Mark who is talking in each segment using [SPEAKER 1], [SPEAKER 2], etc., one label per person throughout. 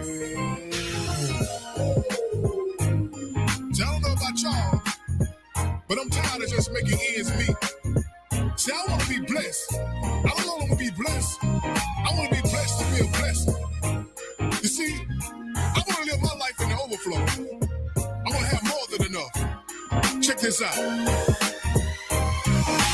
[SPEAKER 1] See, I don't know about y'all, but I'm tired of just making ends meet. See, I want to be blessed. I don't want to be blessed. I want to be blessed to be a blessing. You see, I want to live my life in the overflow. I want to have more than enough. Check this out.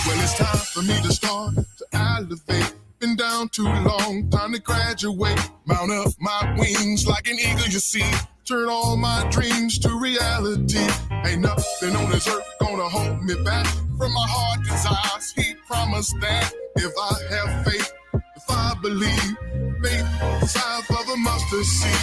[SPEAKER 1] Well, it's time for me to start to elevate. Been down too long, time to graduate. Mount up my wings like an eagle, you see. Turn all my dreams to reality. Ain't nothing on this earth gonna hold me back from my heart desires. He promised that if I have faith, if I believe, faith the size of a mustard seed.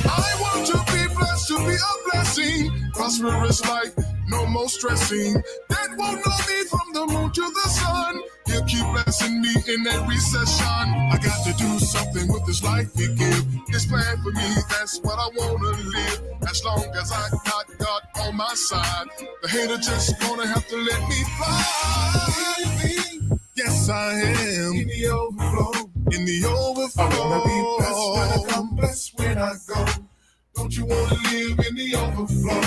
[SPEAKER 1] I want to be blessed, to be a blessing. Prosperous life, no more stressing. That won't know me from the moon to the sun. He'll keep blessing me in that recession. I got to do something with this life he give. His plan for me, that's what I wanna live. As long as I got God on my side, the hater just gonna have to let me fly. Yes, I am. In the overflow. In the overflow. I wanna be blessed when I come, blessed when I go. Don't you wanna live in the overflow?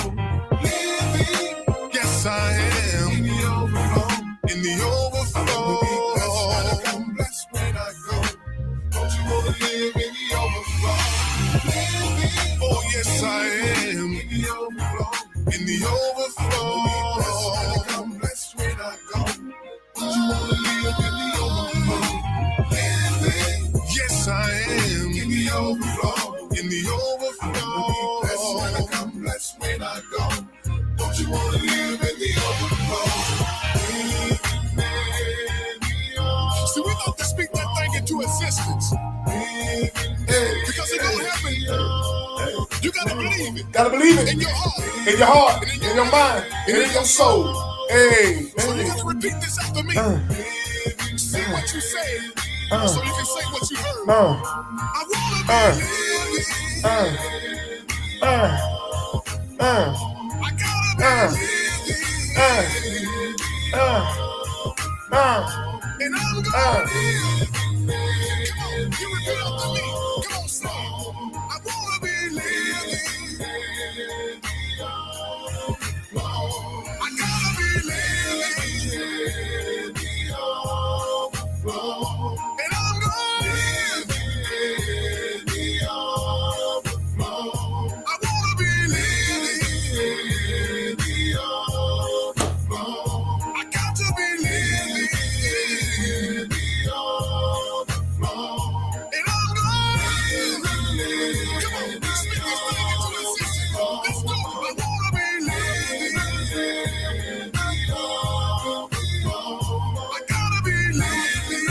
[SPEAKER 1] Living. Yes, I am. In the overflow. In the overflow. I wanna be blessed when I come, blessed when I go. Don't you wanna live in the overflow? Living. Oh, yes, I am. In the overflow. In the overflow. I wanna be blessed when I come, blessed when I go. Don't you wanna live in the overflow? Living. Yes, I am. In the overflow. In the overflow. I wanna be blessed when I come, blessed when I go. Don't you wanna live in the overflow? See, we have to speak that thing into existence. Because it don't happen. You gotta believe it.
[SPEAKER 2] Gotta believe it.
[SPEAKER 1] In your heart.
[SPEAKER 2] In your heart. In your mind. And in your soul. Hey.
[SPEAKER 1] So you gotta repeat this after me. Say what you say. So you can say what you heard. I wanna be living. I gotta be living. And I'm gonna live. Come on, you repeat after me. Come on, say. I wanna be living. I gotta be living. And I'm gonna live. I wanna be living. I got to be living. And I'm gonna live. Come on, speak this thing into existence. Let's go. I wanna be living. I gotta be living.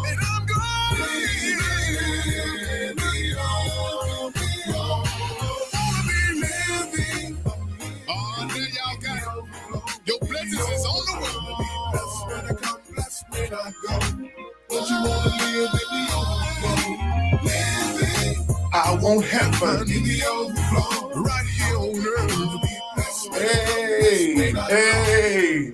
[SPEAKER 1] And I'm gonna live. Oh, there y'all got it. Your blessings is on the way. Blessed when I come, blessed when I go. Don't you wanna live in the overflow? Living. I want heaven in the overflow. Right here on earth.
[SPEAKER 2] Hey. Hey.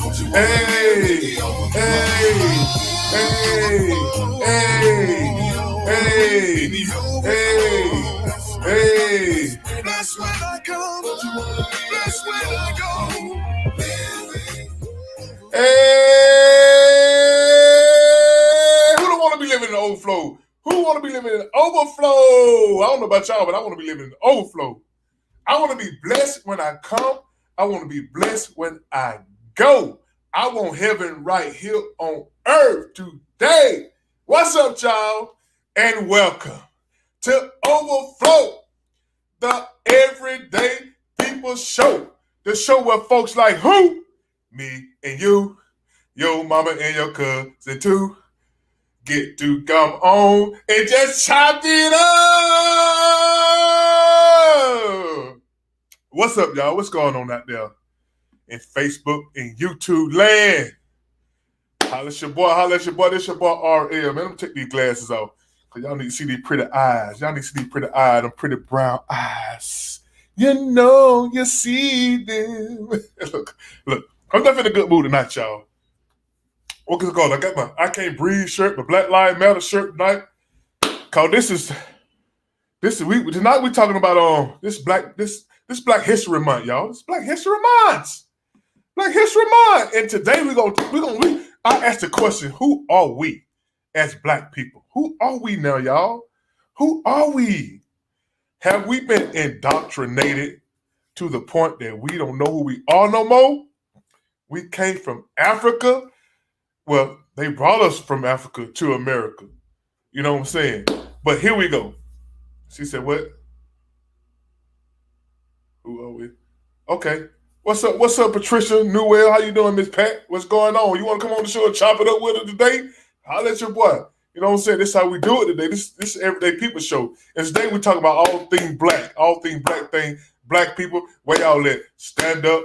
[SPEAKER 1] Blessed when I come, blessed when I go.
[SPEAKER 2] Hey, who don't want to be living in the overflow? Who want to be living in the overflow? I don't know about y'all, but I want to be living in the overflow. I want to be blessed when I come. I want to be blessed when I go. I want heaven right here on earth today. What's up, y'all? And welcome to Overflow, the Everyday People Show. The show where folks like who? Me and you, your mama and your cousin too, get to come on and just chop it up. What's up, y'all? What's going on out there in Facebook and YouTube land? Holla at your boy, this your boy RL. Man, let me take these glasses off. Cause y'all need to see these pretty eyes. Y'all need to see these pretty eyes, them pretty brown eyes. You know you see them. Look. I'm definitely in a good mood tonight, y'all. What is it called? I got my I Can't Breathe shirt, my Black Lives Matter shirt tonight. Cause this is we tonight we're talking about this Black History Month, y'all. This Black History Month. Black History Month. And today I asked the question, who are we as Black people? Who are we now, y'all? Who are we? Have we been indoctrinated to the point that we don't know who we are no more? We came from Africa. Well, they brought us from Africa to America. You know what I'm saying? But here we go. She said, what? Who are we? Okay. What's up, Patricia Newell? How you doing, Miss Pat? What's going on? You want to come on the show and chop it up with us today? Holla at your boy. You know what I'm saying? This is how we do it today. This is Everyday People Show. And today we talk about all things black, black people. Where y'all at? Stand up.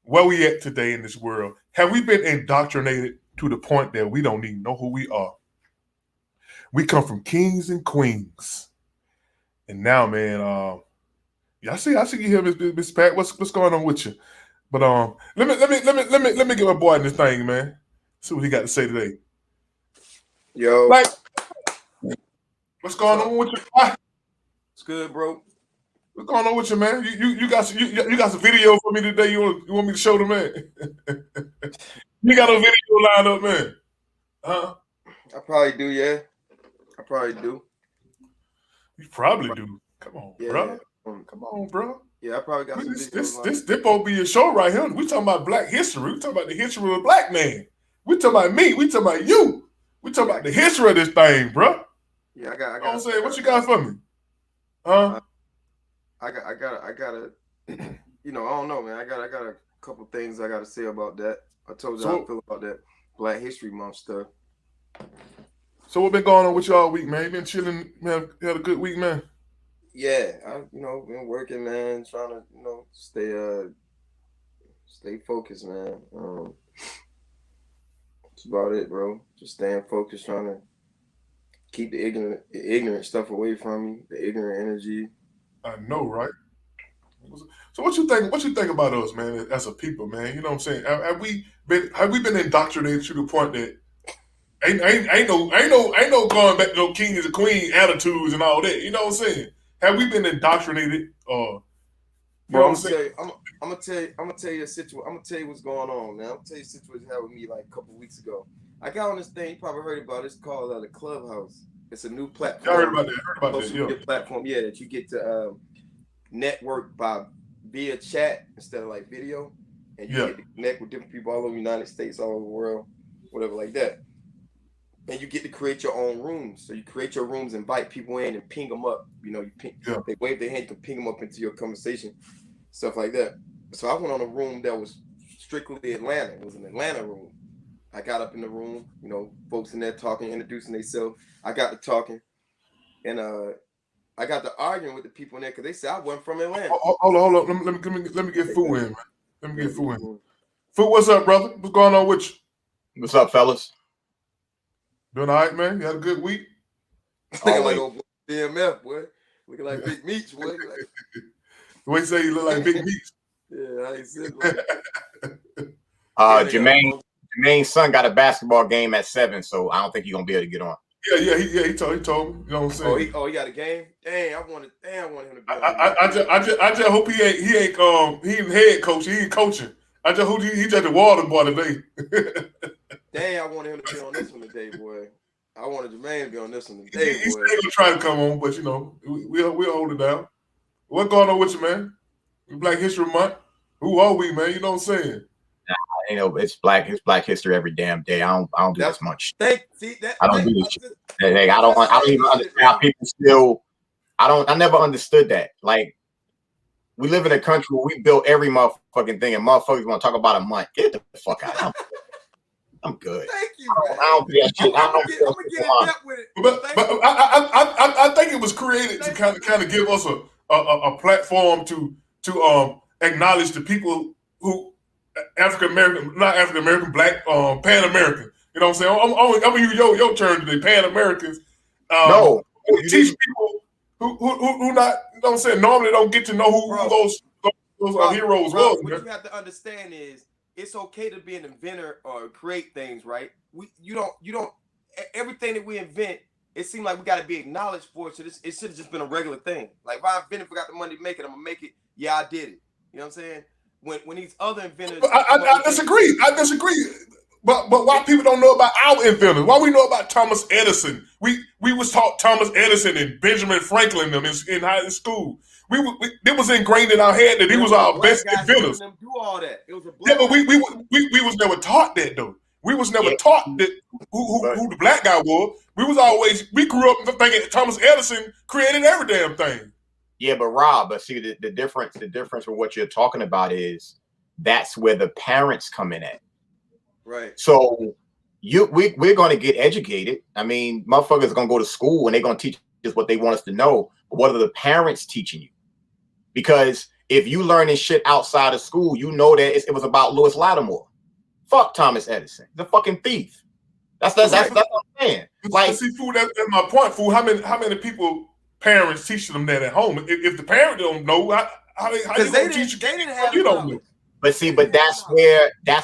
[SPEAKER 2] Where we at today in this world? Have we been indoctrinated to the point that we don't even know who we are? We come from kings and queens. And now, man, I see you here, Miss Pat. What's going on with you? But let me get my boy in this thing, man. See what he got to say today.
[SPEAKER 3] Yo,
[SPEAKER 2] like, what's going on with you?
[SPEAKER 3] It's good, bro.
[SPEAKER 2] What's going on with you, man? You got some video for me today. You want me to show the man? You got a video lined up, man? Huh?
[SPEAKER 3] I probably do, yeah. I probably do.
[SPEAKER 2] You probably do. Come on,
[SPEAKER 3] yeah,
[SPEAKER 2] bro. Come on, bro.
[SPEAKER 3] Yeah, I probably got some videos.
[SPEAKER 2] This Dippo be a show right here. We talking about Black history. We talking about the history of a black man. We talking about me. We talking about you. We talking about the history of this thing, bro.
[SPEAKER 3] Yeah, I got.
[SPEAKER 2] You know what I'm saying? What you got for me? Huh?
[SPEAKER 3] I got. You know, I don't know, man. I got a couple things I got to say about that. I told you how I feel about that Black History Month stuff.
[SPEAKER 2] So what been going on with you all week, man? You been chilling, man? You had a good week, man?
[SPEAKER 3] Yeah, I been working, man, trying to stay focused, man. That's about it, bro. Just staying focused, trying to keep the ignorant stuff away from me, the ignorant energy.
[SPEAKER 2] I know, right? So what you think about us, man, as a people, man? You know what I'm saying? Have we been indoctrinated to the point that ain't no going back to no kings and queen attitudes and all that? You know what I'm saying? Have we been indoctrinated?
[SPEAKER 3] Bro, I'm gonna tell you a situation. I'm gonna tell you what's going on, man. I'm gonna tell you a situation that happened with me like a couple weeks ago. I got on this thing. You probably heard about it. It's called the Clubhouse. It's a new platform.
[SPEAKER 2] I heard about that. Yeah.
[SPEAKER 3] Platform, yeah, that you get to network via chat instead of like video, and you get to connect with different people all over the United States, all over the world, whatever like that. And you get to create your own rooms. So you create your rooms, invite people in, and ping them up. You know, they wave their hand, you can ping them up into your conversation, stuff like that. So I went on a room that was strictly Atlanta. It was an Atlanta room. I got up in the room, you know, folks in there talking, introducing themselves. I got to talking, and I got to arguing with the people in there because they said I wasn't from Atlanta.
[SPEAKER 2] Hold on. Let me get Fu in, man. Let me get Fu in. Fu, what's up, brother? What's going on with you?
[SPEAKER 4] What's up, fellas?
[SPEAKER 2] Doing all right, man? You had a good week?
[SPEAKER 3] Looking like old BMF, boy. Looking like Big Meats, boy.
[SPEAKER 2] The way you say you look like Big Meats.
[SPEAKER 3] Yeah, I ain't said
[SPEAKER 4] Jermaine's son got a basketball game at 7, so I don't think he's gonna be able to get on.
[SPEAKER 2] Yeah. He told me. You know what I'm saying?
[SPEAKER 3] He got a game. Dang, I wanted him to be.
[SPEAKER 2] I just hope he ain't head coach. He ain't coaching. I just hope he just the water boy today.
[SPEAKER 3] Dang, I wanted him to be on this one today, boy. I wanted Jermaine to be on this one today, boy.
[SPEAKER 2] He's still gonna try to come on, but you know, we'll hold it down. What's going on with you, man? Black History Month. Who are we, man? You know what I'm saying?
[SPEAKER 4] You know, it's Black History every damn day. I don't do this much. I don't do this shit. I don't even understand how people still. I never understood that. Like, we live in a country where we built every motherfucking thing, and motherfuckers want to talk about a month. Get the fuck out. I'm good.
[SPEAKER 3] Thank you, man.
[SPEAKER 4] I don't do that shit. I'm gonna get in depth
[SPEAKER 2] with it. But I think it was created to kind of give us a platform to acknowledge the people who African American, not African American, Black, Pan American. You know what I'm saying? I'm gonna use your term today, Pan Americans.
[SPEAKER 4] No,
[SPEAKER 2] we teach people who not. You know what I'm saying? Normally don't get to know who those heroes was.
[SPEAKER 3] What you have to understand is it's okay to be an inventor or create things, right? You don't everything that we invent it seemed like we got to be acknowledged for it. So it should have just been a regular thing. Like if I invented, got the money to make it, I'm gonna make it. Yeah, I did it. You know what I'm saying? When these other inventors,
[SPEAKER 2] I disagree. I disagree. But why people don't know about our inventors? Why we know about Thomas Edison? We was taught Thomas Edison and Benjamin Franklin them in high school. It was ingrained in our head that he was our best inventors.
[SPEAKER 3] Them do all that. It was a
[SPEAKER 2] yeah, but we was never taught that though. We was never taught that who the black guy was. We grew up thinking Thomas Edison created every damn thing.
[SPEAKER 4] Yeah, but Rob, but see the difference with what you're talking about is that's where the parents come in at.
[SPEAKER 3] Right.
[SPEAKER 4] So we're going to get educated. I mean, motherfuckers are going to go to school and they're going to teach us what they want us to know. But what are the parents teaching you? Because if you learning shit outside of school, you know that it was about Lewis Lattimore. Fuck Thomas Edison. The fucking thief. That's what I'm saying. Like,
[SPEAKER 2] see, fool, that's my point, fool. How many people parents teaching them that at home? If the parent don't know, how you gonna teach you?
[SPEAKER 3] They didn't have
[SPEAKER 2] you don't know.
[SPEAKER 4] But see, but that's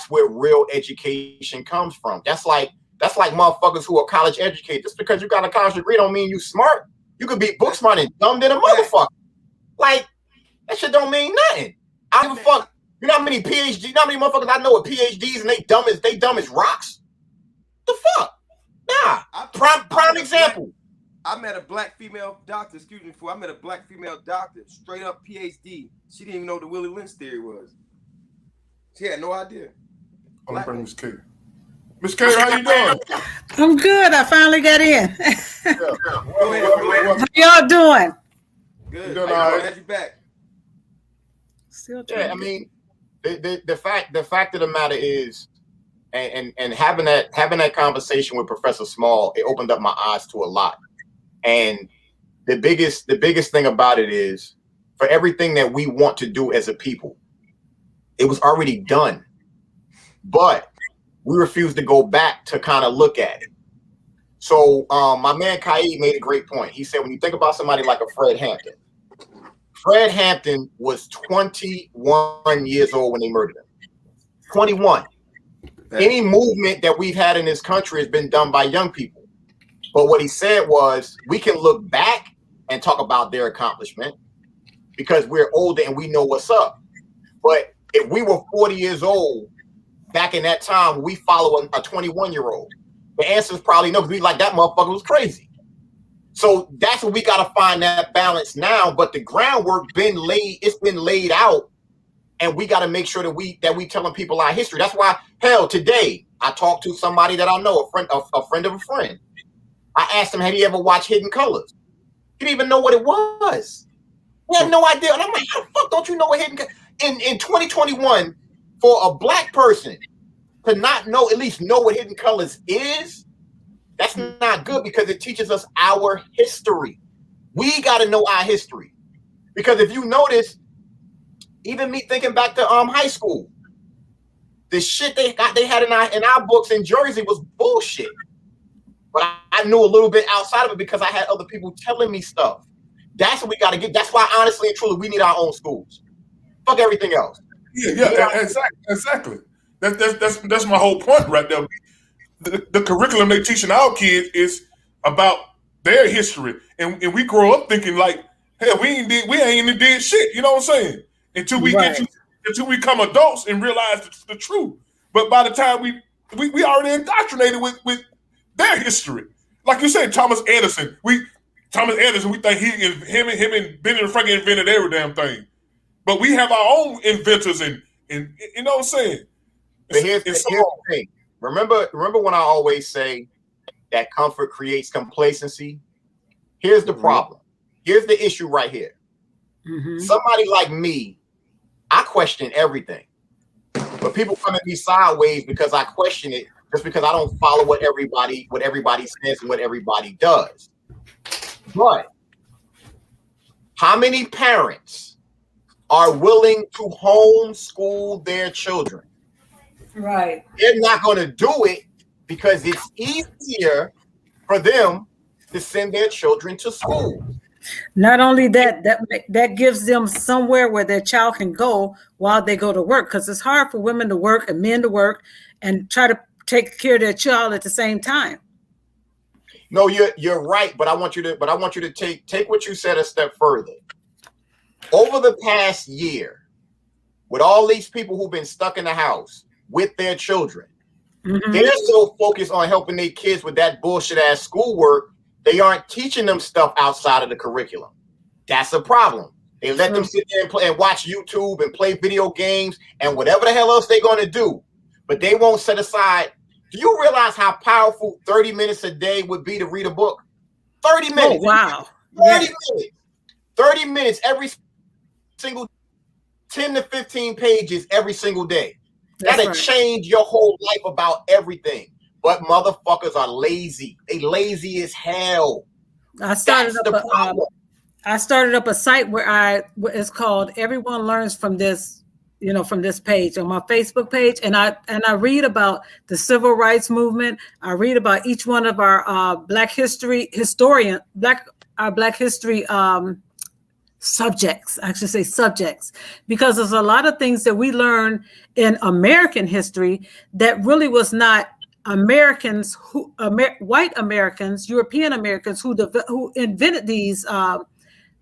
[SPEAKER 4] where real education comes from. That's like motherfuckers who are college educated. Just because you got a college degree don't mean you smart. You could be book smart and dumb than a motherfucker. Like, that shit don't mean nothing. I don't give a fuck. You know how many PhDs, you know how many motherfuckers I know with PhDs and they dumb as rocks? The fuck? Nah. Prime example.
[SPEAKER 3] I met a black female doctor, I met a black female doctor, straight up PhD. She didn't even know what the Willie Lynch theory was. She had no idea.
[SPEAKER 2] I'm gonna bring Miss K. Miss K, how you doing?
[SPEAKER 5] I'm good. I finally got in.
[SPEAKER 3] Go ahead.
[SPEAKER 5] How y'all doing?
[SPEAKER 3] Good.
[SPEAKER 2] Doing all right.
[SPEAKER 3] Glad you back.
[SPEAKER 5] Still
[SPEAKER 4] I mean, the fact of the matter is, and having that conversation with Professor Small, it opened up my eyes to a lot. And the biggest thing about it is, for everything that we want to do as a people, it was already done, but we refuse to go back to kind of look at it. So my man Kaid made a great point. He said, when you think about somebody like a Fred Hampton was 21 years old when they murdered him. 21. Any movement that we've had in this country has been done by young people. But what he said was, we can look back and talk about their accomplishment because we're older and we know what's up. But if we were 40 years old back in that time, we follow a 21-year-old. The answer is probably no, because we like that motherfucker was crazy. So that's what we got to find that balance now. But the groundwork been laid out, and we got to make sure that we telling people our history. That's why, hell, today I talked to somebody that I know, a friend of a friend. I asked him, had he ever watched Hidden Colors? He didn't even know what it was. He had no idea. And I'm like, how the fuck don't you know what Hidden Colors? In 2021, for a black person to not know, at least know what Hidden Colors is, that's not good, because it teaches us our history. We got to know our history. Because if you notice, even me thinking back to high school, the shit they had in our books in Jersey was bullshit. But I knew a little bit outside of it because I had other people telling me stuff. That's what we got to get. That's why, honestly and truly, we need our own schools. Fuck everything else.
[SPEAKER 2] Yeah, exactly. That's my whole point right there. The curriculum they teaching our kids is about their history, and we grow up thinking like, hell, we ain't even did shit. You know what I'm saying? Until we become adults and realize the truth. But by the time we already indoctrinated with their history. Like you said, Thomas Edison. We think him and Benjamin Franklin invented every damn thing. But we have our own inventors and you know what I'm saying?
[SPEAKER 4] But here's the thing. Remember when I always say that comfort creates complacency? Here's the problem. Here's the issue right here. Mm-hmm. Somebody like me, I question everything. But people come at me sideways because I question it, just because I don't follow what everybody says and what everybody does. But how many parents are willing to homeschool their children?
[SPEAKER 5] Right.
[SPEAKER 4] They're not going to do it because it's easier for them to send their children to school.
[SPEAKER 5] Not only that gives them somewhere where their child can go while they go to work, because it's hard for women to work and men to work and try to take care of their child at the same time.
[SPEAKER 4] No, you're right, but I want you to take what you said a step further. Over the past year, with all these people who've been stuck in the house with their children, they're so focused on helping their kids with that bullshit ass schoolwork, they aren't teaching them stuff outside of the curriculum. That's a problem. They let them sit there and play and watch YouTube and play video games and whatever the hell else they're going to do, but they won't set aside. Do you realize how powerful 30 minutes a day would be to read a book? 30 minutes.
[SPEAKER 5] Oh, wow.
[SPEAKER 4] 30 minutes. 30 minutes every single 10 to 15 pages every single day. That'll change your whole life about everything. But motherfuckers are lazy. They lazy as hell.
[SPEAKER 5] I started up a site where it's called Everyone Learns from This, from this page on my Facebook page, and I read about the civil rights movement. I read about each one of our Black history subjects. I should say subjects, because there's a lot of things that we learn in American history that really was not Americans white Americans, European Americans who invented these.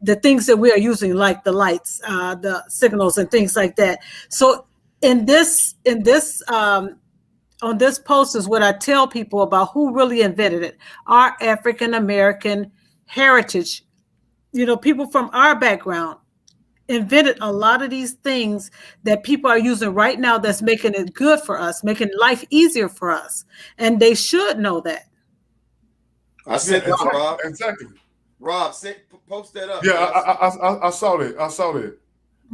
[SPEAKER 5] The things that we are using, like the lights, the signals, and things like that. So on this post is what I tell people about who really invented it. Our African American heritage, people from our background invented a lot of these things that people are using right now that's making it good for us, making life easier for us. And they should know that.
[SPEAKER 3] I said that, Rob.
[SPEAKER 2] Exactly.
[SPEAKER 3] Rob, post that up.
[SPEAKER 2] Yeah, I saw that.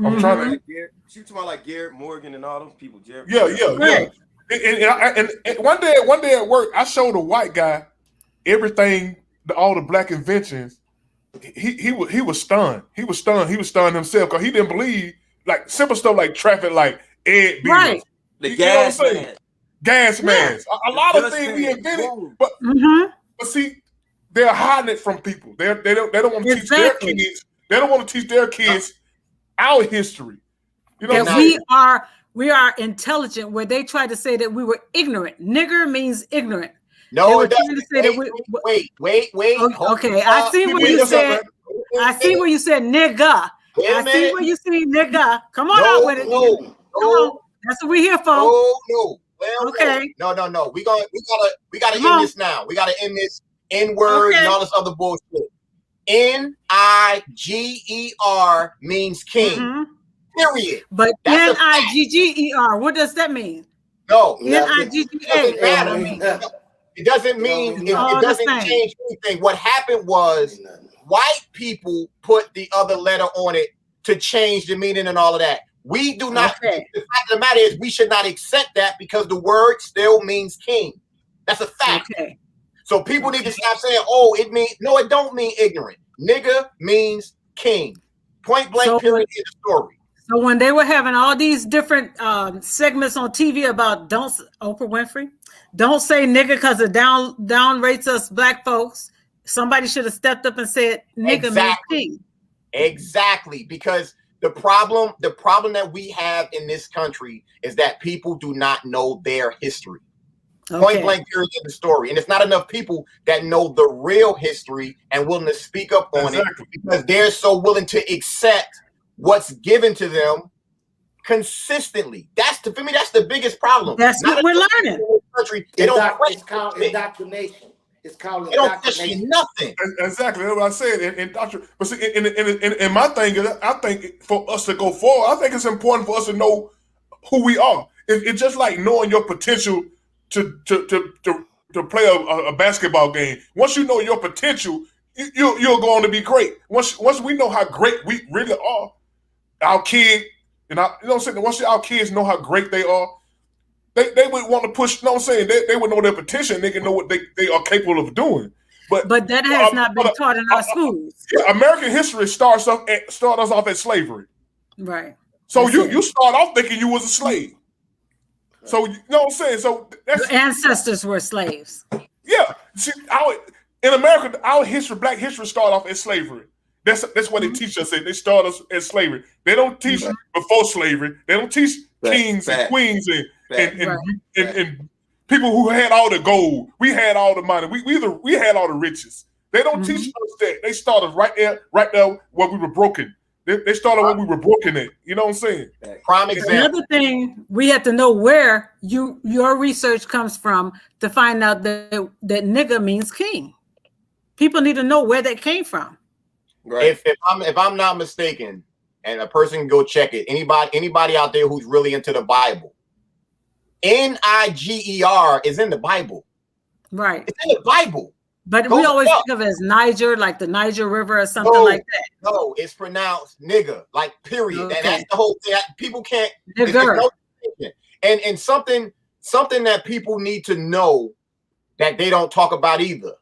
[SPEAKER 2] I'm trying to.
[SPEAKER 3] You talking about like Garrett Morgan and all those people.
[SPEAKER 2] Yeah. And one day at work, I showed a white guy everything, all the Black inventions. He was stunned. He was stunned himself because he didn't believe like simple stuff like traffic, like Ed Beaver.
[SPEAKER 3] Right. The gas man.
[SPEAKER 2] Gas masks. A lot of things we invented, but see. They're hiding it from people. They don't want to teach their kids. They don't want to teach their kids our history.
[SPEAKER 5] We are intelligent. Where they try to say that we were ignorant. Nigger means ignorant.
[SPEAKER 4] No, it doesn't. Wait.
[SPEAKER 5] Okay, I see where you said. I see where you said nigga. I see where you see nigga. Come on out with it. Come on. That's what we're here for.
[SPEAKER 4] No. Well,
[SPEAKER 5] okay.
[SPEAKER 4] No. We gotta end this now. We gotta end this. N-word and all this other bullshit. Niger means king. Period.
[SPEAKER 5] But Nigger, what does that mean?
[SPEAKER 4] No.
[SPEAKER 5] Nigga.
[SPEAKER 4] It doesn't mean it doesn't change anything. What happened was white people put the other letter on it to change the meaning and all of that. We do not. Okay. The fact of the matter is we should not accept that because the word still means king. That's a fact. Okay. So people need to stop saying, it don't mean ignorant. Nigga means king. Point blank, period, in the story.
[SPEAKER 5] So when they were having all these different segments on TV about Oprah Winfrey, don't say nigga because it down rates us Black folks. Somebody should have stepped up and said nigga means king.
[SPEAKER 4] Exactly, because the problem that we have in this country is that people do not know their history. Point blank, period, in the story. And it's not enough people that know the real history and willing to speak up on it because they're so willing to accept what's given to them consistently. For me, that's the biggest problem.
[SPEAKER 5] That's what we're learning.
[SPEAKER 4] They don't
[SPEAKER 6] it's called indoctrination. It's called
[SPEAKER 4] they don't question nothing.
[SPEAKER 2] Exactly. That's what I said. But see, and my thing is, I think for us to go forward, I think it's important for us to know who we are. It's just like knowing your potential to play a basketball game. Once you know your potential, you're going to be great. Once we know how great we really are, our kid, once our kids know how great they are, they would want to push. You know what I'm saying? They would know their potential and they can know what they are capable of doing. But
[SPEAKER 5] that has not been taught in our schools.
[SPEAKER 2] Yeah, American history starts us off at slavery.
[SPEAKER 5] Right.
[SPEAKER 2] So you start off thinking you was a slave. So you know what I'm saying? So
[SPEAKER 5] your ancestors were slaves.
[SPEAKER 2] Yeah. See, in America, our history, Black history, started off as slavery. That's what they teach us. They start us as slavery. They don't teach before slavery. They don't teach kings and queens and People who had all the gold. We had all the money. We had all the riches. They don't teach us that. They started right there when we were broken. They started when we were broken at. You know what I'm saying?
[SPEAKER 4] Prime example.
[SPEAKER 5] Another thing, we have to know where your research comes from to find out that nigga means king. People need to know where that came from.
[SPEAKER 3] Right.
[SPEAKER 4] If I'm not mistaken, and a person can go check it, anybody out there who's really into the Bible, Niger is in the Bible.
[SPEAKER 5] Right.
[SPEAKER 4] It's in the Bible.
[SPEAKER 5] But we always think of it as Niger, like the Niger River or something like that.
[SPEAKER 4] No, it's pronounced nigga, like period.
[SPEAKER 5] Okay.
[SPEAKER 4] And that's the whole thing. People can't.
[SPEAKER 5] Nigger.
[SPEAKER 4] And something that people need to know that they don't talk about either.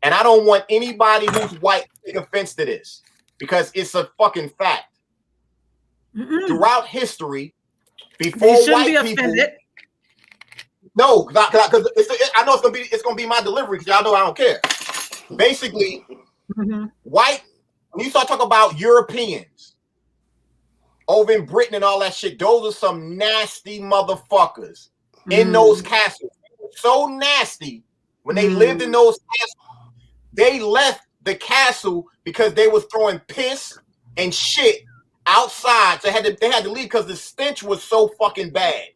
[SPEAKER 4] And I don't want anybody who's white to take offense to this because it's a fucking fact. Throughout history, before white people. No, because I know it's gonna be my delivery because y'all know I don't care. Basically, white, when you start talking about Europeans over in Britain and all that shit, those are some nasty motherfuckers in those castles. So nasty when they lived in those castles, they left the castle because they was throwing piss and shit outside. So they had to leave because the stench was so fucking bad.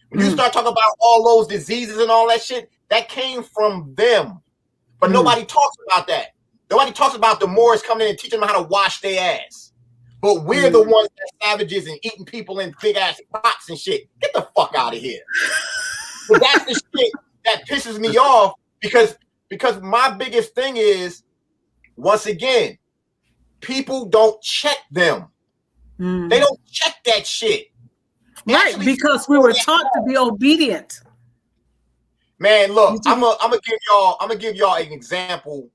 [SPEAKER 4] When you start talking about all those diseases and all that shit, that came from them. But nobody talks about that. Nobody talks about the Moors coming in and teaching them how to wash their ass. But we're the ones that savages and eating people in big ass pots and shit. Get the fuck out of here. But that's the shit that pisses me off because my biggest thing is, once again, people don't check them. They don't check that shit.
[SPEAKER 5] Right, because we were taught to be obedient.
[SPEAKER 4] Man, look, I'm gonna give y'all an example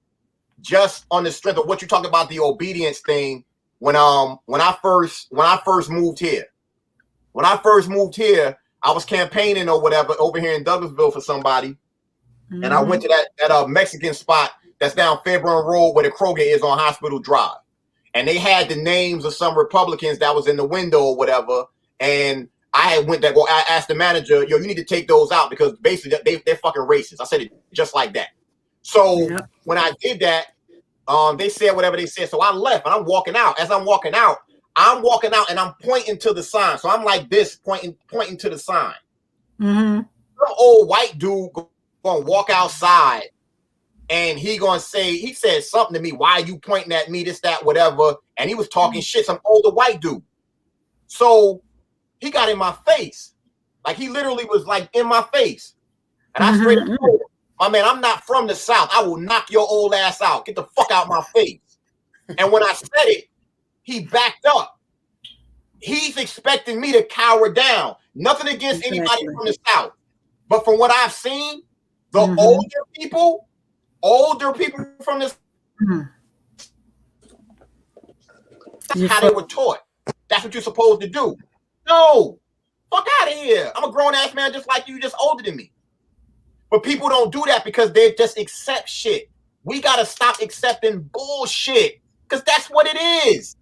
[SPEAKER 4] just on the strength of what you talk about the obedience thing. When I first moved here. When I first moved here, I was campaigning or whatever over here in Douglasville for somebody. And I went to that Mexican spot that's down Fairburn Road where the Kroger is on Hospital Drive. And they had the names of some Republicans that was in the window or whatever. And I went there, I asked the manager, yo, you need to take those out because basically they're fucking racist. I said it just like that. So when I did that, they said whatever they said. So I left and I'm walking out. As I'm walking out and I'm pointing to the sign. So I'm like this, pointing to the sign. Some old white dude gonna walk outside and he said something to me. Why are you pointing at me? This, that, whatever. And he was talking shit, some older white dude. So he got in my face. Like he literally was like in my face. And I straight up told him, my man, I'm not from the South. I will knock your old ass out. Get the fuck out my face. And when I said it, he backed up. He's expecting me to cower down. Nothing against anybody from the South. But from what I've seen, the older people from this, that's how they were taught. That's what you're supposed to do. No, fuck out of here. I'm a grown-ass man just like you, just older than me. But people don't do that because they just accept shit. We got to stop accepting bullshit because that's what it is.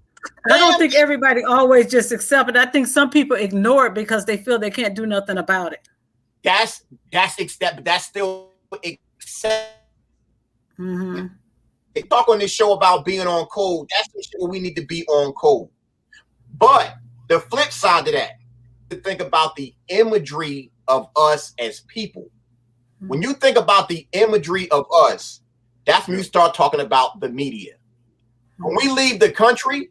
[SPEAKER 5] I don't think everybody always just accept it. I think some people ignore it because they feel they can't do nothing about it.
[SPEAKER 4] That's still accept. They talk on this show about being on code. That's the shit where we need to be on code. But the flip side of that, to think about the imagery of us as people. When you think about the imagery of us, that's when you start talking about the media. When we leave the country,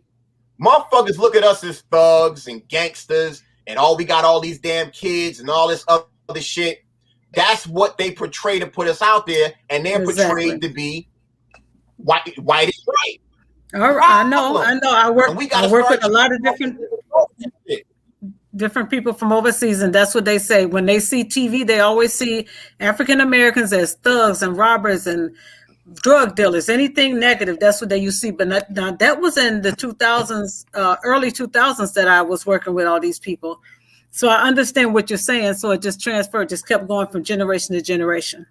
[SPEAKER 4] motherfuckers look at us as thugs and gangsters and we got all these damn kids and all this other shit. That's what they portray to put us out there, and they're portrayed to be white is right.
[SPEAKER 5] All right, I know. I work with a lot of different people from overseas, and that's what they say. When they see TV, they always see African Americans as thugs and robbers and drug dealers. Anything negative, that's what you see. But now that was in the 2000s, early 2000s that I was working with all these people. So I understand what you're saying. So it just transferred, just kept going from generation to generation.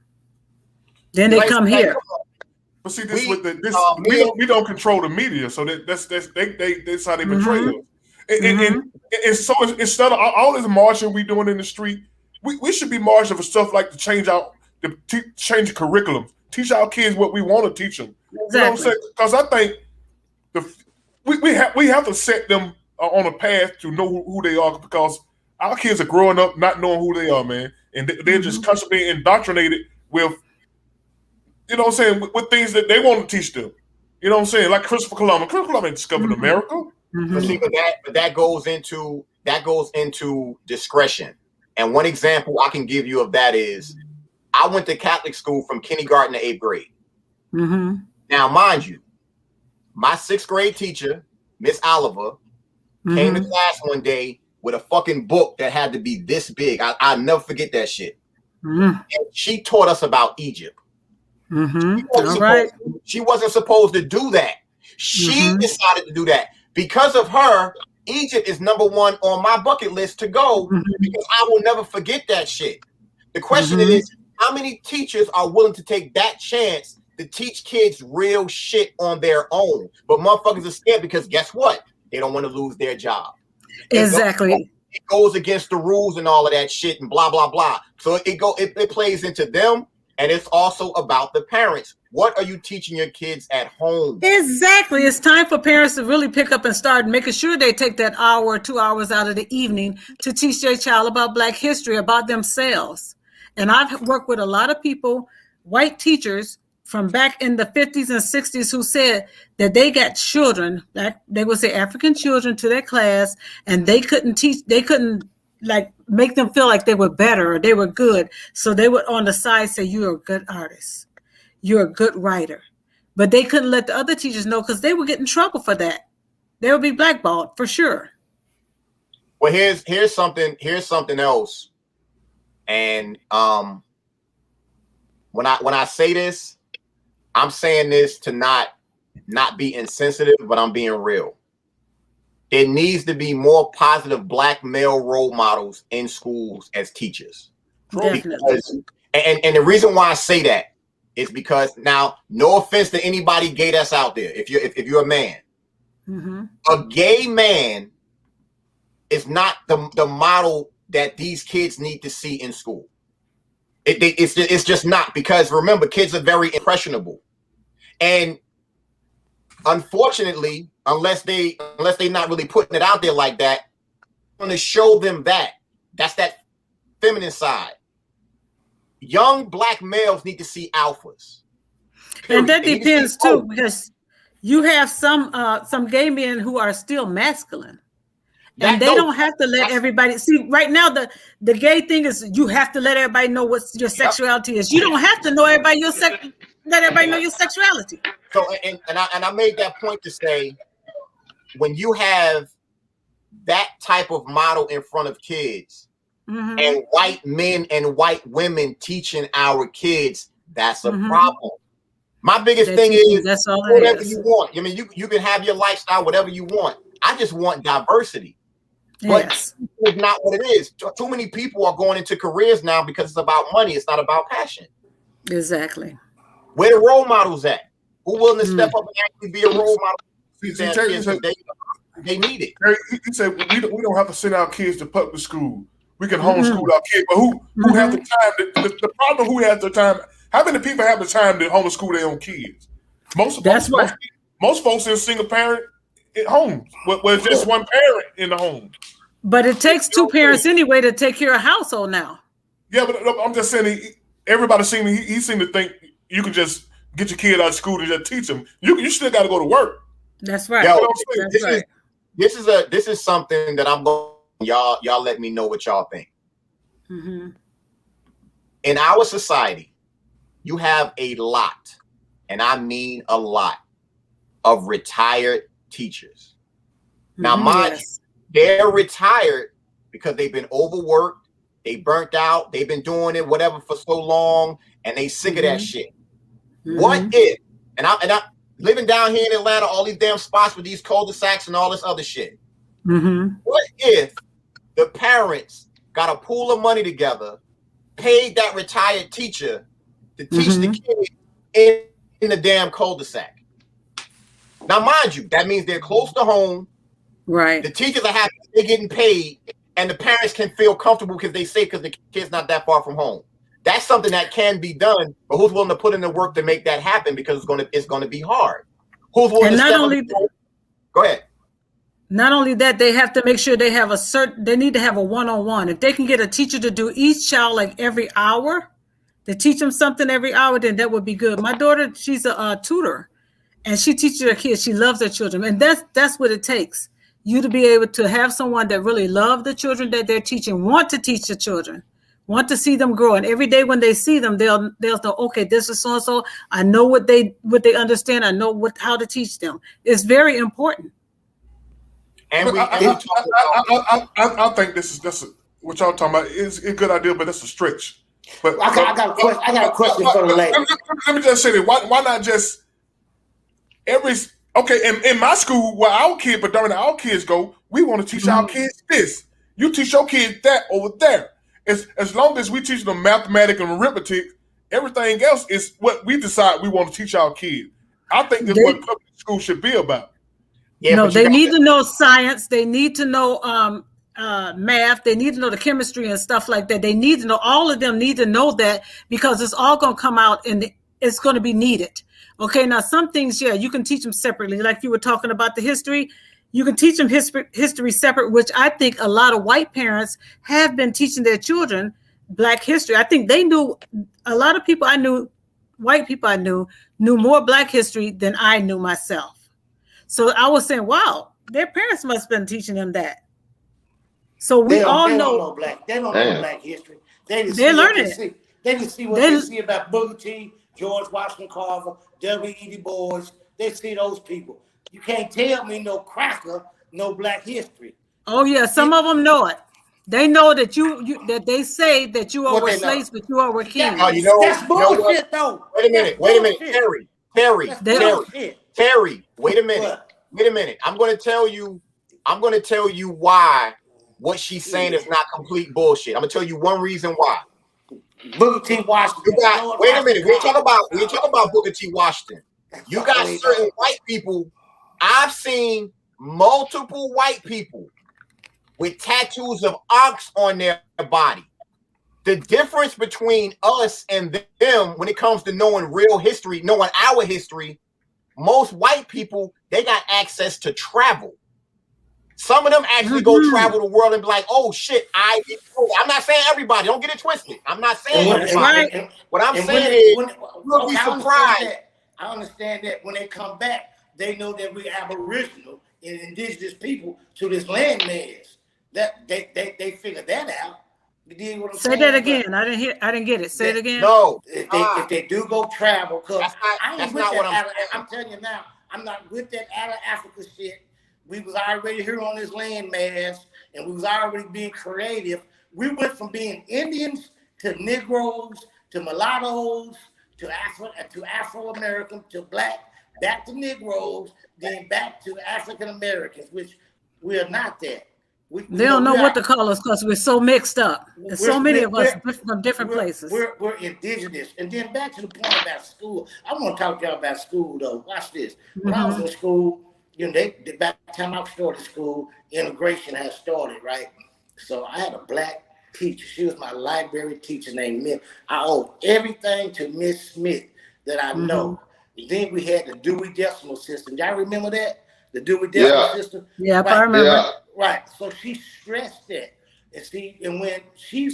[SPEAKER 5] Then they come here.
[SPEAKER 2] But see, we don't control the media, so that's how they portray us. And so instead of all this marching we doing in the street, we should be marching for stuff like to change change curriculum, teach our kids what we want to teach them. Exactly. You know what I'm saying? Because I think we have to set them on a path to know who they are, because our kids are growing up not knowing who they are, man, and they're just constantly indoctrinated with, you know what I'm saying, with things that they want to teach them. You know what I'm saying? Like Christopher Columbus. Christopher Columbus discovered America.
[SPEAKER 4] But see, but that goes into discretion. And one example I can give you of that is, I went to Catholic school from kindergarten to 8th grade. Now, mind you, my 6th grade teacher, Miss Oliver, came to class one day with a fucking book that had to be this big. I'll never forget that shit. And she taught us about Egypt. She wasn't supposed to do that. She decided to do that. Because of her, Egypt is number 1 on my bucket list to go, because I will never forget that shit. The question is, how many teachers are willing to take that chance to teach kids real shit on their own? But motherfuckers are scared because guess what? They don't want to lose their job.
[SPEAKER 5] Exactly.
[SPEAKER 4] It goes against the rules and all of that shit and blah, blah, blah. So it plays into them, and it's also about the parents. What are you teaching your kids at home?
[SPEAKER 5] Exactly. It's time for parents to really pick up and start making sure they take that hour or 2 hours out of the evening to teach their child about Black history, about themselves. And I've worked with a lot of people, white teachers from back in the 50s and 60s, who said that they got children, they would say African children, to their class, and they couldn't like make them feel like they were better or they were good. So they would on the side say, you're a good artist, you're a good writer. But they couldn't let the other teachers know, because they would get in trouble for that. They would be blackballed for sure.
[SPEAKER 4] Well, here's something else. And when I say this, I'm saying this to not be insensitive, but I'm being real. There needs to be more positive Black male role models in schools as teachers.
[SPEAKER 5] Definitely.
[SPEAKER 4] Because, and the reason why I say that is because, now, no offense to anybody gay that's out there. If you're a man, a gay man is not the model that these kids need to see in school. It's just not, because remember, kids are very impressionable, and unfortunately, unless they not really putting it out there like that, I'm going to show them that's that feminine side. Young Black males need to see alphas. Period.
[SPEAKER 5] And that depends too, because you have some gay men who are still masculine. And they don't have to let everybody see. Right now, the gay thing is you have to let everybody know what your sexuality is. You don't have to know everybody let everybody know your sexuality.
[SPEAKER 4] So and I made that point to say, when you have that type of model in front of kids, and white men and white women teaching our kids, that's a problem. My biggest thing is,
[SPEAKER 5] that's all
[SPEAKER 4] whatever you want. I mean, you can have your lifestyle, whatever you want. I just want diversity. But it's not what it is. Too many people are going into careers now because it's about money. It's not about passion.
[SPEAKER 5] Exactly.
[SPEAKER 4] Where the role models at? Who willing to step up and actually be a role model? They need it.
[SPEAKER 2] He said we don't have to send our kids to public school. We can homeschool our kids. But who have the time? The problem, who has the time? How many people have the time to homeschool their own kids? Most folks in single parent homes, where it's just one parent in the home.
[SPEAKER 5] But it takes two parents anyway to take care of a household now. Yeah,
[SPEAKER 2] but I'm just saying, everybody he seemed to think you could just get your kid out of school and just teach them. You still got to go to work.
[SPEAKER 5] That's right.
[SPEAKER 4] Yo, this is something that I'm going. Y'all let me know what y'all think. In our society, you have a lot, and I mean a lot, of retired teachers. Now, mind you, they're retired because they've been overworked, they burnt out, they've been doing it whatever for so long, and they sick of that shit. What if, and I living down here in Atlanta, all these damn spots with these cul-de-sacs and all this other shit. What if the parents got a pool of money together, paid that retired teacher to teach the kids in the damn cul-de-sac? Now, mind you, that means they're close to home.
[SPEAKER 5] Right.
[SPEAKER 4] The teachers are happy they're getting paid, and the parents can feel comfortable because they say because the kid's not that far from home. That's something that can be done, but who's willing to put in the work to make that happen? Because it's going to be hard. Who's willing to step up? Go ahead.
[SPEAKER 5] Not only that, they have to make sure they have they need to have a one-on-one. If they can get a teacher to do each child like every hour, to teach them something every hour, then that would be good. My daughter, she's a tutor, and she teaches her kids. She loves her children, and that's what it takes. You to be able to have someone that really loves the children that they're teaching, want to teach the children, want to see them grow, and every day when they see them, they'll know, okay, this is so and so. I know what they understand. I know how to teach them. It's very important.
[SPEAKER 2] And I think this is what y'all talking about is a good idea, but that's a stretch. But
[SPEAKER 6] I got a question for the lady.
[SPEAKER 2] Let me just say that why not just in my school where our kids go, we want to teach our kids this. You teach your kids that over there. As long as we teach them mathematics and arithmetic, everything else is what we decide we want to teach our kids. I think that's what public school should be about.
[SPEAKER 5] Yeah, no, they need to know science. They need to know math. They need to know the chemistry and stuff like that. They need to know, all of them need to know that, because it's all going to come out and it's going to be needed. Okay, now some things, you can teach them separately. Like you were talking about the history. You can teach them history separate, which I think a lot of white parents have been teaching their children Black history. I think they knew, a lot of people I knew, white people I knew more Black history than I knew myself. So I was saying, wow, their parents must have been teaching them that. So we all know
[SPEAKER 6] Black. They don't know Black history.
[SPEAKER 5] They're learning it.
[SPEAKER 6] They can see what they see about Booker T, George Washington Carver, W.E.B. Du Bois. They see those people. You can't tell me no cracker, no Black history.
[SPEAKER 5] Oh yeah, some of them know it. They know that that they say that you are slaves, but you are kings.
[SPEAKER 6] That's bullshit, though.
[SPEAKER 4] Wait a minute, Terry. Wait a minute. I'm going to tell you why what she's saying is not complete bullshit. I'm going to tell you one reason why.
[SPEAKER 6] Booker T. Washington.
[SPEAKER 4] Wait a minute. We're talking about Booker T. Washington. You got certain white people. I've seen multiple white people with tattoos of ox on their body. The difference between us and them when it comes to knowing real history, knowing our history, most white people, they got access to travel. Some of them actually go travel the world and be like, oh shit, I'm not saying everybody, don't get it twisted. I'm not saying everybody. What I'm saying is, you'll be surprised.
[SPEAKER 6] I understand that when they come back, they know that we're Aboriginal and indigenous people to this landmass. That they figure that out. You dig what I'm saying?
[SPEAKER 5] Say that again. I didn't get it. Say it again.
[SPEAKER 4] No.
[SPEAKER 6] If they do go travel, because
[SPEAKER 4] that's not what
[SPEAKER 6] I'm telling you now, I'm not with that out of Africa shit. We was already here on this landmass, and we was already being creative. We went from being Indians to Negroes to mulattoes to Afro-American to Black, back to Negroes, then back to African Americans, which we are not that.
[SPEAKER 5] They don't know what to call us because we're so mixed up. There's so many of us from different places.
[SPEAKER 6] We're indigenous. And then back to the point about school. I want to talk to y'all about school, though. Watch this. When I was in school, by the time I started school, integration had started, right? So I had a Black teacher. She was my library teacher named Miss. I owe everything to Miss Smith that I know. Then we had the Dewey Decimal System. Y'all remember that? The Dewey Decimal System?
[SPEAKER 5] Yeah, right. I remember.
[SPEAKER 6] Yeah. Right. So she stressed that. And when she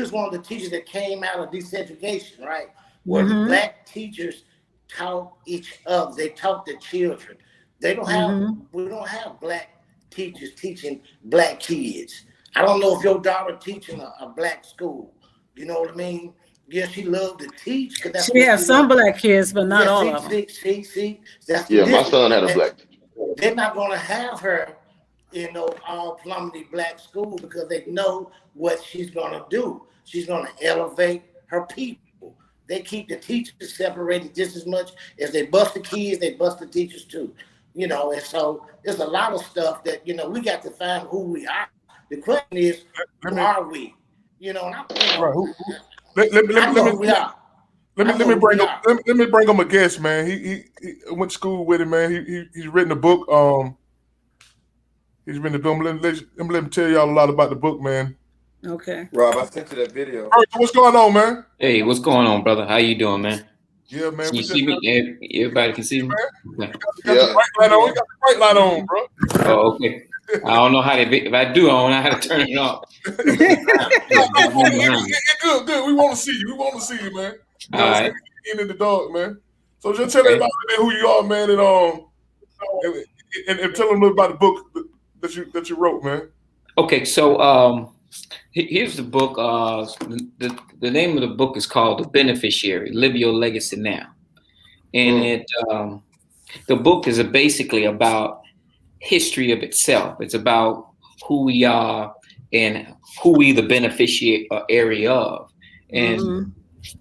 [SPEAKER 6] was one of the teachers that came out of desegregation, right? Where the Black teachers taught each other. They taught the children. We don't have Black teachers teaching Black kids. I don't know if your daughter teaching a Black school. You know what I mean? Yeah, she loved to teach.
[SPEAKER 5] She has some Black kids, but not all of them.
[SPEAKER 6] See, that's
[SPEAKER 7] my son had a Black.
[SPEAKER 6] They're not going to have her, all plummeted Black school because they know what she's going to do. She's going to elevate her people. They keep the teachers separated just as much as they bust the kids, they bust the teachers too. And so there's a lot of stuff that, we got to find who we are. The question is, who are we?
[SPEAKER 2] Let me bring him a guest, man. He went to school with him, man. He's written a book. He's been the boom. Let me tell y'all a lot about the book, man.
[SPEAKER 5] Okay.
[SPEAKER 3] Rob, I sent you that video.
[SPEAKER 2] All right, what's going on, man?
[SPEAKER 7] Hey, what's going on, brother? How you doing, man?
[SPEAKER 2] Yeah, man.
[SPEAKER 7] Can you see me? Everybody can see me?
[SPEAKER 2] We got the bright light on. We got the bright light on, bro.
[SPEAKER 7] Oh, okay. I don't know how to. If I do, I don't know how to turn it off.
[SPEAKER 2] Good. We want to see you. We want to see you, man.
[SPEAKER 7] All right.
[SPEAKER 2] In the dark, man. So just tell everybody who you are, man, and tell them about the book that you wrote, man.
[SPEAKER 7] Okay, so here's the book. The name of the book is called The Beneficiary: Live Your Legacy Now, and the book is basically about history of itself. It's about who we are and who we the beneficiary of, and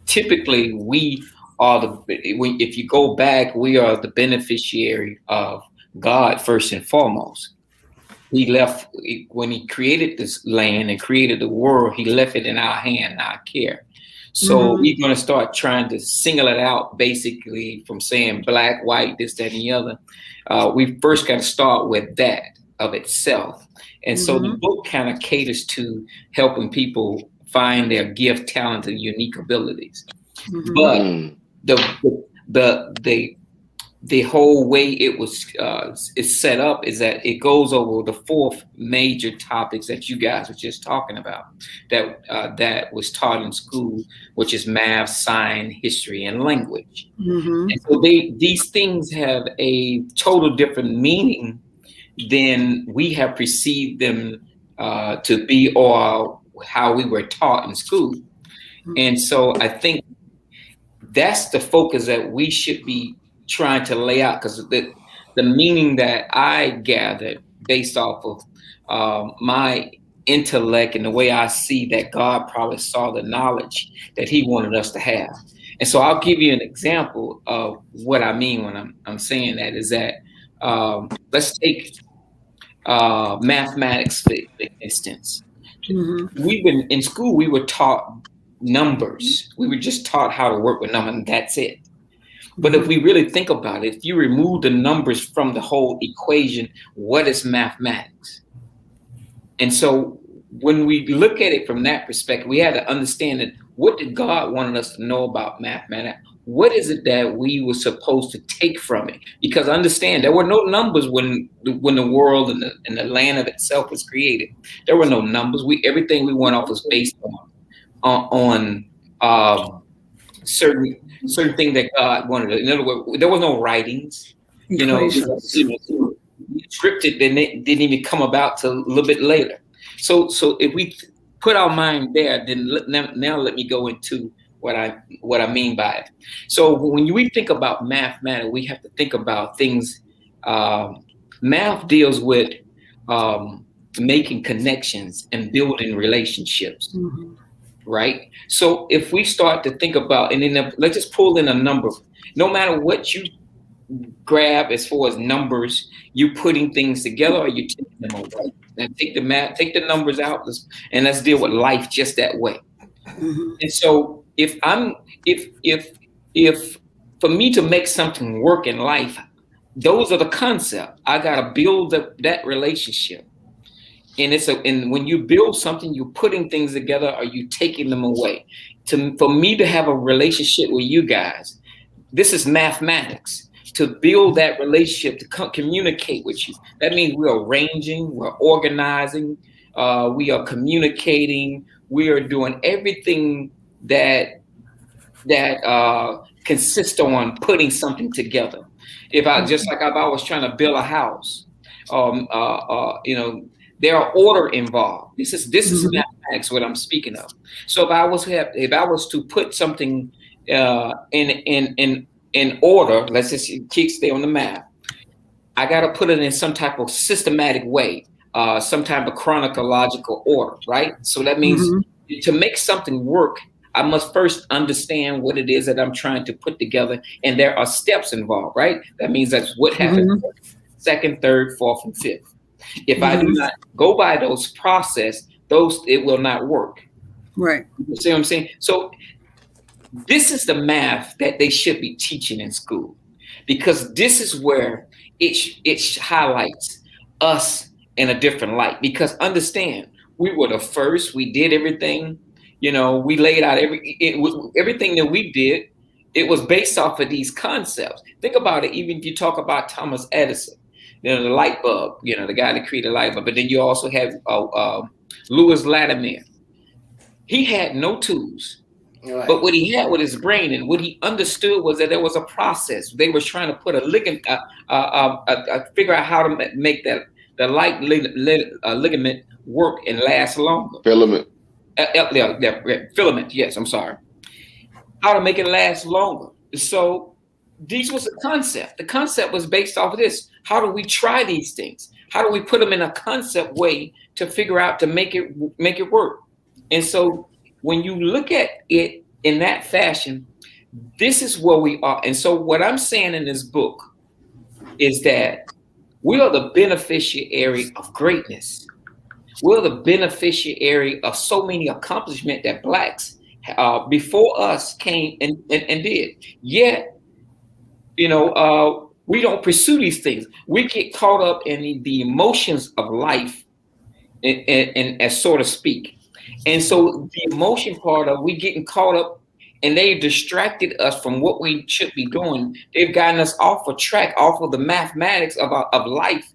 [SPEAKER 7] typically we are if you go back, we are the beneficiary of God first and foremost. He left when he created this land and created the world. He left it in our hand, our care. So we're going to start trying to single it out, basically from saying black, white, this, that, and the other. We first got to start with that of itself. And so the book kind of caters to helping people find their gift, talent, and unique abilities. But the whole way it was is set up is that it goes over the 4 major topics that you guys were just talking about that was taught in school, which is math, science, history, and language. And so these things have a total different meaning than we have perceived them to be or how we were taught in school. And so I think that's the focus that we should be trying to lay out, because the meaning that I gathered based off of my intellect and the way I see that God probably saw the knowledge that he wanted us to have. And so I'll give you an example of what I mean when I'm saying that is that let's take mathematics for instance. We've been in school, we were taught numbers. We were just taught how to work with numbers, and that's it. But if we really think about it, if you remove the numbers from the whole equation, what is mathematics? And so when we look at it from that perspective, we had to understand that what did God want us to know about mathematics? What is it that we were supposed to take from it? Because understand, there were no numbers when the world and the land of itself was created. There were no numbers. Everything we went off was based on certain thing that God wanted. In other words, there was no writings. You know, scripted, then it didn't even come about till a little bit later. So if we put our mind there, then now let me go into what I mean by it. So when we think about mathematics, we have to think about things. Math deals with making connections and building relationships. Right? So if we start to think about, and then let's just pull in a number, no matter what you grab as far as numbers, you putting things together or you taking them away. And take the numbers out, and let's deal with life just that way. And so if for me to make something work in life, those are the concept. I gotta build that relationship. And when you build something, you're putting things together or you taking them away. For me to have a relationship with you guys, this is mathematics. To build that relationship, to communicate with you. That means we're arranging, we're organizing, we are communicating, we are doing everything that consists on putting something together. If I was trying to build a house, there are order involved. This is mathematics, what I'm speaking of. So if I was to put something in order, let's just stay on the map, I got to put it in some type of systematic way, some type of chronological order, right? So that means to make something work, I must first understand what it is that I'm trying to put together, and there are steps involved, right? That means that's what happens second, third, fourth, and fifth. If I do not go by those process, it will not work.
[SPEAKER 5] Right.
[SPEAKER 7] You see what I'm saying? So this is the math that they should be teaching in school, because this is where it highlights us in a different light, because understand, we were the first. We did everything. You know, we laid out everything that we did. It was based off of these concepts. Think about it. Even if you talk about Thomas Edison, you know, the light bulb, you know, the guy that created the light bulb. But then you also have Louis Latimer. He had no tools, right. But what he had with his brain and what he understood was that there was a process. They were trying to put a ligament, figure out how to make the light ligament work and last longer.
[SPEAKER 8] Filament.
[SPEAKER 7] Filament. Yes, I'm sorry. How to make it last longer. So this was a concept. The concept was based off of this. How do we try these things? How do we put them in a concept way to figure out to make it work? And so when you look at it in that fashion, this is where we are. And so what I'm saying in this book is that we are the beneficiary of greatness. We're the beneficiary of so many accomplishments that Blacks before us came and did. Yet, you know, we don't pursue these things. We get caught up in the emotions of life, and as so to speak. And so the emotion part of we getting caught up, and they distracted us from what we should be doing. They've gotten us off of track, off of the mathematics of life,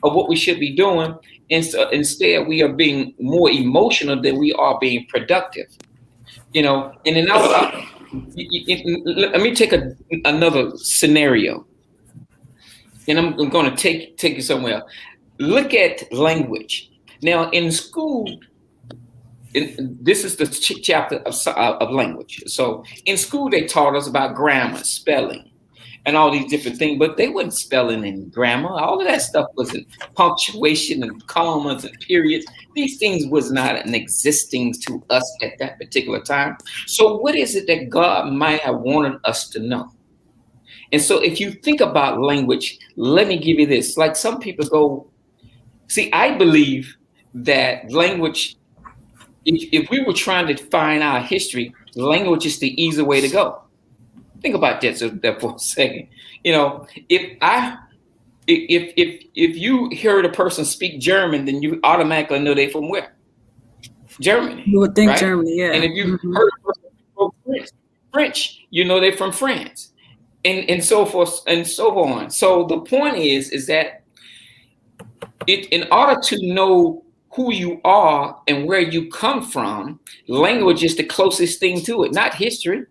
[SPEAKER 7] of what we should be doing. And so instead, we are being more emotional than we are being productive. You know, and then let me take another scenario, and I'm going to take you somewhere. Look at language. Now, in school, this is the chapter of language. So in school, they taught us about grammar, spelling, and all these different things, but they weren't spelling and grammar. All of that stuff wasn't punctuation and commas and periods. These things was not an existing to us at that particular time. So what is it that God might have wanted us to know? And so if you think about language, let me give you this. Like some people go, see, I believe that language, if we were trying to find our history, language is the easy way to go. Think about that for a second. You know, if you heard a person speak German, then you automatically know they're from where? Germany.
[SPEAKER 5] You would think
[SPEAKER 7] right?
[SPEAKER 5] Germany, yeah.
[SPEAKER 7] And if you heard a person speak French, you know they're from France, and so forth and so on. So the point is that in order to know who you are and where you come from, language is the closest thing to it, not history.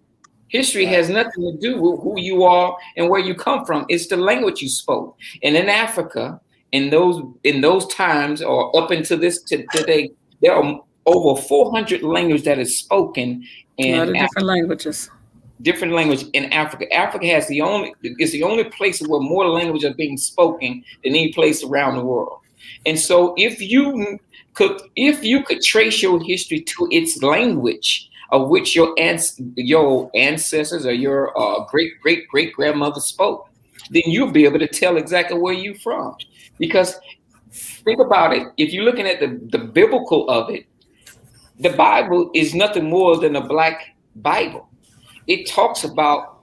[SPEAKER 7] History has nothing to do with who you are and where you come from. It's the language you spoke. And in Africa, in those times, or up until today, there are over 400 languages that is spoken in
[SPEAKER 5] a lot of different languages.
[SPEAKER 7] Different language in Africa. Africa is the only place where more languages are being spoken than any place around the world. And so if you could trace your history to its language, of which your ancestors or your great grandmother spoke, then you'll be able to tell exactly where you're from. Because think about it, if you're looking at the biblical of it, the Bible is nothing more than a Black Bible. It talks about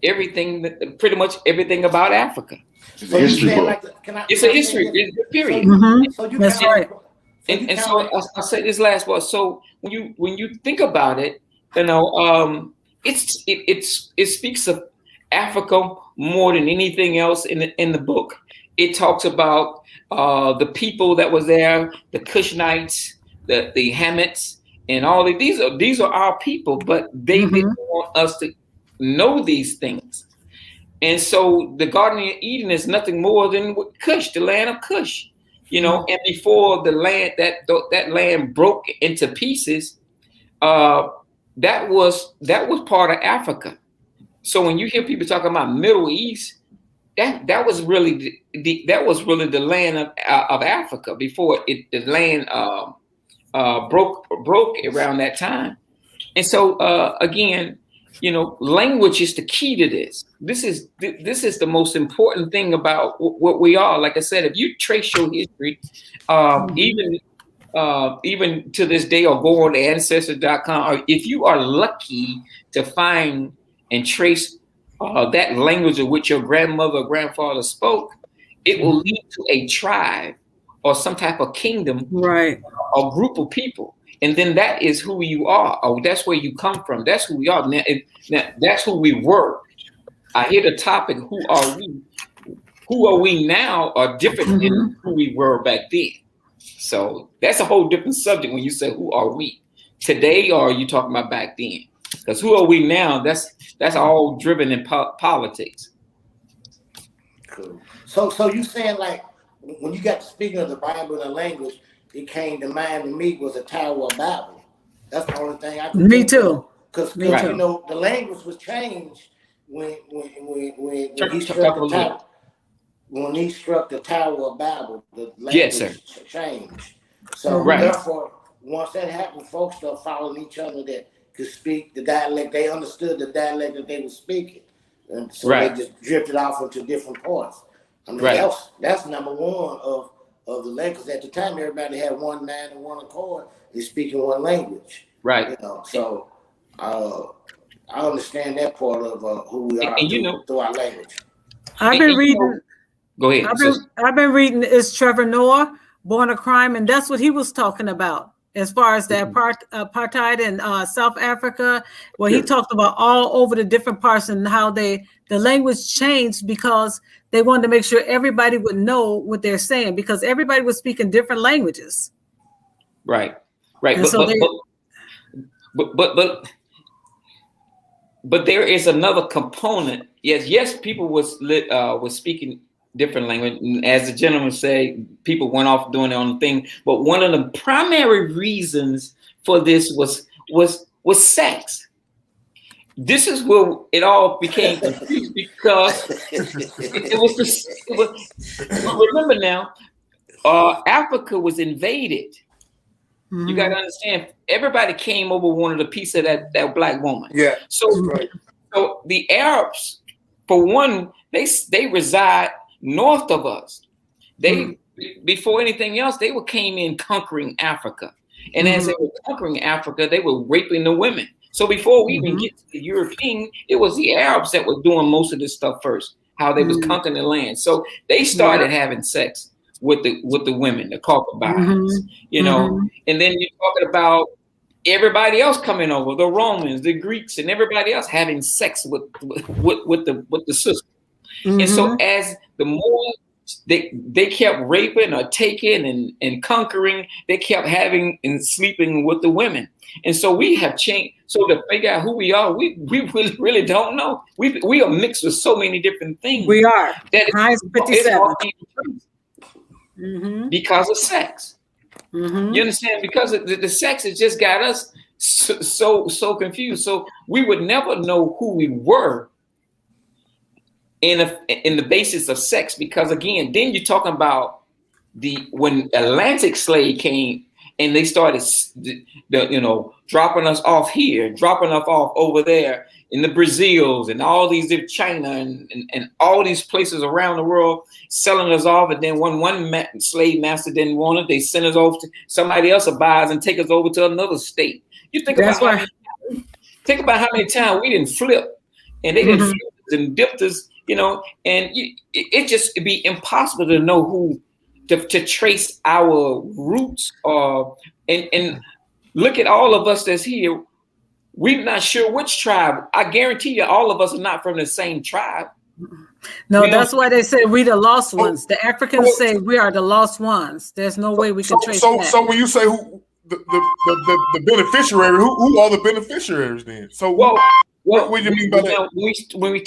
[SPEAKER 7] pretty much everything about Africa.
[SPEAKER 8] It's a history book.
[SPEAKER 7] It's a history, period.
[SPEAKER 5] That's right.
[SPEAKER 7] And so I'll say this last one. So when you think about it, you know, it speaks of Africa more than anything else in the book. It talks about the people that was there, the Cushnites, the Hamites, and all of these are our people, but they didn't want us to know these things. And so the Garden of Eden is nothing more than Cush, the land of Cush. You know, and before the land that land broke into pieces, that was part of Africa. So when you hear people talking about Middle East, that was really the land of Africa before the land broke around that time. And so again, you know, language is the key to this. This is the most important thing about what we are. Like I said, if you trace your history, even to this day, or go on to ancestry.com, or if you are lucky to find and trace that language of which your grandmother or grandfather spoke, it will lead to a tribe or some type of kingdom,
[SPEAKER 5] right,
[SPEAKER 7] or group of people. And then that is who you are. Or that's where you come from. That's who we are. Now, that's who we were. I hear the topic, who are we? Who are we now are different than who we were back then. So that's a whole different subject when you say, who are we today, or are you talking about back then? Because who are we now? That's all driven in politics.
[SPEAKER 6] Cool. So you saying, like, when you got to speaking of the Bible and the language, it came to mind to me was the Tower of Babel. That's the only thing I could
[SPEAKER 5] me
[SPEAKER 6] think
[SPEAKER 5] too.
[SPEAKER 6] of. Because
[SPEAKER 5] Right.
[SPEAKER 6] you know, the language was changed when he struck the tower. When he struck the Tower of Babel, the language changed. So therefore, once that happened, folks started following each other that could speak the dialect. They understood the dialect that they were speaking, and so they just drifted off into different parts. I mean, that's number one of the language. At the time, everybody had one mind and one accord. They speaking one language. Right. You know, so I understand that part of who we are through our language.
[SPEAKER 5] I've been reading.
[SPEAKER 7] Go ahead.
[SPEAKER 5] I've been reading. It's Trevor Noah, Born a Crime, and that's what he was talking about as far as the apartheid in South Africa, where he talked about all over the different parts and how the language changed because they wanted to make sure everybody would know what they're saying because everybody was speaking different languages. Right.
[SPEAKER 7] But there is another component. Yes, people was speaking different language. And as the gentleman said, people went off doing their own thing. But one of the primary reasons for this was sex. This is where it all became confused because remember now, Africa was invaded. You got to understand, everybody came over, wanted a piece of that black woman. Yeah. So the Arabs, for one, they reside north of us. They before anything else, they came in conquering Africa, and as they were conquering Africa, they were raping the women. So before we even get to the European, it was the Arabs that were doing most of this stuff first. How they was conquering the land. So they started having sex with the women, the concubines, you know, and then you're talking about everybody else coming over, the Romans, the Greeks, and everybody else having sex with the sister. And so as the more they kept raping or taking and conquering, they kept having and sleeping with the women. And so we have changed. So to figure out who we are, we really don't know. We are mixed with so many different things.
[SPEAKER 5] We are.
[SPEAKER 7] That because of sex. You understand? Because the sex has just got us so confused. So we would never know who we were in the basis of sex, because again, then you're talking about when Atlantic slave came and they started dropping us off here, dropping us off over there in the Brazils and all these China and all these places around the world, selling us off. And then one slave master didn't want it, they sent us off to somebody else abides and take us over to another state. You think about how many times we didn't flip, and they didn't flip and dipped us, and it'd be impossible to know who to trace our roots and look at all of us that's here. We're not sure which tribe. I guarantee you all of us are not from the same tribe.
[SPEAKER 5] No, that's why they say we the lost ones. The Africans say we are the lost ones. There's no way we can trace that.
[SPEAKER 2] So when you say who the beneficiary, who are the beneficiaries then? So what do you mean by that?
[SPEAKER 7] When we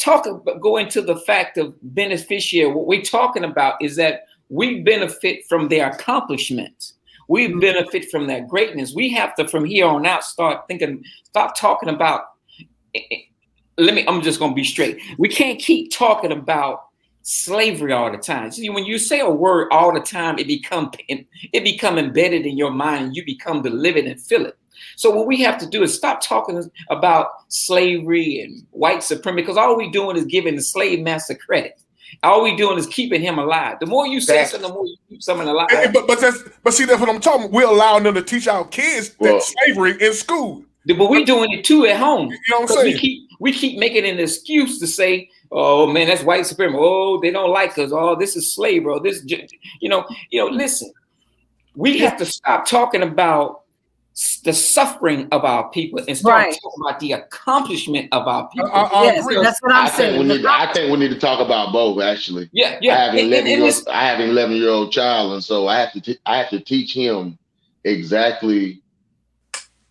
[SPEAKER 7] go into the fact of beneficiary, what we're talking about is that we benefit from their accomplishments. We benefit from their greatness. We have to, from here on out, stop talking about. I'm just going to be straight. We can't keep talking about slavery all the time. See, when you say a word all the time, it become embedded in your mind, and you become to live it and feel it. So what we have to do is stop talking about slavery and white supremacy, because all we're doing is giving the slave master credit. All we doing is keeping him alive. The more you say something, the more you keep someone alive.
[SPEAKER 2] But see, that's what I'm talking about. We're allowing them to teach our kids that slavery in school.
[SPEAKER 7] But we're doing it too at home.
[SPEAKER 2] You know what I'm saying?
[SPEAKER 7] We keep making an excuse to say, "Oh man, that's white supremacy. Oh, they don't like us. Oh, this is slavery. Or this, listen. we have to stop talking about the suffering of our people and start talking about the accomplishment of our people.
[SPEAKER 2] I agree.
[SPEAKER 5] That's what I'm saying.
[SPEAKER 8] I think we need to talk about both. Actually,
[SPEAKER 7] yeah.
[SPEAKER 8] I have an 11-year-old child, and so I have to teach him exactly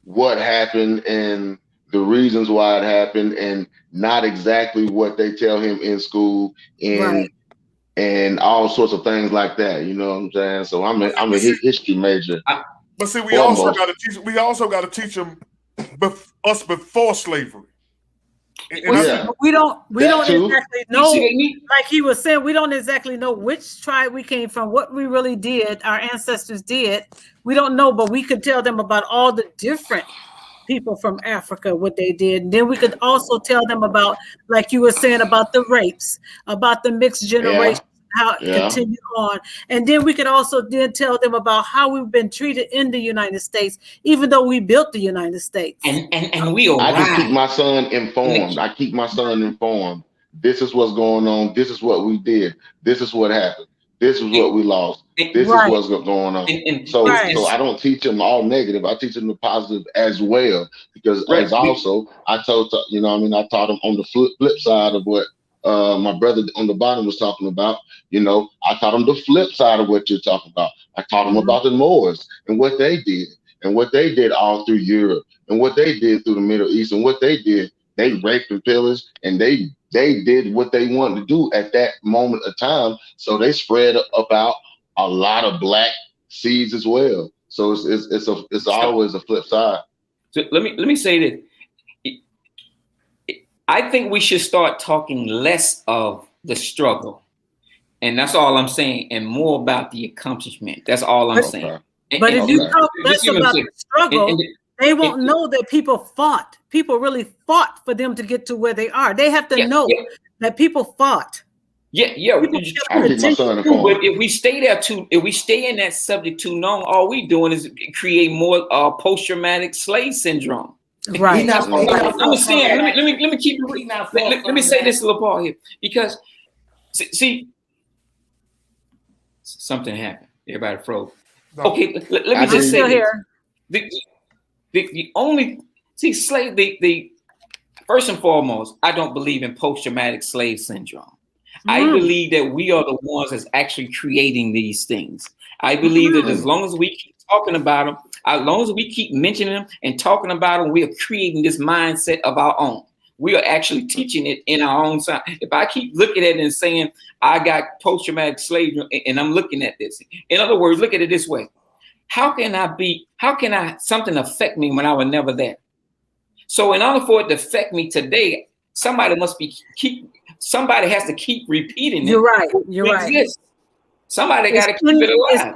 [SPEAKER 8] what happened and the reasons why it happened, and not exactly what they tell him in school and all sorts of things like that. You know what I'm saying? So I'm a history major.
[SPEAKER 2] But see, we also got to teach them us before slavery.
[SPEAKER 5] We don't exactly know, like he was saying, we don't exactly know which tribe we came from, what we really did, our ancestors did. We don't know, but we could tell them about all the different people from Africa, what they did. And then we could also tell them about, like you were saying, about the rapes, about the mixed generation, how it continued on. And then we could also then tell them about how we've been treated in the United States, even though we built the United States.
[SPEAKER 7] And we arrived.
[SPEAKER 8] I just keep my son informed. This is what's going on. This is what we did. This is what happened. This is what we lost. This is what's going on. So I don't teach them all negative. I teach them the positive as well, because as also I taught them on the flip side of what my brother on the bottom was talking about. You know, I taught them the flip side of what you're talking about. I taught them about the Moors and what they did, and what they did all through Europe, and what they did through the Middle East, and what they did. They raped and pillaged, and they did what they wanted to do at that moment of time. So they spread about a lot of black seeds as well. So it's always a flip side.
[SPEAKER 7] So let me say that I think we should start talking less of the struggle, and that's all I'm saying, and more about the accomplishment. That's all I'm saying.
[SPEAKER 5] But if you talk less about the struggle, they won't know that people fought. People really fought for them to get to where they are. They have to know that people fought.
[SPEAKER 7] But if we stay there if we stay in that subject too long, all we doing is create more post-traumatic slave syndrome.
[SPEAKER 5] Right.
[SPEAKER 7] I'm saying, let me keep it. Let me say this, little Paul, here, because see, something happened. Everybody froze. Okay, let me just say this. The only slave. The first and foremost, I don't believe in post-traumatic slave syndrome. I believe that we are the ones that's actually creating these things. I believe that as long as we keep talking about them, as long as we keep mentioning them and talking about them, we are creating this mindset of our own. We are actually teaching it in our own side. If I keep looking at it and saying, I got post-traumatic slave syndrome, and I'm looking at this. In other words, look at it this way. How can something affect me when I was never there? So in order for it to affect me today, somebody has to keep repeating it.
[SPEAKER 5] You're right.
[SPEAKER 7] Somebody got to keep it alive.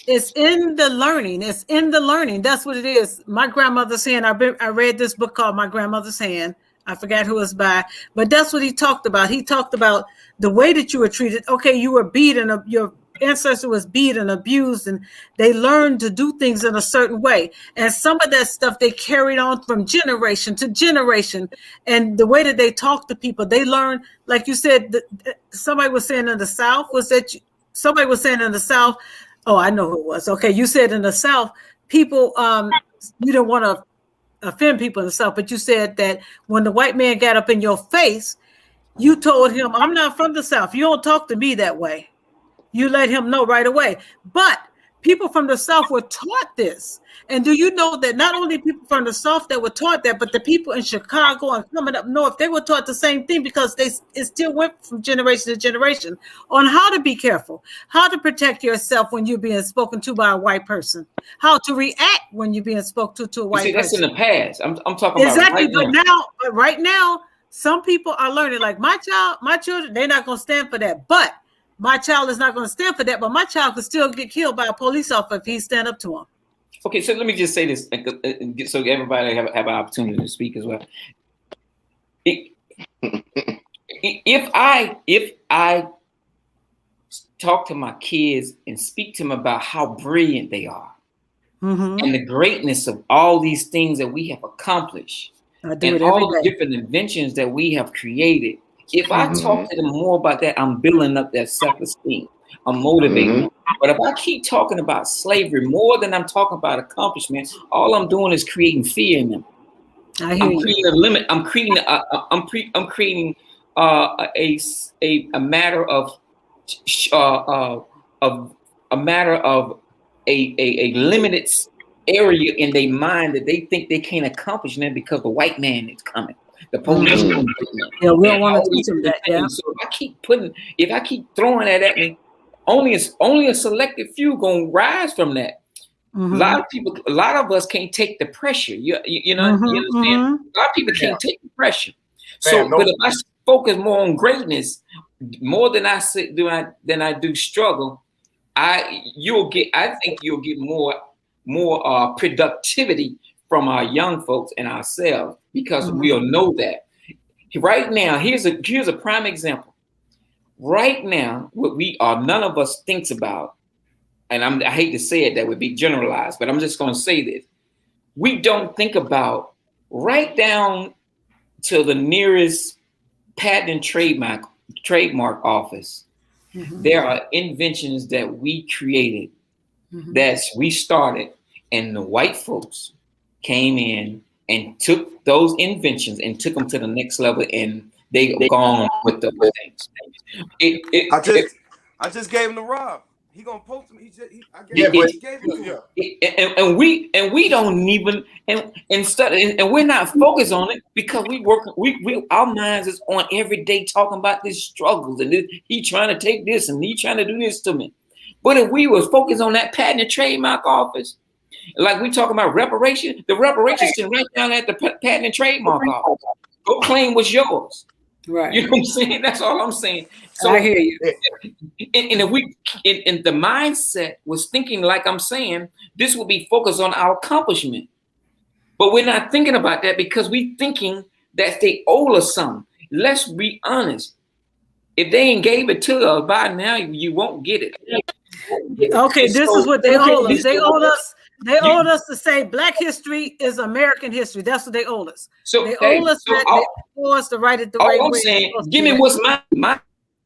[SPEAKER 5] It's in the learning. It's in the learning. That's what it is. My grandmother's hand. I read this book called My Grandmother's Hand. I forgot who it's by, but that's what he talked about. He talked about the way that you were treated. Okay, you were beaten. Your ancestor was beat and abused, and they learned to do things in a certain way. And some of that stuff they carried on from generation to generation. And the way that they talk to people, they learned, like you said, somebody was saying in the South, oh, I know who it was. Okay, you said in the South, people, you don't want to offend people in the South, but you said that when the white man got up in your face, you told him, I'm not from the South. You don't talk to me that way. You let him know right away. But people from the South were taught this. And do you know that not only people from the South that were taught that, but the people in Chicago and coming up north, they were taught the same thing, because it still went from generation to generation on how to be careful, how to protect yourself when you're being spoken to by a white person, how to react when you're being spoken to a white person.
[SPEAKER 7] That's in the past. I'm talking
[SPEAKER 5] exactly,
[SPEAKER 7] about
[SPEAKER 5] right now, some people are learning, like my children, they're not going to stand for that. But my child is not going to stand for that, but my child could still get killed by a police officer if he stand up to him.
[SPEAKER 7] Okay, so let me just say this, so everybody have an opportunity to speak as well. If I talk to my kids and speak to them about how brilliant they are, and the greatness of all these things that we have accomplished, and all the different inventions that we have created, if I talk to them more about that, I'm building up their self-esteem. I'm motivating them. But if I keep talking about slavery more than I'm talking about accomplishment, all I'm doing is creating fear in them.
[SPEAKER 5] I hear
[SPEAKER 7] I'm
[SPEAKER 5] you.
[SPEAKER 7] creating a limit. I'm creating a matter of a limited area in their mind that they think they can't accomplish that because the white man is coming. The police.
[SPEAKER 5] Yeah, we don't want to teach them that. Yeah.
[SPEAKER 7] So if I keep throwing that at me, only a selected few gonna rise from that.
[SPEAKER 5] Mm-hmm.
[SPEAKER 7] A lot of us can't take the pressure. You know, you understand? A lot of people can't take the pressure. So, but if I focus more on greatness, more than I do struggle, I think you'll get more productivity from our young folks and ourselves because we'll know that. Right now, here's a prime example. Right now, what none of us thinks about, and I hate to say it, that would be generalized, but I'm just going to say this. We don't think about right down to the nearest patent and trademark office. There are inventions that we created, that we started, and the white folks came in and took those inventions and took them to the next level, and they gone with the things.
[SPEAKER 3] I just gave him the Rob. He gonna post him.
[SPEAKER 7] And we don't even and we're not focused on it because our minds is on every day talking about these struggles and he trying to take this and he trying to do this to me. But if we was focused on that patent and trademark office, like we talking about reparation, the reparations sitting right down at the patent and trademark office. Go claim what's yours.
[SPEAKER 5] Right.
[SPEAKER 7] You know what I'm saying? That's all I'm saying. So
[SPEAKER 5] I hear you.
[SPEAKER 7] And if we in the mindset was thinking like I'm saying, this will be focused on our accomplishment. But we're not thinking about that because we thinking that they owe us something. Let's be honest. If they ain't gave it to us by now, you won't get it.
[SPEAKER 5] Okay, this is what they owe us. They owed us to say Black history is American history. That's what they owe us.
[SPEAKER 7] So
[SPEAKER 5] they owe us that. They owe us to write it the right way.
[SPEAKER 7] All I'm saying, give me what's my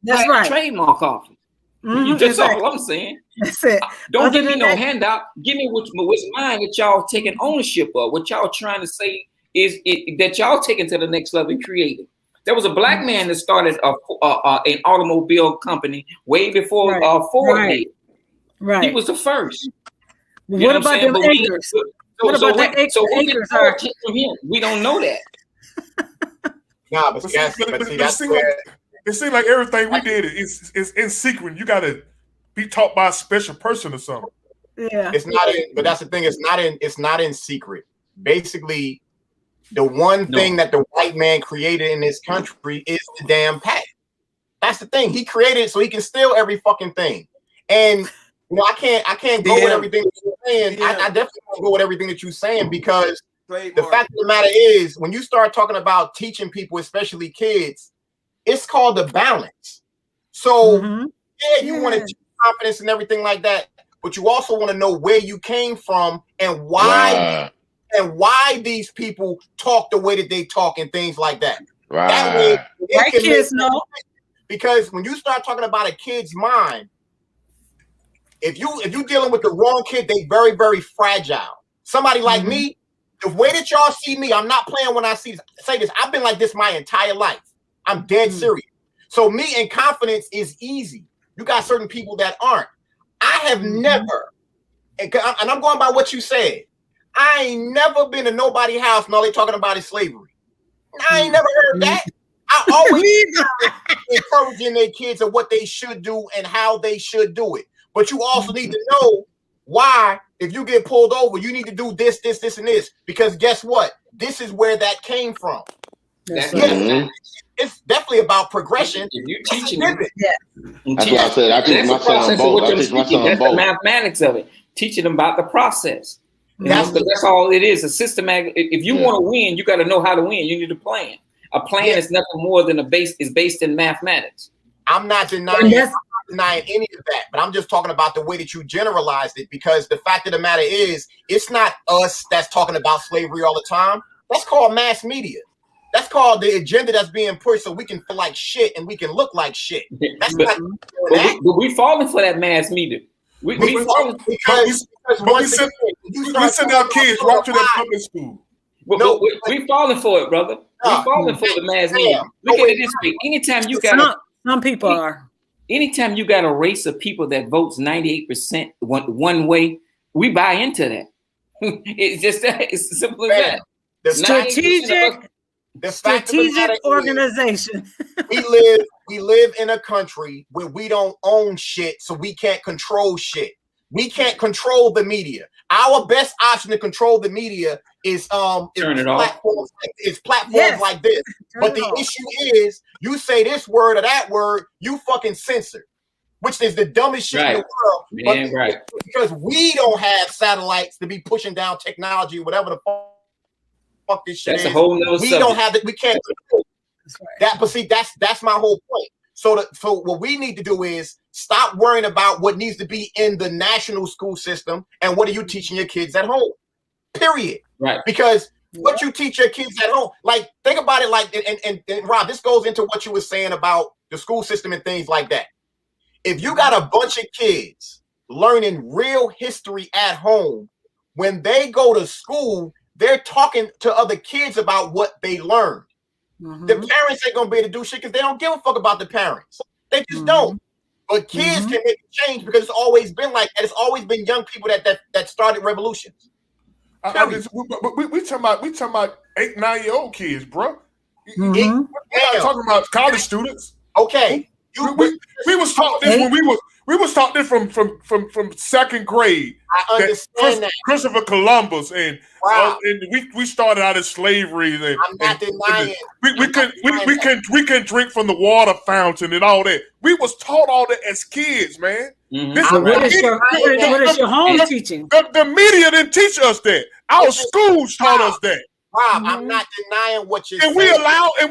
[SPEAKER 5] that's right.
[SPEAKER 7] trademark office. That's all I'm saying.
[SPEAKER 5] That's it.
[SPEAKER 7] Don't give me no handout. Give me what's mine that y'all taking ownership of. What y'all trying to say is that y'all taking to the next level and creating. There was a black man that started an automobile company way before Ford did.
[SPEAKER 5] Right.
[SPEAKER 7] He was the first.
[SPEAKER 5] What about them acres? What about the acres?
[SPEAKER 7] From him? We don't know that.
[SPEAKER 4] Nah, but that's where
[SPEAKER 2] it seems like everything we did is in secret. You got to be taught by a special person or something.
[SPEAKER 5] Yeah,
[SPEAKER 4] it's not in. But that's the thing. It's not in secret. Basically, the one thing that the white man created in this country is the damn patent. That's the thing. He created it so he can steal every fucking thing. And I can't go with everything that you're saying. I definitely won't go with everything that you're saying because the fact of the matter is, when you start talking about teaching people, especially kids, it's called the balance. So you want to teach confidence and everything like that, but you also want to know where you came from and why these people talk the way that they talk and things like that.
[SPEAKER 8] Right.
[SPEAKER 4] That way,
[SPEAKER 5] white kids know.
[SPEAKER 4] Because when you start talking about a kid's mind, if you dealing with the wrong kid, they very, very fragile. Somebody like me, the way that y'all see me, I'm not playing when I say this. I've been like this my entire life. I'm dead serious. So me and confidence is easy. You got certain people that aren't. I have never, and I'm going by what you said, I ain't never been to nobody's house and all they talking about is slavery. I ain't never heard that. I always encouraging their kids of what they should do and how they should do it. But you also need to know why, if you get pulled over, you need to do this, this, this, and this. Because guess what? This is where that came from. It's definitely about progression.
[SPEAKER 7] If you're teaching
[SPEAKER 8] them, that's what I said. I teach my son both. That's
[SPEAKER 7] the mathematics of it. Teaching them about the process. That's all it is. A systematic. If you want to win, you got to know how to win. You need a plan. A plan is nothing more than is based in mathematics.
[SPEAKER 4] I'm not denying any of that, but I'm just talking about the way that you generalized it, because the fact of the matter is, it's not us that's talking about slavery all the time. That's called mass media. That's called the agenda that's being pushed so we can feel like shit and we can look like shit. That's
[SPEAKER 7] but we falling for that mass media.
[SPEAKER 2] We send our kids right to that public school.
[SPEAKER 7] But we falling for it, brother. We falling for the mass media. Look at it this way. Anytime you got
[SPEAKER 5] some people are.
[SPEAKER 7] Anytime you got a race of people that votes 98% one way, we buy into that. It's just that. It's simple as that.
[SPEAKER 4] The
[SPEAKER 5] strategic organization.
[SPEAKER 4] we live in a country where we don't own shit, so we can't control shit. We can't control the media. Our best option to control the media is platforms like this. But the issue is, you say this word or that word, you fucking censor, which is the dumbest shit in the world.
[SPEAKER 7] Yeah,
[SPEAKER 4] because we don't have satellites to be pushing down technology, whatever the fuck this shit is.
[SPEAKER 7] That's a whole nother subject.
[SPEAKER 4] Don't have it. We can't control that. But see, that's my whole point. So what we need to do is stop worrying about what needs to be in the national school system and what are you teaching your kids at home. Period.
[SPEAKER 7] Right.
[SPEAKER 4] Because what you teach your kids at home, like think about it like and Rob, this goes into what you were saying about the school system and things like that. If you got a bunch of kids learning real history at home, when they go to school, they're talking to other kids about what they learned. The parents ain't gonna be able to do shit because they don't give a fuck about the parents. They just don't. But kids can make a change because it's always been like that. It's always been young people that started revolutions.
[SPEAKER 2] We talking about 8-9-year-old kids, bro. We're not talking about college students.
[SPEAKER 4] Okay.
[SPEAKER 2] We was taught this when we was taught this from second grade.
[SPEAKER 4] I understand that.
[SPEAKER 2] Christopher Columbus and we started out as slavery. And,
[SPEAKER 4] I'm not denying.
[SPEAKER 2] We can drink from the water fountain and all that. We was taught all that as kids, man.
[SPEAKER 5] What is your home teaching?
[SPEAKER 2] The media didn't teach us that. Our schools taught us that.
[SPEAKER 4] Rob, I'm not denying what you're saying.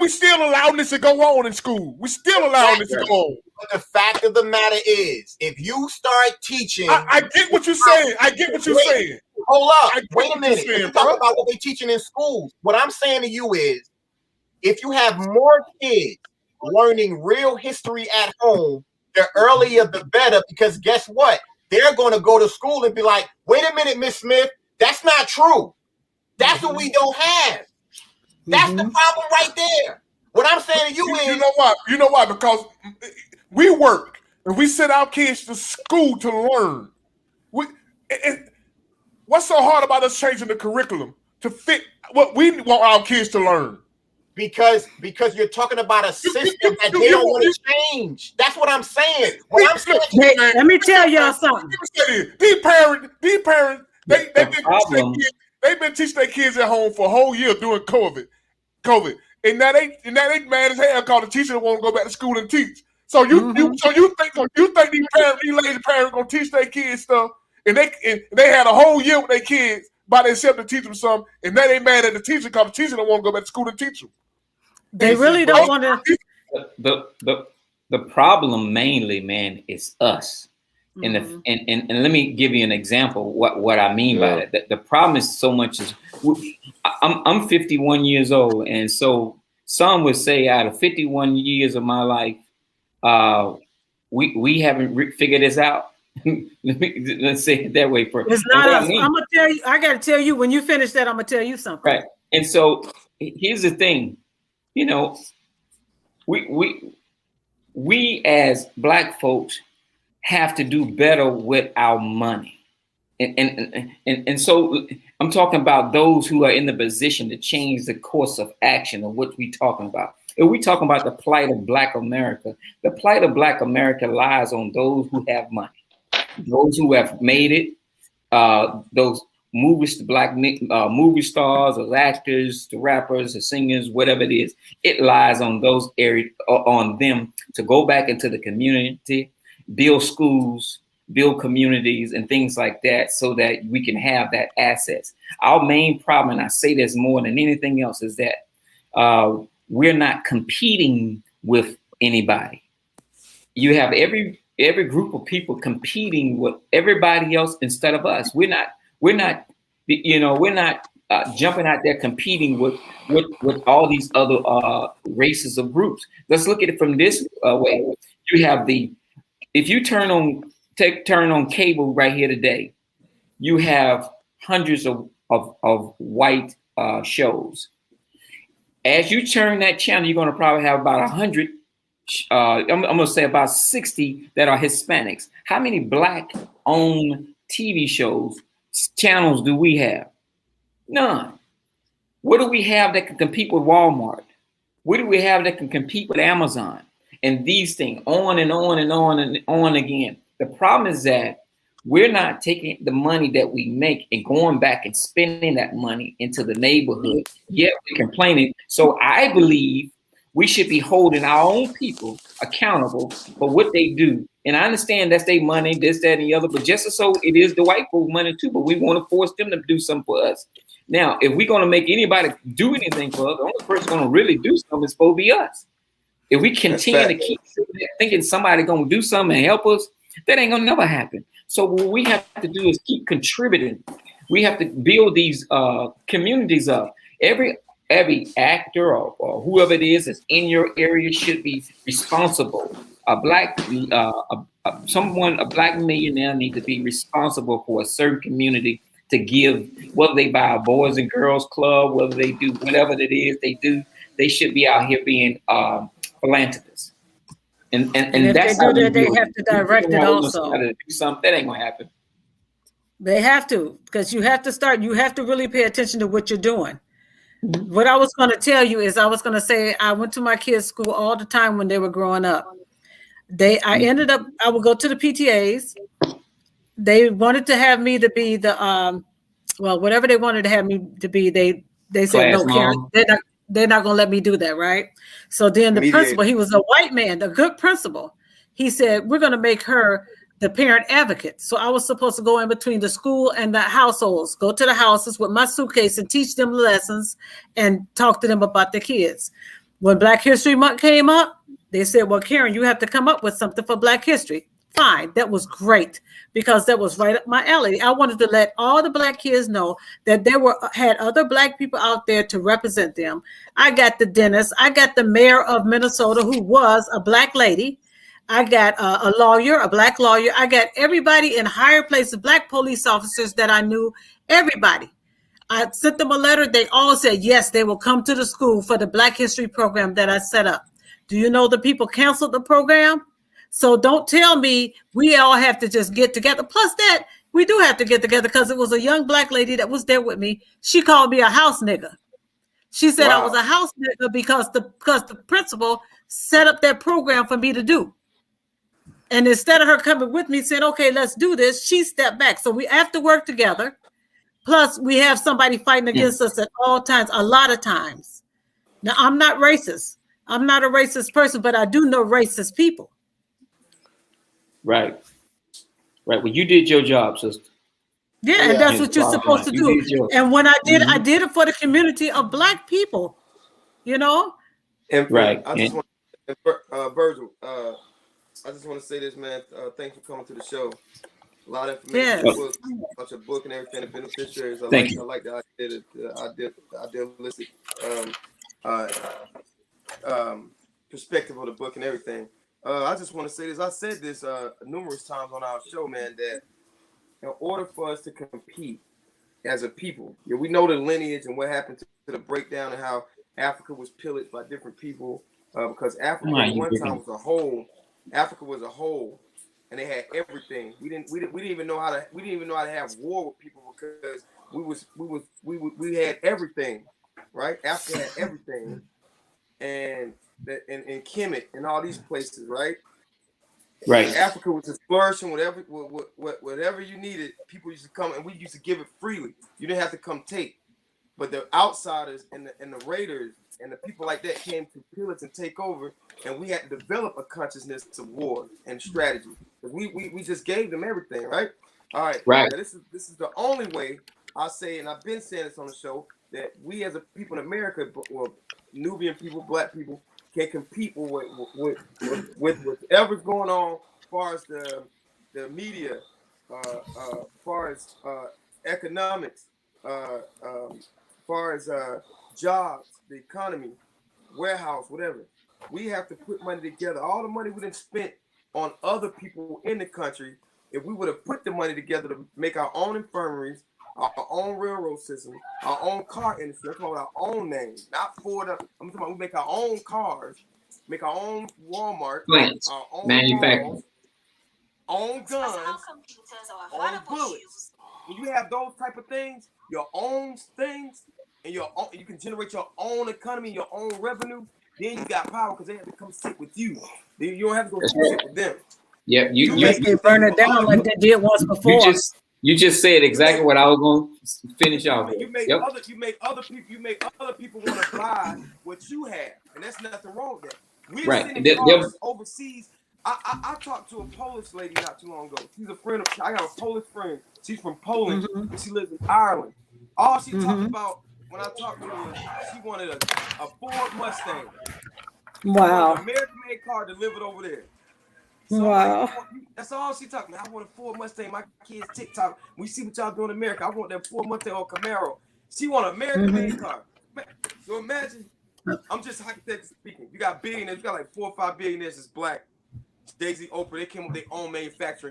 [SPEAKER 2] We still allowing this to go on in school. We still allowing this to go on.
[SPEAKER 4] But the fact of the matter is, if you start teaching,
[SPEAKER 2] I get what you're saying.
[SPEAKER 4] Hold up. Wait a minute. You talk about what they're teaching in schools. What I'm saying to you is, if you have more kids learning real history at home, the earlier the better. Because guess what? They're going to go to school and be like, "Wait a minute, Miss Smith, that's not true." That's what we don't have. That's the problem right there. What I'm saying to you is,
[SPEAKER 2] you know why? Because we work and we send our kids to school to learn. What's so hard about us changing the curriculum to fit what we want our kids to learn?
[SPEAKER 4] Because you're talking about a system that they don't want to change. That's what I'm saying. What I'm saying,
[SPEAKER 5] let me tell y'all something.
[SPEAKER 2] These parents, they've been teaching their kids at home for a whole year during COVID, and now they mad as hell because the teacher don't want to go back to school and teach. So you think these lazy parents gonna teach their kids stuff, and they had a whole year with their kids by themselves to teach them something, and now they mad at the teacher because the teacher don't want to go back to school and teach them.
[SPEAKER 5] They really don't want to.
[SPEAKER 7] The problem mainly, man, is us. And let me give you an example what I mean by that. The problem is so much is I'm 51 years old, and so some would say out of 51 years of my life, we haven't figured this out. Let's say it that way.
[SPEAKER 5] It's not us. I'm gonna tell you. I gotta tell you when you finish that. I'm gonna tell you something.
[SPEAKER 7] Right. And so here's the thing. You know, we as Black folks have to do better with our money. And so I'm talking about those who are in the position to change the course of action of what we're talking about. If we're talking about the plight of Black America, the plight of Black America lies on those who have money, those who have made it, those Black movie stars, or actors, the rappers, the singers, whatever it is. It lies on those areas, on them to go back into the community, build schools, build communities and things like that so that we can have that assets. Our main problem, and I say this more than anything else, is that we're not competing with anybody. You have every group of people competing with everybody else instead of us. We're not jumping out there competing with all these other races of groups. Let's look at it from this way. You have if you turn on turn on cable right here today. You have hundreds of white shows. As you turn that channel, you're going to probably have about 100. I'm going to say about 60 that are Hispanics. How many black-owned TV shows, channels do we have? None. What do we have that can compete with Walmart? What do we have that can compete with Amazon? And these things, on and on and on and on again. The problem is that we're not taking the money that we make and going back and spending that money into the neighborhood. Yet we're complaining. So I believe we should be holding our own people accountable for what they do. And I understand that's their money, this, that, and the other, but just so it is the white folk money too, but we want to force them to do something for us. Now, if we're going to make anybody do anything for us, the only person going to really do something is supposed to be us. If we continue to keep thinking somebody going to do something and help us, that ain't going to never happen. So what we have to do is keep contributing. We have to build these communities up. Every actor or whoever it is that's in your area should be responsible. A black millionaire need to be responsible for a certain community to give, whether they buy a Boys and Girls Club, whether they do whatever it is they do. They should be out here being philanthropists. And
[SPEAKER 5] if
[SPEAKER 7] that's
[SPEAKER 5] they do that, they have to direct it also.
[SPEAKER 7] Do something that ain't gonna happen.
[SPEAKER 5] They have to, because you have to start. You have to really pay attention to what you're doing. Mm-hmm. What I was going to tell you is, I was going to say, I went to my kids' school all the time when they were growing up. I ended up, I would go to the PTAs. They wanted to have me to be the, whatever they wanted to have me to be. They said, no, Karen, they're not going to let me do that, right? So then the principal, he was a white man, a good principal. He said, we're going to make her the parent advocate. So I was supposed to go in between the school and the households, go to the houses with my suitcase and teach them lessons and talk to them about their kids. When Black History Month came up, they said, well, Karen, you have to come up with something for Black History. Fine. That was great, because that was right up my alley. I wanted to let all the Black kids know that there had other Black people out there to represent them. I got the dentist. I got the mayor of Minnesota, who was a Black lady. I got a lawyer, a Black lawyer. I got everybody in higher places, Black police officers that I knew, everybody. I sent them a letter. They all said, yes, they will come to the school for the Black History program that I set up. Do you know the people canceled the program? So don't tell me we all have to just get together. Plus that, we do have to get together, because it was a young Black lady that was there with me. She called me a house nigga. She said I was a house nigga because the principal set up that program for me to do. And instead of her coming with me saying, okay, let's do this, she stepped back. So we have to work together. Plus, we have somebody fighting against us at all times, a lot of times. Now, I'm not racist. I'm not a racist person, but I do know racist people.
[SPEAKER 7] Right. Well, you did your job, sister.
[SPEAKER 5] Yeah, and that's what you're supposed to do. And when I did, I did it for the community of Black people, you know?
[SPEAKER 3] And I just want Virgil, I just want to say this, man. Thanks for coming to the show. A lot of information, about your book and everything. The beneficiaries. I like the idealistic perspective of the book and everything. I just want to say this. I said this numerous times on our show, man, that in order for us to compete as a people, we know the lineage and what happened to the breakdown and how Africa was pillaged by different people, because Africa at one time was a whole. Africa was a whole, and they had everything. We didn't even know how to have war with people, because we had everything, right? Africa had everything, and in Kemet and all these places, right?
[SPEAKER 7] Right.
[SPEAKER 3] Africa was just flourishing. Whatever you needed, people used to come, and we used to give it freely. You didn't have to come take. But the outsiders and the raiders and the people like that came to pillage and take over, and we had to develop a consciousness of war and strategy. We just gave them everything, right? All right.
[SPEAKER 7] Right.
[SPEAKER 3] Now, this is the only way I say, and I've been saying this on the show, that we as a people in America, or Nubian people, Black people, can compete with whatever's going on as far as the media, as far as economics, as far as jobs, the economy, warehouse, whatever. We have to put money together. All the money we done spent on other people in the country, if we would have put the money together to make our own infirmaries, our own railroad system, our own car industry. I'm talking about our own name, not Ford. I'm talking about we make our own cars, make our own Walmart,
[SPEAKER 7] plants,
[SPEAKER 3] our own
[SPEAKER 7] manufacturing,
[SPEAKER 3] malls, own guns, own bullets. When you have those type of things, your own things, and you can generate your own economy, your own revenue, then you got power because they have to come sit with you. You don't have to go sit with them.
[SPEAKER 7] Yeah, you
[SPEAKER 5] burn it down like they did once before.
[SPEAKER 7] You just said exactly what I was going to finish off.
[SPEAKER 3] You make other people want to buy what you have, and that's nothing wrong with that. We're sending cars overseas. I talked to a Polish lady not too long ago. She's a friend of. I got a Polish friend. She's from Poland, and she lives in Ireland. All she talked about when I talked to her was she wanted a Ford Mustang.
[SPEAKER 5] Wow.
[SPEAKER 3] An American-made car delivered over there. So
[SPEAKER 5] wow.
[SPEAKER 3] That's all she talking about. I want a Ford Mustang. My kids TikTok. We see what y'all doing in America. I want that Ford Mustang or Camaro. She want an American-made car. So imagine, I'm just hypothetically speaking. You got billionaires. You got like 4 or 5 billionaires that's black. Jay-Z, Oprah, they came up with their own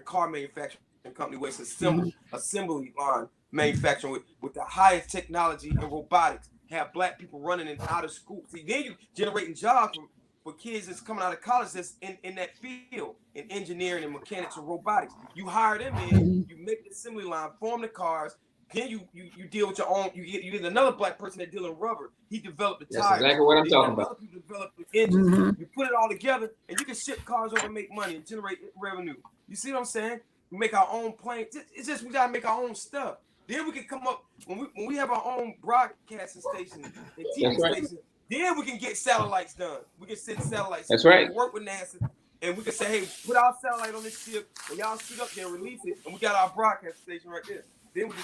[SPEAKER 3] car manufacturing company where it's assembly line manufacturing with the highest technology and robotics. Have black people running and out of school. See, then you generating jobs for kids that's coming out of college that's in that field, in engineering and mechanics and robotics. You hire them in, you make the assembly line, form the cars, then you deal with your own. You get another black person that deal in rubber. He developed the tires.
[SPEAKER 7] That's exactly what I'm talking about.
[SPEAKER 3] Other people develop the engines. You put it all together, and you can ship cars over and make money and generate revenue. You see what I'm saying? We make our own planes. It's just we gotta make our own stuff. Then we can come up when we have our own broadcasting station and TV station. Then we can get satellites done. We can send satellites.
[SPEAKER 7] That's right.
[SPEAKER 3] Work with NASA, and we can say, hey, put our satellite on this ship, and y'all shoot up there, release it, and we got our broadcast station right there. Then we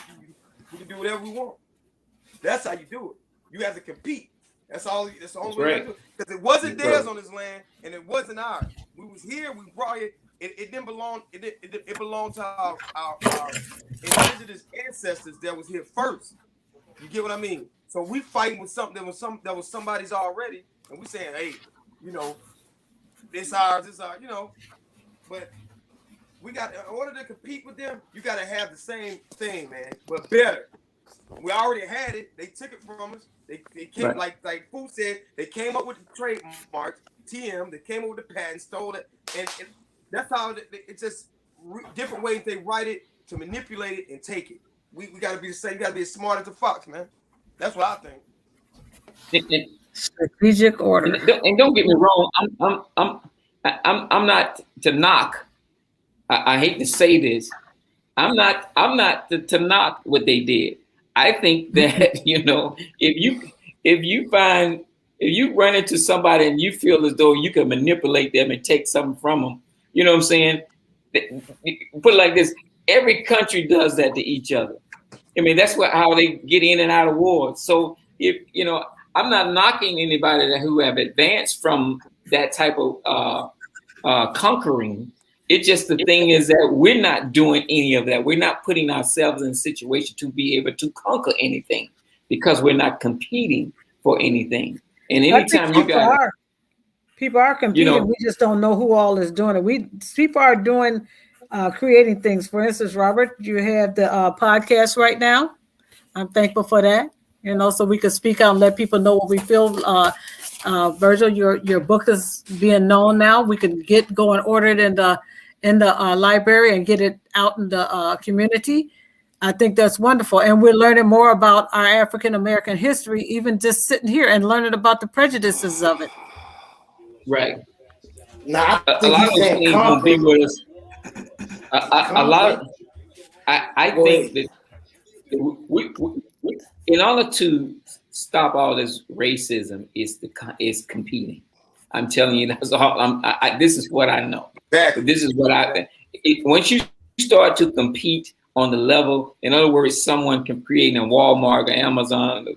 [SPEAKER 3] can do whatever we want. That's how you do it. You have to compete. That's all. That's the only way to do it. Because it wasn't theirs on this land, and it wasn't ours. We was here. We brought it. It didn't belong. It belonged to our indigenous ancestors that was here first. You get what I mean? So we fighting with something that was somebody's already, and we saying, hey, you know, this ours, you know. But we got, in order to compete with them, you got to have the same thing, man, but better. We already had it. They took it from us. They came like Fu said. They came up with the trademark TM. They came up with the patent, stole it, and that's how it's just different ways they write it to manipulate it and take it. We got to be the same. You got to be as smart as the fox, man. That's what I think.
[SPEAKER 5] Strategic order.
[SPEAKER 7] And don't get me wrong. I'm not to knock. I hate to say this. I'm not to knock what they did. I think that, you know, if you run into somebody and you feel as though you can manipulate them and take something from them, you know what I'm saying? Put it like this: every country does that to each other. I mean, that's how they get in and out of wars. So if you know, I'm not knocking anybody who have advanced from that type of conquering. It's just the thing is that we're not doing any of that. We're not putting ourselves in a situation to be able to conquer anything because we're not competing for anything. And anytime
[SPEAKER 5] people are competing, you know, we just don't know who all is doing it. People are doing, creating things. For instance, Robert, you have the podcast right now. I'm thankful for that. You know, so we could speak out and let people know what we feel. Virgil, your book is being known now. We can go and order it in the library and get it out in the community. I think that's wonderful. And we're learning more about our African American history, even just sitting here and learning about the prejudices of it.
[SPEAKER 7] Right.
[SPEAKER 6] Now,
[SPEAKER 7] a lot of things will be with us. I think that we, in order to stop all this racism, is competing. I'm telling you, that's all. This is what I know. Exactly. This is what I think. Once you start to compete on the level, in other words, someone can create in Walmart or Amazon,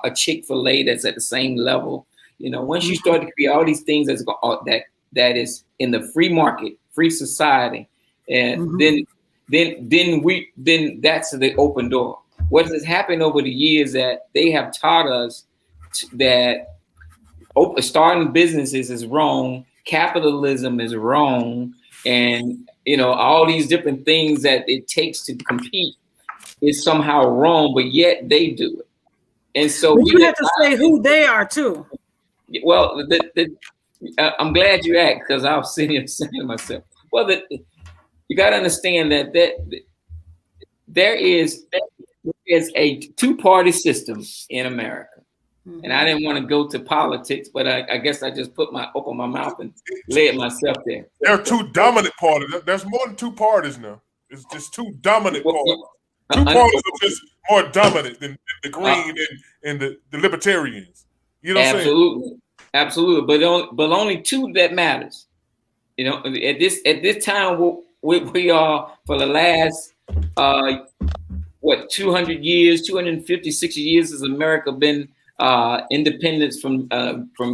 [SPEAKER 7] a Chick-fil-A that's at the same level. You know, once you start to create all these things that is in the free market, free society, and then that's the open door. What has happened over the years that they have taught us that starting businesses is wrong, capitalism is wrong, and all these different things that it takes to compete is somehow wrong, but yet they do it. And so
[SPEAKER 5] you have to say who they are too.
[SPEAKER 7] Well, I'm glad you asked, because I was sitting here saying to myself, well, you got to understand that there is a two-party system in America. Mm-hmm. And I didn't want to go to politics, but I guess I just opened my mouth and led myself there.
[SPEAKER 2] There are two dominant parties. There's more than two parties now. It's just two dominant parties. Two parties are just more dominant than the Green and the Libertarians. You know what I'm saying?
[SPEAKER 7] Absolutely. But only two that matters. At this time we are, for the last 200 years, 250, 60 years has America been independence from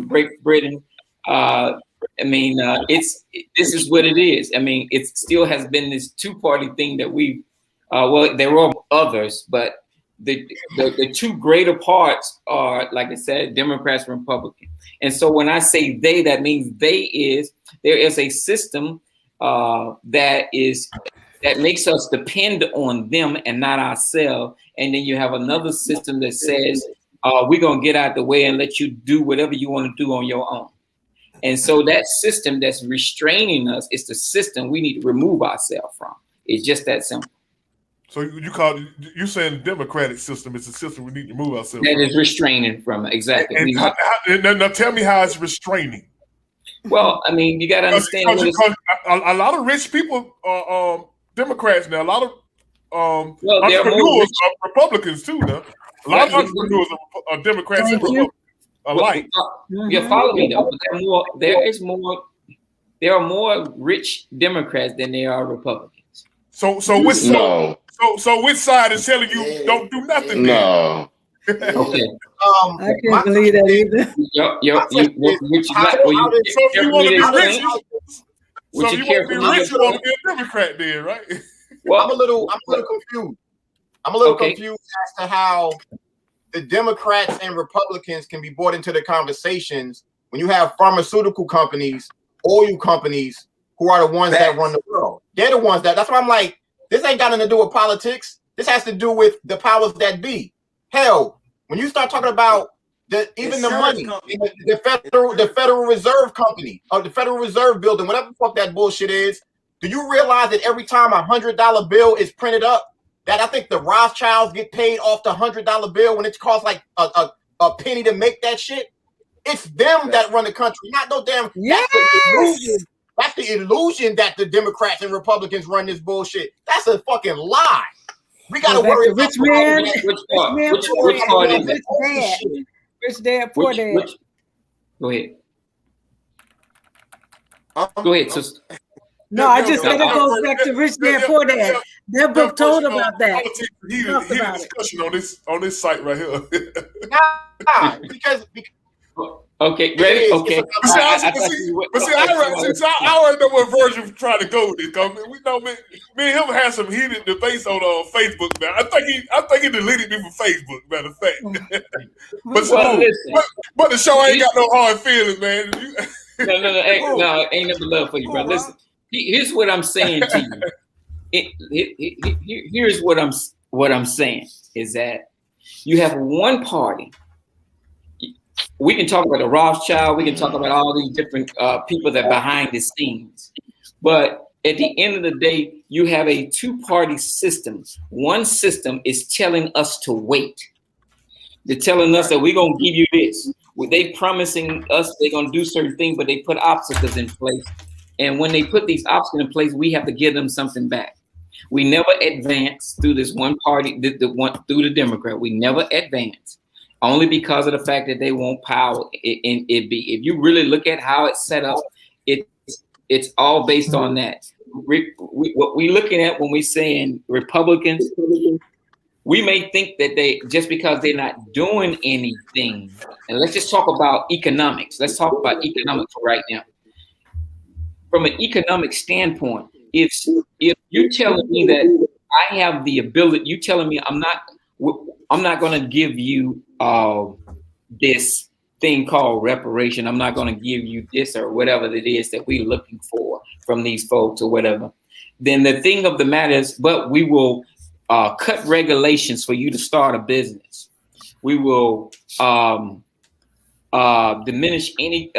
[SPEAKER 7] Great Britain. This is what it is. It still has been this two-party thing that we there were others, but the two greater parts are, like I said, Democrats and Republicans. And so when I say they, that means there is a system that makes us depend on them and not ourselves. And then you have another system that says, we're going to get out the way and let you do whatever you want to do on your own. And so that system that's restraining us is the system we need to remove ourselves from. It's just that simple.
[SPEAKER 2] So you're saying the Democratic system is the system we need to remove ourselves
[SPEAKER 7] from. That
[SPEAKER 2] is
[SPEAKER 7] restraining from it. Exactly.
[SPEAKER 2] Now tell me how it's restraining.
[SPEAKER 7] Well, you got to understand.
[SPEAKER 2] Because a lot of rich people are Democrats now. A lot of entrepreneurs are Republicans too now. A lot of entrepreneurs are Democrats and Republicans alike.
[SPEAKER 7] You follow me though, but there are more rich Democrats than there are Republicans.
[SPEAKER 2] So which side is telling you don't do nothing?
[SPEAKER 8] No.
[SPEAKER 7] Okay.
[SPEAKER 5] I can't believe that either.
[SPEAKER 2] So if you want to be rich, you want to be a Democrat then, right?
[SPEAKER 4] Well, I'm a little confused. I'm a little confused as to how the Democrats and Republicans can be brought into the conversations when you have pharmaceutical companies, oil companies, who are the ones that run the world. They're the ones that's why I'm like, this ain't got nothing to do with politics. This has to do with the powers that be. Hell, when you start talking about the money, the Federal Reserve Company or the Federal Reserve Building, whatever the fuck that bullshit is, do you realize that every time $100 bill is printed up, that I think the Rothschilds get paid off the $100 bill when it costs like a penny to make that shit? It's them that run the country, not no damn. Yes. That's the illusion that the Democrats and Republicans run this bullshit. That's a fucking lie. We gotta worry about
[SPEAKER 5] rich man.
[SPEAKER 7] Which part is it?
[SPEAKER 5] Rich dad, poor dad.
[SPEAKER 7] Go ahead. Go ahead, sister.
[SPEAKER 5] No, I just said it goes back to Rich Dad, Poor Dad. That book told about that.
[SPEAKER 2] Heated discussion on this site right here.
[SPEAKER 4] because
[SPEAKER 7] okay, ready? Okay.
[SPEAKER 2] I already know what version we're trying to go with this. We know me and him had some heated debates on Facebook now. I think he deleted me from Facebook, matter of fact. But the show ain't got no hard feelings, man.
[SPEAKER 7] No, ain't never love for you, bro. Listen, here's what I'm saying to you. Here's what I'm saying is that you have one party. We can talk about the Rothschild. We can talk about all these different people that are behind the scenes. But at the end of the day, you have a two-party system. One system is telling us to wait. They're telling us that we're going to give you this. They promising us they're going to do certain things, but they put obstacles in place. And when they put these obstacles in place, we have to give them something back. We never advance through this one party, through the Democrat. We never advance. Only because of the fact that they want power. If you really look at how it's set up, it's all based on that. What we're looking at when we're saying Republicans, we may think that they, just because they're not doing anything, and let's just talk about economics. Let's talk about economics right now. From an economic standpoint, if you're telling me that I have the ability, you telling me I'm not going to give you this thing called reparation. I'm not going to give you this or whatever it is that we're looking for from these folks or whatever. then the thing of the matter is, but we will cut regulations for you to start a business. We will diminish any,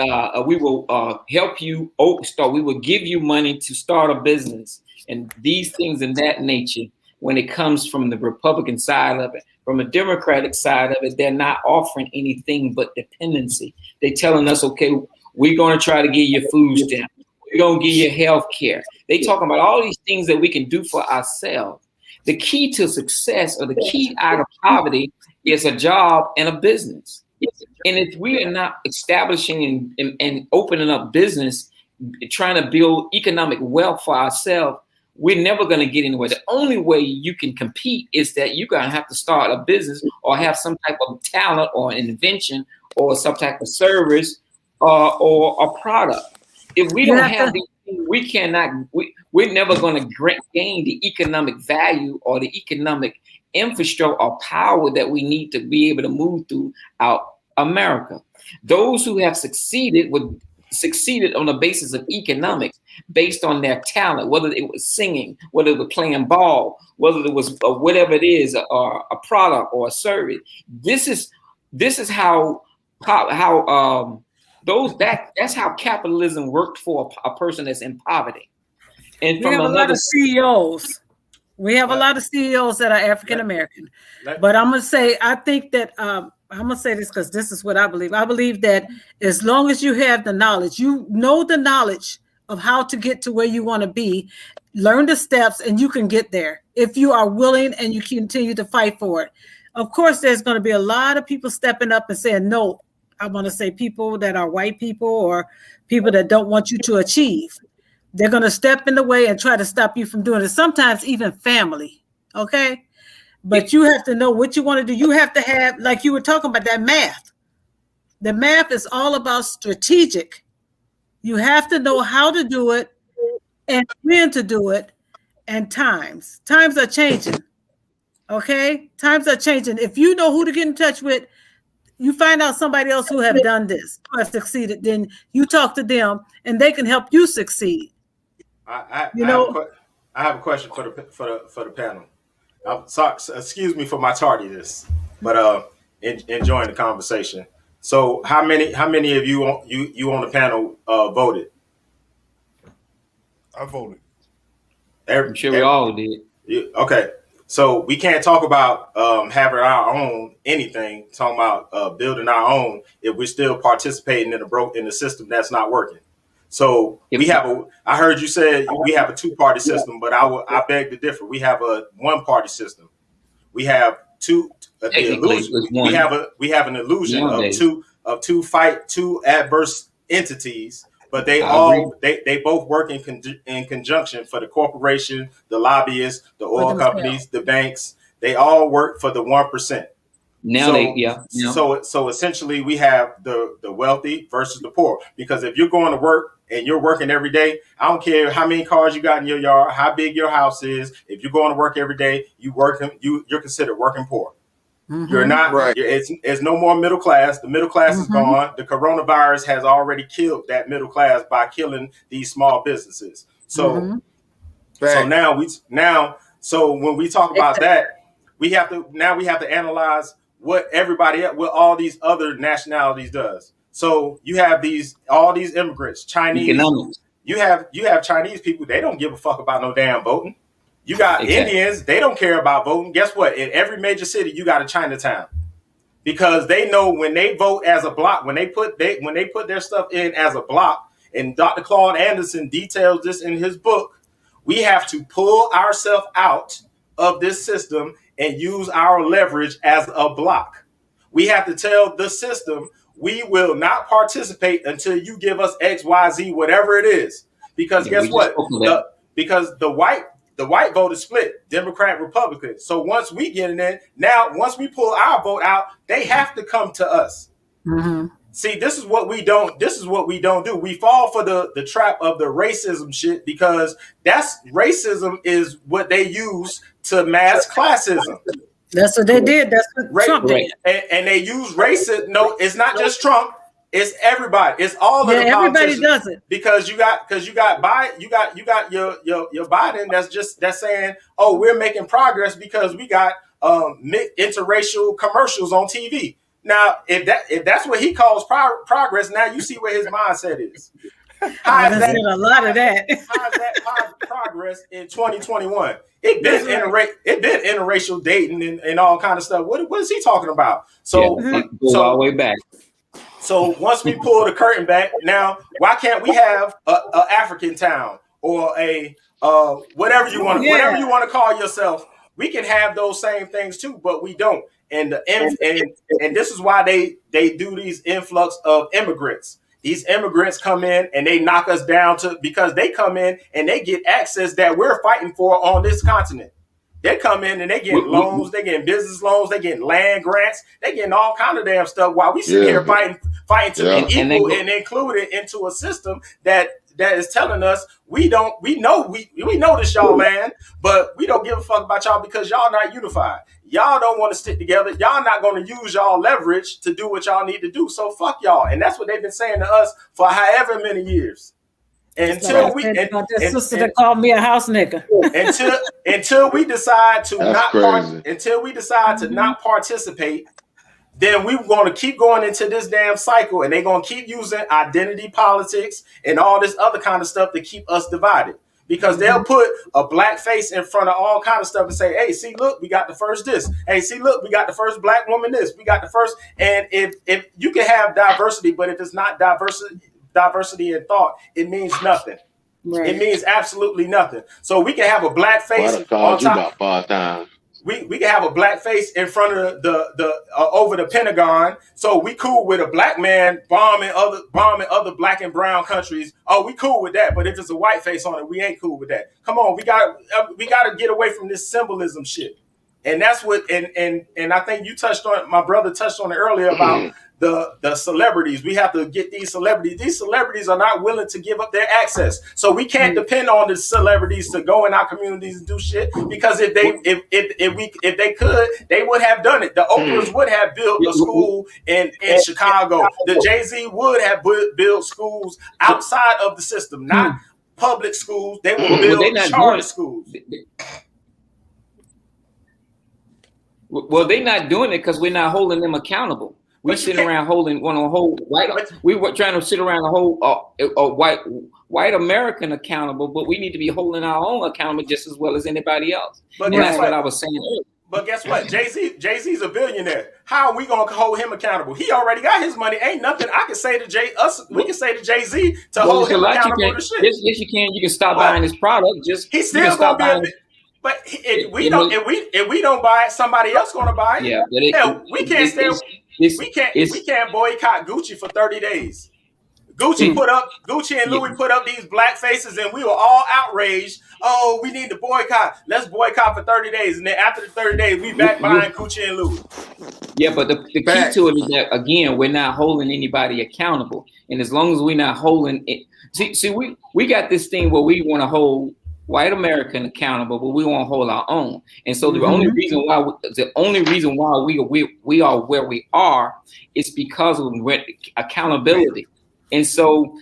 [SPEAKER 7] we will help you start. We will give you money to start a business and these things in that nature. When it comes from the Republican side of it, from a Democratic side of it, they're not offering anything but dependency. They're telling us, okay, we're going to try to give you food stamps. We're going to give you health care. They talking about all these things that we can do for ourselves. The key to success or the key out of poverty is a job and a business. And if we are not establishing and opening up business, trying to build economic wealth for ourselves, we're never going to get anywhere. The only way you can compete is that you're going to have to start a business or have some type of talent or an invention or some type of service or a product. If we don't have these things, we cannot, we're never going to gain the economic value or the economic infrastructure or power that we need to be able to move through out America. Those who have succeeded on the basis of economics, based on their talent, whether it was singing, whether it was playing ball, whether it was whatever it is, or a product or a service. This is how that's how capitalism worked for a person that's in poverty. And from
[SPEAKER 5] a lot of CEOs. We have a lot of CEOs that are African American. But I'm gonna say, I think that I'm gonna say this because this is what I believe. I believe that as long as you have the knowledge, you know the knowledge of how to get to where you want to be, learn the steps, and you can get there if you are willing and you continue to fight for it. Of course, there's going to be a lot of people stepping up and saying no. I want to say people that are white people or people that don't want you to achieve. They're going to step in the way and try to stop you from doing it. Sometimes even family. Okay. But you have to know what you want to do. You have to have, like you were talking about, that math. The math is all about strategic. You have to know how to do it and when to do it, and times. Times are changing. Okay? Times are changing. If you know who to get in touch with, you find out somebody else who have done this, who have succeeded, then you talk to them and they can help you succeed.
[SPEAKER 9] I have a question for the panel. Sorry, excuse me for my tardiness, but enjoying the conversation. So how many of you on the panel voted?
[SPEAKER 2] I voted.
[SPEAKER 7] I'm sure we all did.
[SPEAKER 9] Okay. So we can't talk about having our own anything, talking about building our own if we're still participating in the system that's not working. So we have I heard you say we have a two-party system, but I beg to differ. We have a one-party system. We have two we have an illusion of two adverse entities, but they both work in conjunction for the corporation, the lobbyists, the oil companies, the banks. They all work for the 1%. So essentially we have the wealthy versus the poor, because if you're going to work and you're working every day, I don't care how many cars you got in your yard, how big your house is. If you're going to work every day, you're considered working poor. Mm-hmm. You're not. Right. It's no more middle class. The middle class is gone. The coronavirus has already killed that middle class by killing these small businesses. So, so when we talk about that, we have to analyze what all these other nationalities does. So you have all these immigrants, Chinese. Economics. You have Chinese people. They don't give a fuck about no damn voting. You got Indians, they don't care about voting. Guess what? In every major city, you got a Chinatown, because they know when they vote as a block, when they put their stuff in as a block, and Dr. Claude Anderson details this in his book, we have to pull ourselves out of this system and use our leverage as a block. We have to tell the system, we will not participate until you give us X, Y, Z, whatever it is. Because guess what? Because the white vote is split, Democrat, Republican. So once we get in, once we pull our vote out, they have to come to us. Mm-hmm. See, this is what we don't do. We fall for the trap of the racism shit, because racism is what they use to mask classism.
[SPEAKER 5] That's what they did. That's what Trump did.
[SPEAKER 9] And they use racism. No, it's not just Trump. It's everybody. It's all of the
[SPEAKER 5] everybody
[SPEAKER 9] politicians.
[SPEAKER 5] does it
[SPEAKER 9] Because you got Biden, you got your Biden that's saying, oh, we're making progress because we got interracial commercials on TV. Now, if that's what he calls progress, now you see where his mindset is.
[SPEAKER 5] How is that a lot of that?
[SPEAKER 9] How is that progress in 2021? It been interracial dating and all kind of stuff. What is he talking about? So
[SPEAKER 7] goes all the way back.
[SPEAKER 9] So once we pull the curtain back, now why can't we have a African town or a whatever you want to call yourself? We can have those same things too, but we don't. And this is why they do these influx of immigrants. These immigrants come in and they knock us down because they come in and they get access that we're fighting for on this continent. They come in and they get loans, they getting business loans, they getting land grants, they getting all kind of damn stuff while we sit here fighting to be equal and included into a system that is telling us we know this y'all land, but we don't give a fuck about y'all because y'all not unified. Y'all don't want to stick together. Y'all not going to use y'all leverage to do what y'all need to do. So fuck y'all. And that's what they've been saying to us for however many years. Until we
[SPEAKER 5] sister that called me a house nigga.
[SPEAKER 9] until we decide to not participate, then we're going to keep going into this damn cycle, and they're going to keep using identity politics and all this other kind of stuff to keep us divided. Because they'll put a black face in front of all kind of stuff and say, hey, see, look, we got the first this. Hey, see, look, we got the first black woman this. We got the first. And if you can have diversity, but if it's not diversity in thought, it means nothing. Right. It means absolutely nothing. So we can have a black face on top.
[SPEAKER 8] About 5 times.
[SPEAKER 9] We can have a black face in front of the over the Pentagon. So we cool with a black man bombing other black and brown countries. Oh, we cool with that. But if it's a white face on it, we ain't cool with that. Come on, we got to get away from this symbolism shit. And that's what and I think you touched on it. My brother touched on it earlier about the celebrities. We have to get these celebrities. These celebrities are not willing to give up their access. So we can't depend on the celebrities to go in our communities and do shit, because if they could, they would have done it. The Oprahs would have built a school in Chicago. The Jay-Z would have built schools outside of the system, not public schools. They would build charter schools.
[SPEAKER 7] Well, they're not doing it because we're not holding them accountable. We sitting around we were trying to sit around a whole white American accountable, but we need to be holding our own accountable just as well as anybody else. But that's what I was saying earlier.
[SPEAKER 9] But guess what? Jay-Z's a billionaire. How are we gonna hold him accountable? He already got his money. Ain't nothing I can say to we can say to Jay-Z to hold him accountable to shit.
[SPEAKER 7] Yes, you can. You can stop buying his product. He's
[SPEAKER 9] still gonna be but if we don't buy it, somebody else gonna buy it.
[SPEAKER 7] Yeah,
[SPEAKER 9] we can't stay. We can't boycott Gucci for 30 days. Gucci and Louis put up these black faces, and we were all outraged. Oh, we need to boycott. Let's boycott for 30 days, and then after the 30 days, we back buying Gucci and Louis.
[SPEAKER 7] Yeah, but the key to it is that, again, we're not holding anybody accountable, and as long as we're not holding it, see, we got this thing where we want to hold white American accountable, but we won't hold our own. And so the only reason why we are where we are is because of accountability. And so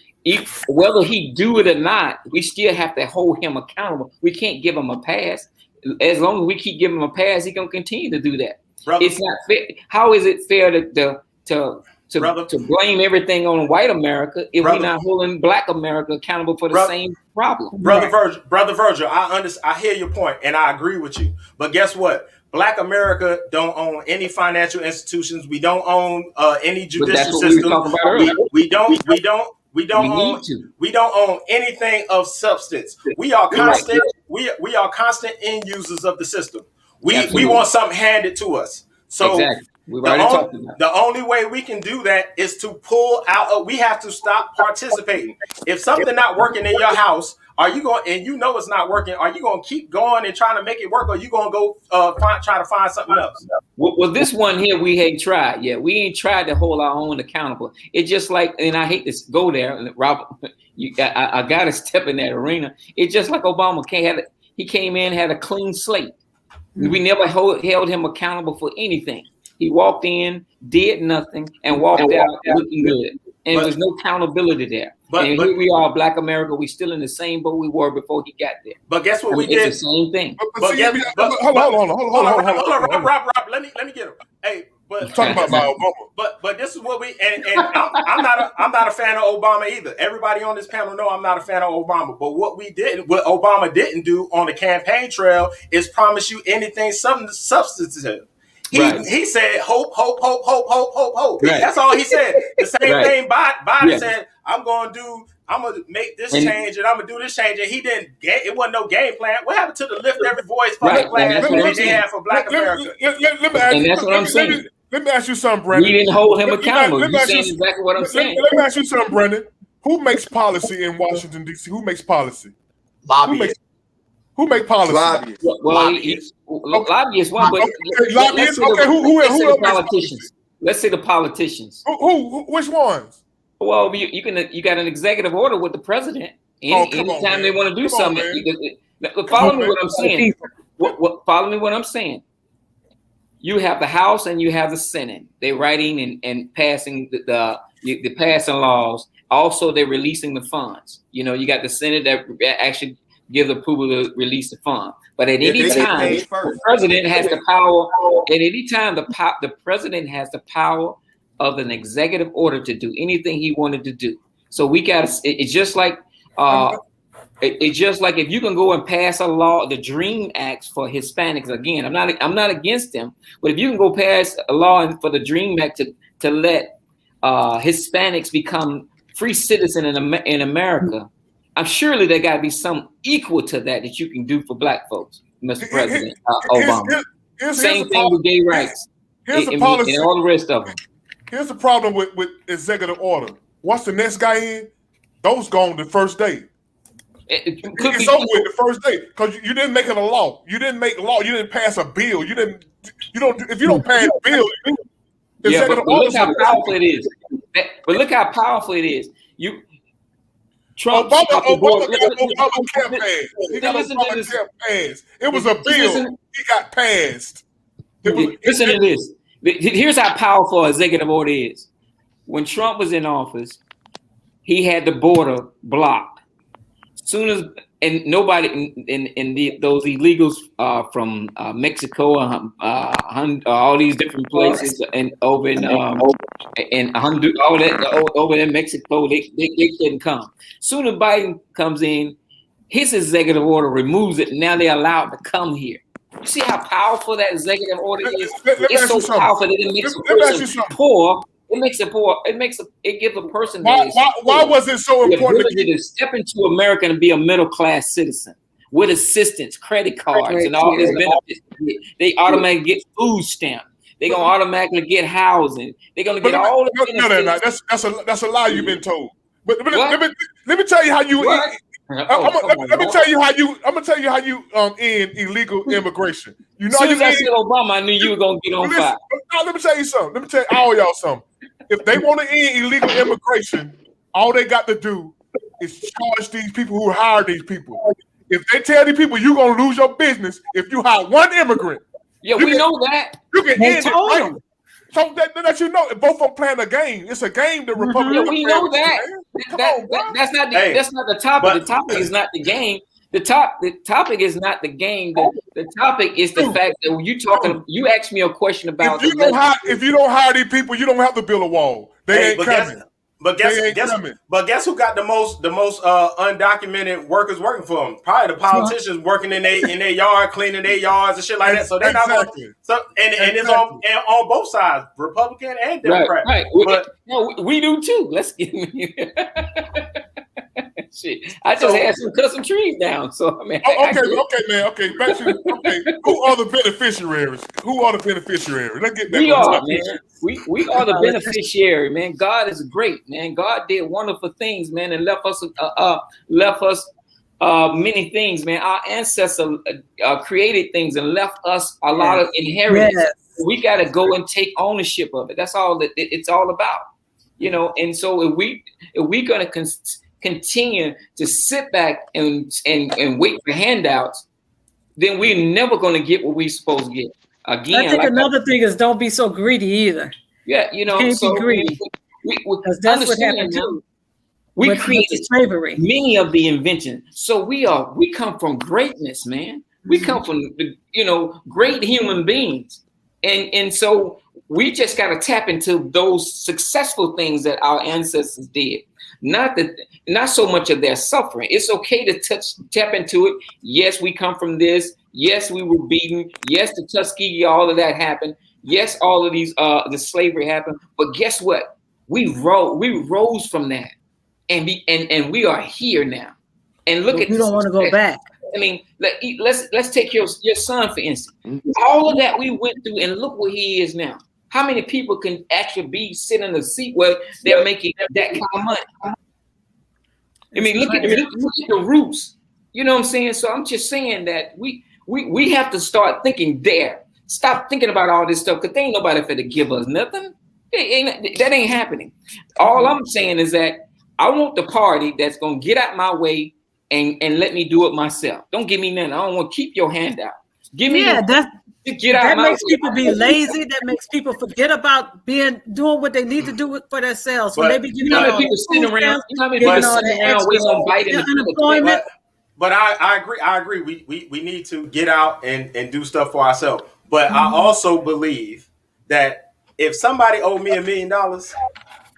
[SPEAKER 7] whether he do it or not, we still have to hold him accountable. We can't give him a pass. As long as we keep giving him a pass, he's gonna continue to do that. Brother, it's not fair. How is it fair to blame everything on white America if we're not holding black America accountable for the same problem?
[SPEAKER 9] Brother Virgil, I hear your point and I agree with you. But guess what? Black America don't own any financial institutions. We don't own any judicial system. We don't own anything of substance. We are constant. We are constant end users of the system. We want something handed to us. So
[SPEAKER 7] exactly.
[SPEAKER 9] The only way we can do that is to pull out. We have to stop participating. If something not working in your house, are you going? And you know it's not working. Are you going to keep going and trying to make it work, or are you going to go try to find something else?
[SPEAKER 7] Well, this one here we ain't tried yet. We ain't tried to hold our own accountable. It's just like, and I hate to go there, Robert. I got to step in that arena. It's just like Obama he came in, had a clean slate. We never held him accountable for anything. He walked in, did nothing, and walked out looking good. and there's no accountability there. But here we are, Black America. We still in the same boat we were before he got there.
[SPEAKER 9] But guess what we did?
[SPEAKER 7] It's the same thing.
[SPEAKER 2] Hold on,
[SPEAKER 9] Rob. Let me get him. Hey, but
[SPEAKER 2] talking about Obama.
[SPEAKER 9] But this is what we and I'm not a fan of Obama either. Everybody on this panel know I'm not a fan of Obama. But what Obama didn't do on the campaign trail is promise you anything substantive. He said hope. Right. That's all he said. The same thing Biden said. I'm gonna make this change and I'm gonna do this change. And he didn't it wasn't no game plan. What happened to the lift every voice plan that they had for Black America?
[SPEAKER 7] That's what I'm saying.
[SPEAKER 2] Let me ask you something, Brendan.
[SPEAKER 7] We didn't hold him accountable. You're saying exactly what I'm saying.
[SPEAKER 2] Let me ask you something, Brendan. Who makes policy in Washington, D.C.? Who makes policy?
[SPEAKER 4] Lobbyists.
[SPEAKER 2] Who make policy?
[SPEAKER 3] Lobbyists.
[SPEAKER 7] Lobbyists. One, but
[SPEAKER 2] lobbyists. Okay, who
[SPEAKER 7] politicians? Let's say the politicians.
[SPEAKER 2] Who? Which ones?
[SPEAKER 7] Well, you got an executive order with the president. Anytime they want to do something, follow me what I'm saying. Follow me what I'm saying. You have the House and you have the Senate. They're writing and passing the passing laws. Also, they're releasing the funds. You got the Senate that actually give the approval to release the fund. But at any time, the president has the power. At any time, the president has the power of an executive order to do anything he wanted to do. So we got. It's just like. It's just like if you can go and pass a law, the DREAM Act for Hispanics. Again, I'm not against them, but if you can go pass a law for the DREAM Act to let Hispanics become free citizen in America, I'm surely there got to be some equal to that you can do for Black folks, Mr. President Obama. Same thing with gay rights.
[SPEAKER 2] Here's the policy
[SPEAKER 7] and all the rest of them.
[SPEAKER 2] Here's the problem with executive order. Once the next guy in, those gone the first day. It's over with the first day because you didn't make it a law. You didn't make a law. You didn't pass a bill. You don't. If you don't pass a bill,
[SPEAKER 7] but look how powerful it is. But look how powerful it is. Trump
[SPEAKER 2] Obama can't pass. He got Obama can't pass. It was a bill. He got passed.
[SPEAKER 7] Listen to this. Here's how powerful an executive order is. When Trump was in office, he had the border blocked. Soon as nobody those illegals from Mexico, all these different places, and over in Honduras, all that over in Mexico, they couldn't come. Soon as Biden comes in, his executive order removes it. And now they're allowed to come here. You see how powerful that executive order is? It's so powerful that it makes a person poor. It gives a person
[SPEAKER 2] why was it so important
[SPEAKER 7] to step into America and be a middle class citizen with assistance, credit cards, and all these benefits? They automatically get food stamp. They're gonna automatically get housing. They're gonna get all the benefits.
[SPEAKER 2] That's a lie you've been told. But let me tell you how you. Let me tell you how you. I'm gonna tell you how you end illegal immigration.
[SPEAKER 7] You know, as soon as I said Obama, I knew you were gonna get on fire.
[SPEAKER 2] Let me tell you something. Let me tell all y'all something. If they want to end illegal immigration, all they got to do is charge these people who hire these people. If they tell these people you're gonna lose your business if you hire one immigrant,
[SPEAKER 7] we know that.
[SPEAKER 2] You can end it right. So that you know, both of them playing a game. It's a game. The Republicans.
[SPEAKER 7] We know that. That's not the topic. The topic is not the game. The topic is not the game. The topic is the fact that you asked me a question about
[SPEAKER 2] if you don't hire these people, you don't have to build a wall. They ain't coming.
[SPEAKER 9] But guess who got the most undocumented workers working for them? Probably the politicians working in their yard, cleaning their yards and shit like that. So they're not going. So and it's on both sides, Republican and Democrat.
[SPEAKER 7] Right. But we do too. Let's get shit. I just had to cut some trees down. So I mean,
[SPEAKER 2] okay. Back to who are the beneficiaries? Let's get that.
[SPEAKER 7] We are, man. We are the beneficiary, man. God is great, man. God did wonderful things, man, and left us many things, man. Our ancestors created things and left us a lot of inheritance. Yes. We got to go and take ownership of it. That's all that it's all about, you know. And so if we're going to continue to sit back and wait for handouts, then we're never going to get what we're supposed to get. Again,
[SPEAKER 5] I think another thing is don't be so greedy either.
[SPEAKER 7] Yeah, you know,
[SPEAKER 5] Can't be greedy. Because that's what happened too.
[SPEAKER 7] We created
[SPEAKER 5] slavery,
[SPEAKER 7] many of the inventions. So we come from greatness, man. We come from, great human beings. And so we just got to tap into those successful things that our ancestors did. Not so much of their suffering. It's okay to tap into it. Yes, we come from this. Yes, we were beaten. Yes, the Tuskegee, all of that happened. Yes, all of these, the slavery happened. But guess what? We rose from that. And we are here now. And look at
[SPEAKER 5] we don't want to go back.
[SPEAKER 7] I mean, let's take your son for instance. All of that we went through, and look where he is now. How many people can actually be sitting in a seat where they're making that kind of money? I mean, look at the roots. You know what I'm saying? So I'm just saying that we have to start thinking there. Stop thinking about all this stuff because there ain't nobody for to give us nothing. That ain't happening. All I'm saying is that I want the party that's gonna get out my way and let me do it myself. Don't give me nothing. I don't want to keep your hand out. Give me
[SPEAKER 5] that makes people be lazy. That makes people forget about doing what they need to do for themselves. When they be giving
[SPEAKER 7] people sitting around, waiting on Biden.
[SPEAKER 9] But I agree. We need to get out and do stuff for ourselves. But I also believe that if somebody owed me $1 million,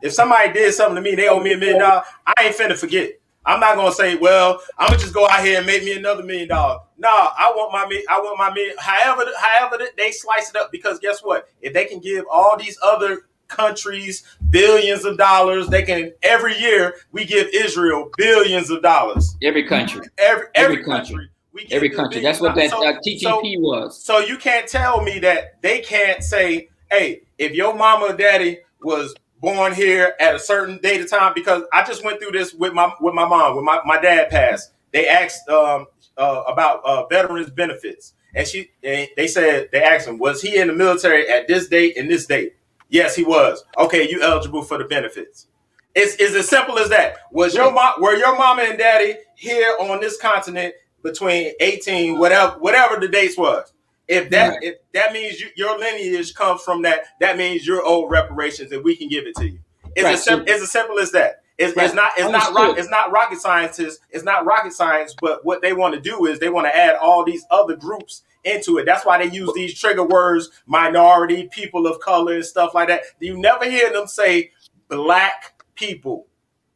[SPEAKER 9] if somebody did something to me, they owe me $1 million, I ain't finna forget. I'm not gonna say, well, I'm gonna just go out here and make me another $1 million. No, I want my million. However they slice it up, because guess what? If they can give all these other countries billions of dollars, they can. Every year we give Israel billions of dollars.
[SPEAKER 7] Every country.
[SPEAKER 9] Every country.
[SPEAKER 7] Every country. That's what that TTP was.
[SPEAKER 9] So you can't tell me that they can't say, hey, if your mama or daddy was born here at a certain date of time, because I just went through this with my mom. When my dad passed, they asked about veterans benefits, and they asked him, was he in the military at this date and this date? Yes, he was. Okay, you eligible for the benefits. It's as simple as that. Were your mama and daddy here on this continent between 18 whatever the dates was? If that means your lineage comes from that means you're owed reparations, and we can give it to you. It's as simple as that. It's not rocket scientists. It's not rocket science. But what they want to do is they want to add all these other groups into it. That's why they use these trigger words: minority, people of color, and stuff like that. You never hear them say black people.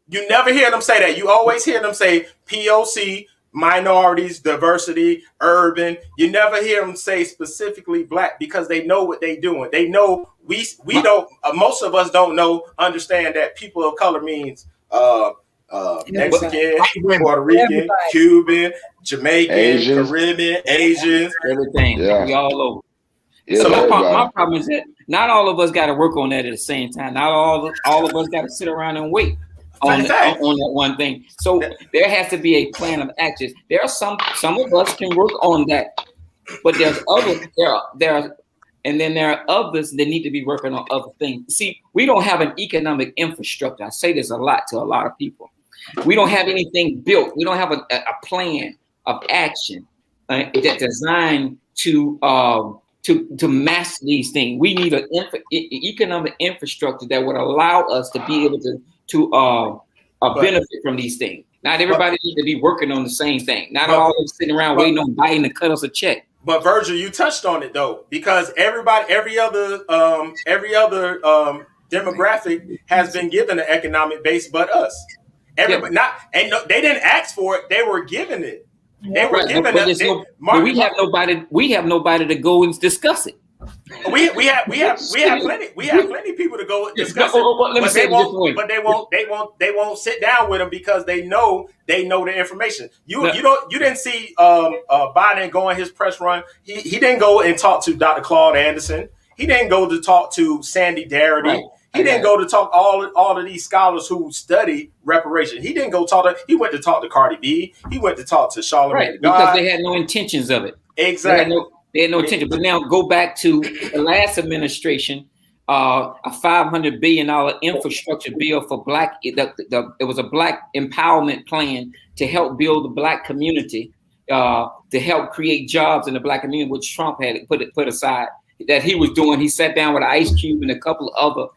[SPEAKER 9] You never hear them say that. You always hear them say POC. Minorities, diversity, urban. You never hear them say specifically black, because they know what they're doing. They know we don't. Most of us don't understand that people of color means Mexican, Puerto Rican, Cuban, Jamaican, Asians. Caribbean, Asians,
[SPEAKER 7] everything. Yeah. We all over. Yeah, so my problem is that not all of us got to work on that at the same time. Not all of us got to sit around and wait on that one thing. So there has to be a plan of action. There are some of us can work on that, but there's others. And then there are others that need to be working on other things. See, we don't have an economic infrastructure. I say this a lot to a lot of people. We don't have anything built. We don't have a plan of action that's designed to master these things. We need an economic infrastructure that would allow us to be able to benefit from these things. Not everybody needs to be working on the same thing. Not all of us sitting around waiting on Biden to cut us a check.
[SPEAKER 9] But Virgil, you touched on it though, because every other demographic has been given an economic base, but us. They didn't ask for it; they were given it. They were given it.
[SPEAKER 7] We have nobody to go and discuss it.
[SPEAKER 9] We have plenty of people to go discuss it, but they won't sit down with them because they know the information. You didn't see Biden go on his press run. He didn't go and talk to Dr. Claude Anderson. He didn't go to talk to Sandy Darity. Right. He didn't go to talk all of these scholars who study reparation. He didn't go talk to. He went to talk to Cardi B. He went to talk to Charlamagne.
[SPEAKER 7] Because they had no intentions of it.
[SPEAKER 9] Exactly.
[SPEAKER 7] They had no intention. But now go back to the last administration, a $500 billion infrastructure bill for Black. It was a Black empowerment plan to help build the Black community, to help create jobs in the Black community, which Trump had put aside. that he was doing. He sat down with Ice Cube and a couple of other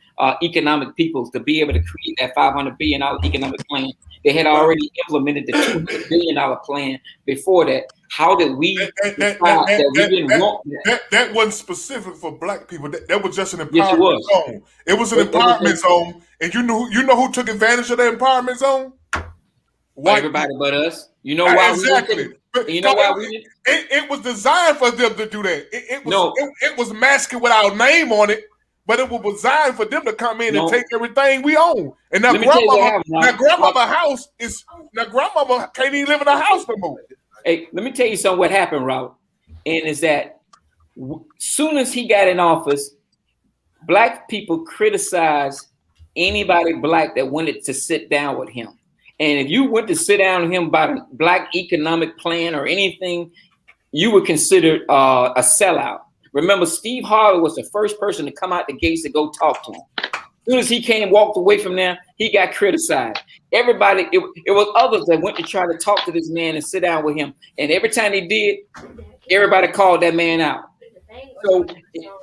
[SPEAKER 7] economic peoples to be able to create that $500 billion economic plan. They had already implemented the $200 billion plan before that. How did we decide that we didn't want that?
[SPEAKER 2] That wasn't specific for black people. That was just an empowerment zone. It was an empowerment zone, and you know who took advantage of that empowerment zone?
[SPEAKER 7] Everybody but us. You know why?
[SPEAKER 2] Exactly.
[SPEAKER 7] You know why we didn't?
[SPEAKER 2] It was designed for them to do that. It was masking with our name on it, but it was designed for them to come in and take everything we own. And now grandmama house is grandmama can't even live in a house no more.
[SPEAKER 7] Hey, let me tell you something. What happened, Robert, and is that soon as he got in office, black people criticized anybody black that wanted to sit down with him. And if you went to sit down with him about a black economic plan or anything, you were considered a sellout. Remember, Steve Harvey was the first person to come out the gates to go talk to him. As soon as he walked away from there, he got criticized. Everybody, it was others that went to try to talk to this man and sit down with him. And every time they did, everybody called that man out. So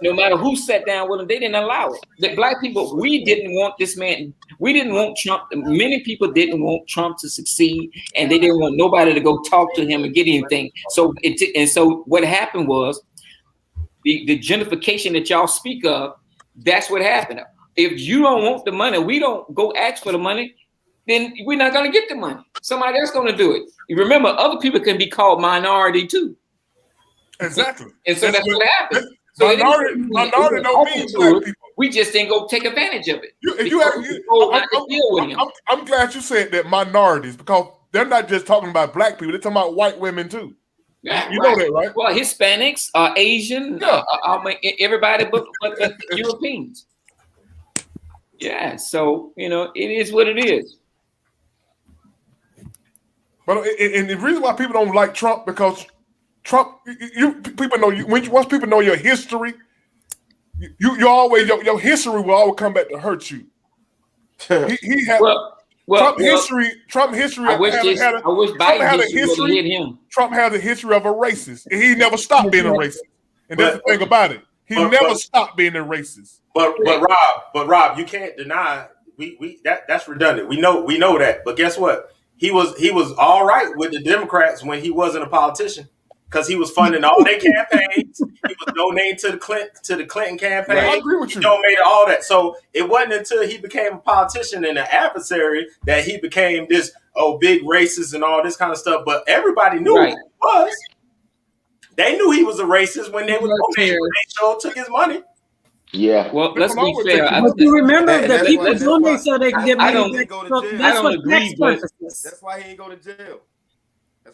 [SPEAKER 7] no matter who sat down with him, they didn't allow it. The black people, we didn't want this man. We didn't want Trump. Many people didn't want Trump to succeed, and they didn't want nobody to go talk to him and get anything. So what happened was the gentrification that y'all speak of. That's what happened. If you don't want the money, we don't go ask for the money, then we're not going to get the money. Somebody else going to do it. You remember, other people can be called minority too.
[SPEAKER 2] Exactly.
[SPEAKER 7] And so that's what happened. So
[SPEAKER 2] minority don't mean black people.
[SPEAKER 7] We just didn't go take advantage of it.
[SPEAKER 2] I'm glad you said that minorities, because they're not just talking about black people. They're talking about white women too.
[SPEAKER 7] Yeah,
[SPEAKER 2] you know that, right?
[SPEAKER 7] Well, Hispanics, Asian, everybody but Europeans. Yeah, so it is what it is.
[SPEAKER 2] But and the reason why people don't like Trump, because Trump, people know you. Once people know your history, you always your history will always come back to hurt you. He had Trump history. Trump history.
[SPEAKER 7] I wish Biden had a history. Hit him.
[SPEAKER 2] Trump has a history of a racist, and he never stopped being a racist. And that's the thing about it. He never stopped being a racist.
[SPEAKER 9] But Rob, you can't deny that's redundant. We know that. But guess what? He was all right with the Democrats when he wasn't a politician, because he was funding all their campaigns. He was donating to the Clinton campaign.
[SPEAKER 2] Right, I agree with you.
[SPEAKER 9] He donated all that. So it wasn't until he became a politician and an adversary that he became this big racist and all this kind of stuff. But everybody knew who he was. They knew he was a racist when they were donating. They took his money.
[SPEAKER 4] Yeah.
[SPEAKER 7] Well, let's be fair.
[SPEAKER 5] But you remember that people donate so they can get money.
[SPEAKER 9] That's
[SPEAKER 3] why he ain't go to jail.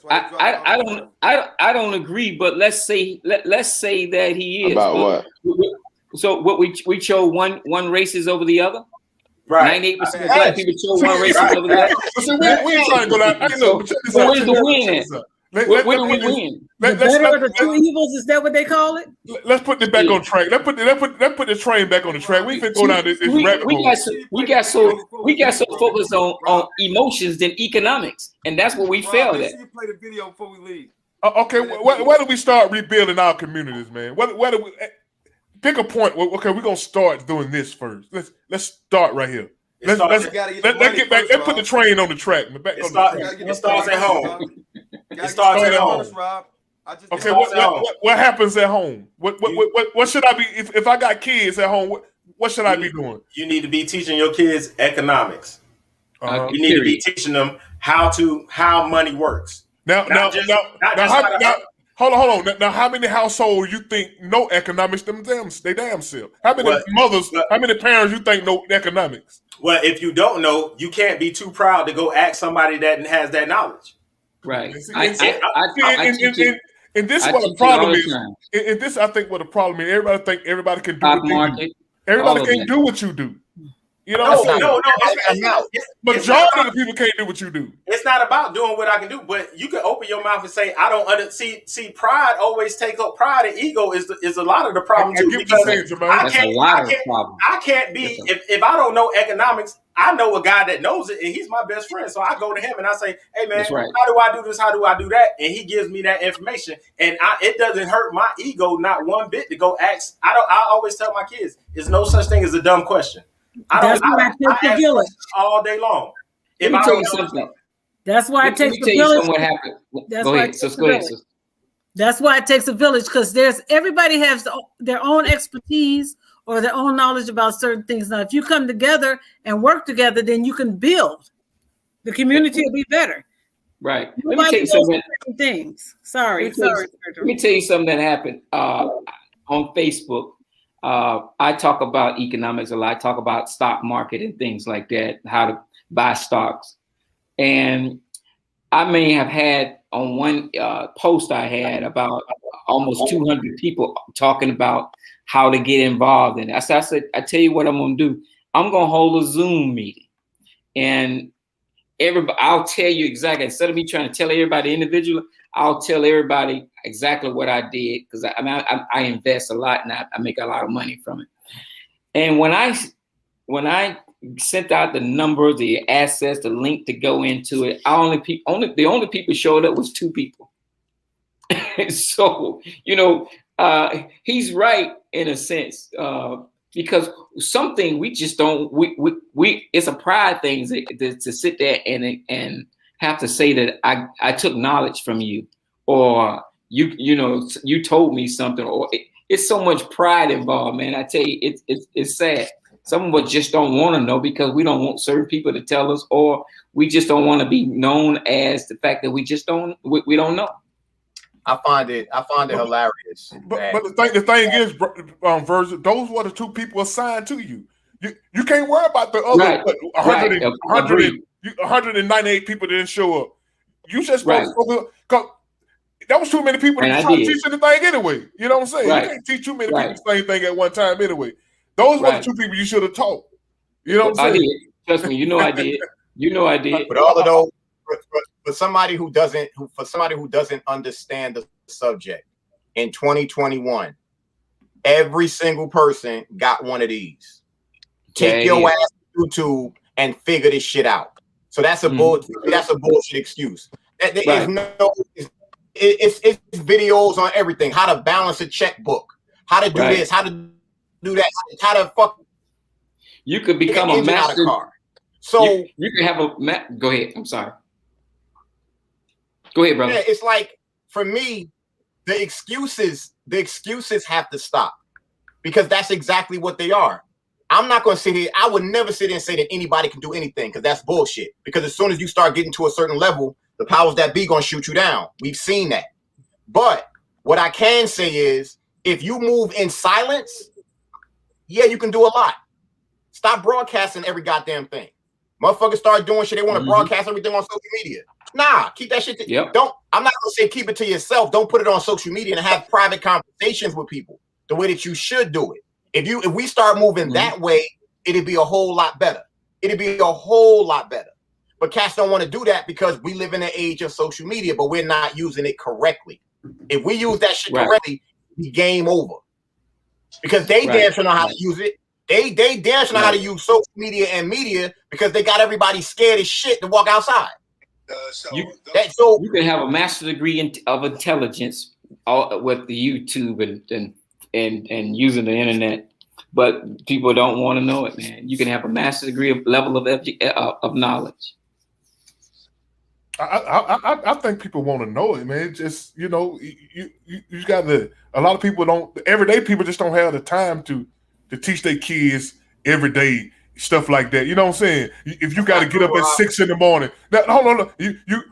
[SPEAKER 7] I don't agree, but let's say that he is.
[SPEAKER 4] About what?
[SPEAKER 7] So what we chose one racist over the other.
[SPEAKER 9] Right.
[SPEAKER 7] 98% of black people chose one racist over the other.
[SPEAKER 2] So we ain't trying to go down.
[SPEAKER 7] So where's the win at? Where do we win?
[SPEAKER 5] The better of the two evils, is that what they call it?
[SPEAKER 2] Let's put it back on track. Let's put the train back on the track. We can go down this rabbit hole.
[SPEAKER 7] We got so focused on emotions than economics, and that's what we failed at.
[SPEAKER 3] You play the video before we leave.
[SPEAKER 2] Okay, where do we start rebuilding our communities, man? Where do we pick a point? Okay, we're gonna start doing this first. Let's start right here. Let's get back. Let's put the train on the track.
[SPEAKER 9] It starts at home. It starts at home.
[SPEAKER 2] Okay, what happens at home? What should I be if I got kids at home? What should I be doing?
[SPEAKER 9] You need to be teaching your kids economics. You need to be teaching them how money works.
[SPEAKER 2] Now, hold on. Now, how many households you think know economics they damn self? How many parents you think know economics?
[SPEAKER 9] Well, if you don't know, you can't be too proud to go ask somebody that has that knowledge.
[SPEAKER 7] Right.
[SPEAKER 2] And this is what the problem is. And this, I think, what the problem is. Everybody think everybody can do what you do. Everybody can't do what you do. You know,
[SPEAKER 9] no.
[SPEAKER 2] Majority of the people can't do what you do.
[SPEAKER 9] It's not about doing what I can do, but you can open your mouth and say, "I don't see." Pride always takes up. Pride and ego is a lot of the problem too. Because I can't be if I don't know economics. I know a guy that knows it, and he's my best friend. So I go to him and I say, "Hey man, how do I do this? How do I do that?" And he gives me that information, and it doesn't hurt my ego not one bit to go ask. I always tell my kids, "There's no such thing as a dumb question." I ask all day long.
[SPEAKER 7] Let me tell you something.
[SPEAKER 5] That's why it takes a village. What happened? Go ahead. That's why it takes a village, because everybody has their own expertise or their own knowledge about certain things. Now, if you come together and work together, then you can build. The community will be better.
[SPEAKER 7] Right.
[SPEAKER 5] Let me tell you something. Things. Sorry.
[SPEAKER 7] Let me tell you something that happened on Facebook. I talk about economics a lot. I talk about stock market and things like that, how to buy stocks. And I may have had on one post I had about almost 200 people talking about how to get involved in it. I said, I tell you what I'm going to do. I'm going to hold a Zoom meeting. And I'll tell you exactly, instead of me trying to tell everybody individually, I'll tell everybody exactly what I did, because I invest a lot and I make a lot of money from it. And when I sent out the number, the assets, the link to go into it, the only people showed up was 2 people. So he's right in a sense, because something we just don't. We it's a pride thing to sit there and have to say that I took knowledge from you, or you told me something, or it's so much pride involved, man. I tell you, it's sad. Some of us just don't want to know because we don't want certain people to tell us, or we just don't want to be known as the fact that we don't know.
[SPEAKER 4] I find it hilarious.
[SPEAKER 2] But the thing is, Virgil, those were the 2 people assigned to you. You can't worry about the other 198 people that didn't show up. You just supposed to, because that was too many people to try to teach anything anyway. You know what I'm saying? You can't teach too many people the same thing at one time anyway. Those were the 2 people you should have taught. You know what I'm saying?
[SPEAKER 7] I did. Trust me, I did. I did.
[SPEAKER 4] But all of those, for somebody who doesn't understand the subject, in 2021, every single person got one of these. Take your ass to YouTube and figure this shit out. So that's a bullshit excuse. It's videos on everything. How to balance a checkbook. How to do this. How to do that. How to fuck.
[SPEAKER 7] You could become a master. So you can have a. Go ahead. I'm sorry. Go ahead, brother.
[SPEAKER 4] Yeah, it's like, for me, the excuses have to stop, because that's exactly what they are. I'm not going to sit here. I would never sit here and say that anybody can do anything, because that's bullshit. Because as soon as you start getting to a certain level, the powers that be going to shoot you down. We've seen that. But what I can say is, if you move in silence, yeah, you can do a lot. Stop broadcasting every goddamn thing. Motherfuckers start doing shit. They want to broadcast everything on social media. Nah, keep that shit. I'm not gonna say keep it to yourself. Don't put it on social media and have private conversations with people the way that you should do it. If we start moving that way, it'd be a whole lot better. But cats don't want to do that because we live in an age of social media, but we're not using it correctly. If we use that shit correctly, we game over. Because they damn sure know how to use it. They damn sure know how to use social media and media, because they got everybody scared as shit to walk outside.
[SPEAKER 7] You can have a master's degree of intelligence with the YouTube and using the internet, but people don't want to know it, man. You can have a master's degree of level of knowledge.
[SPEAKER 2] I think people want to know it, man. Just you got to. A lot of people don't. Everyday people just don't have the time to teach their kids every day stuff like that. You know what I'm saying? If you got to get up at 6 in the morning, hold on.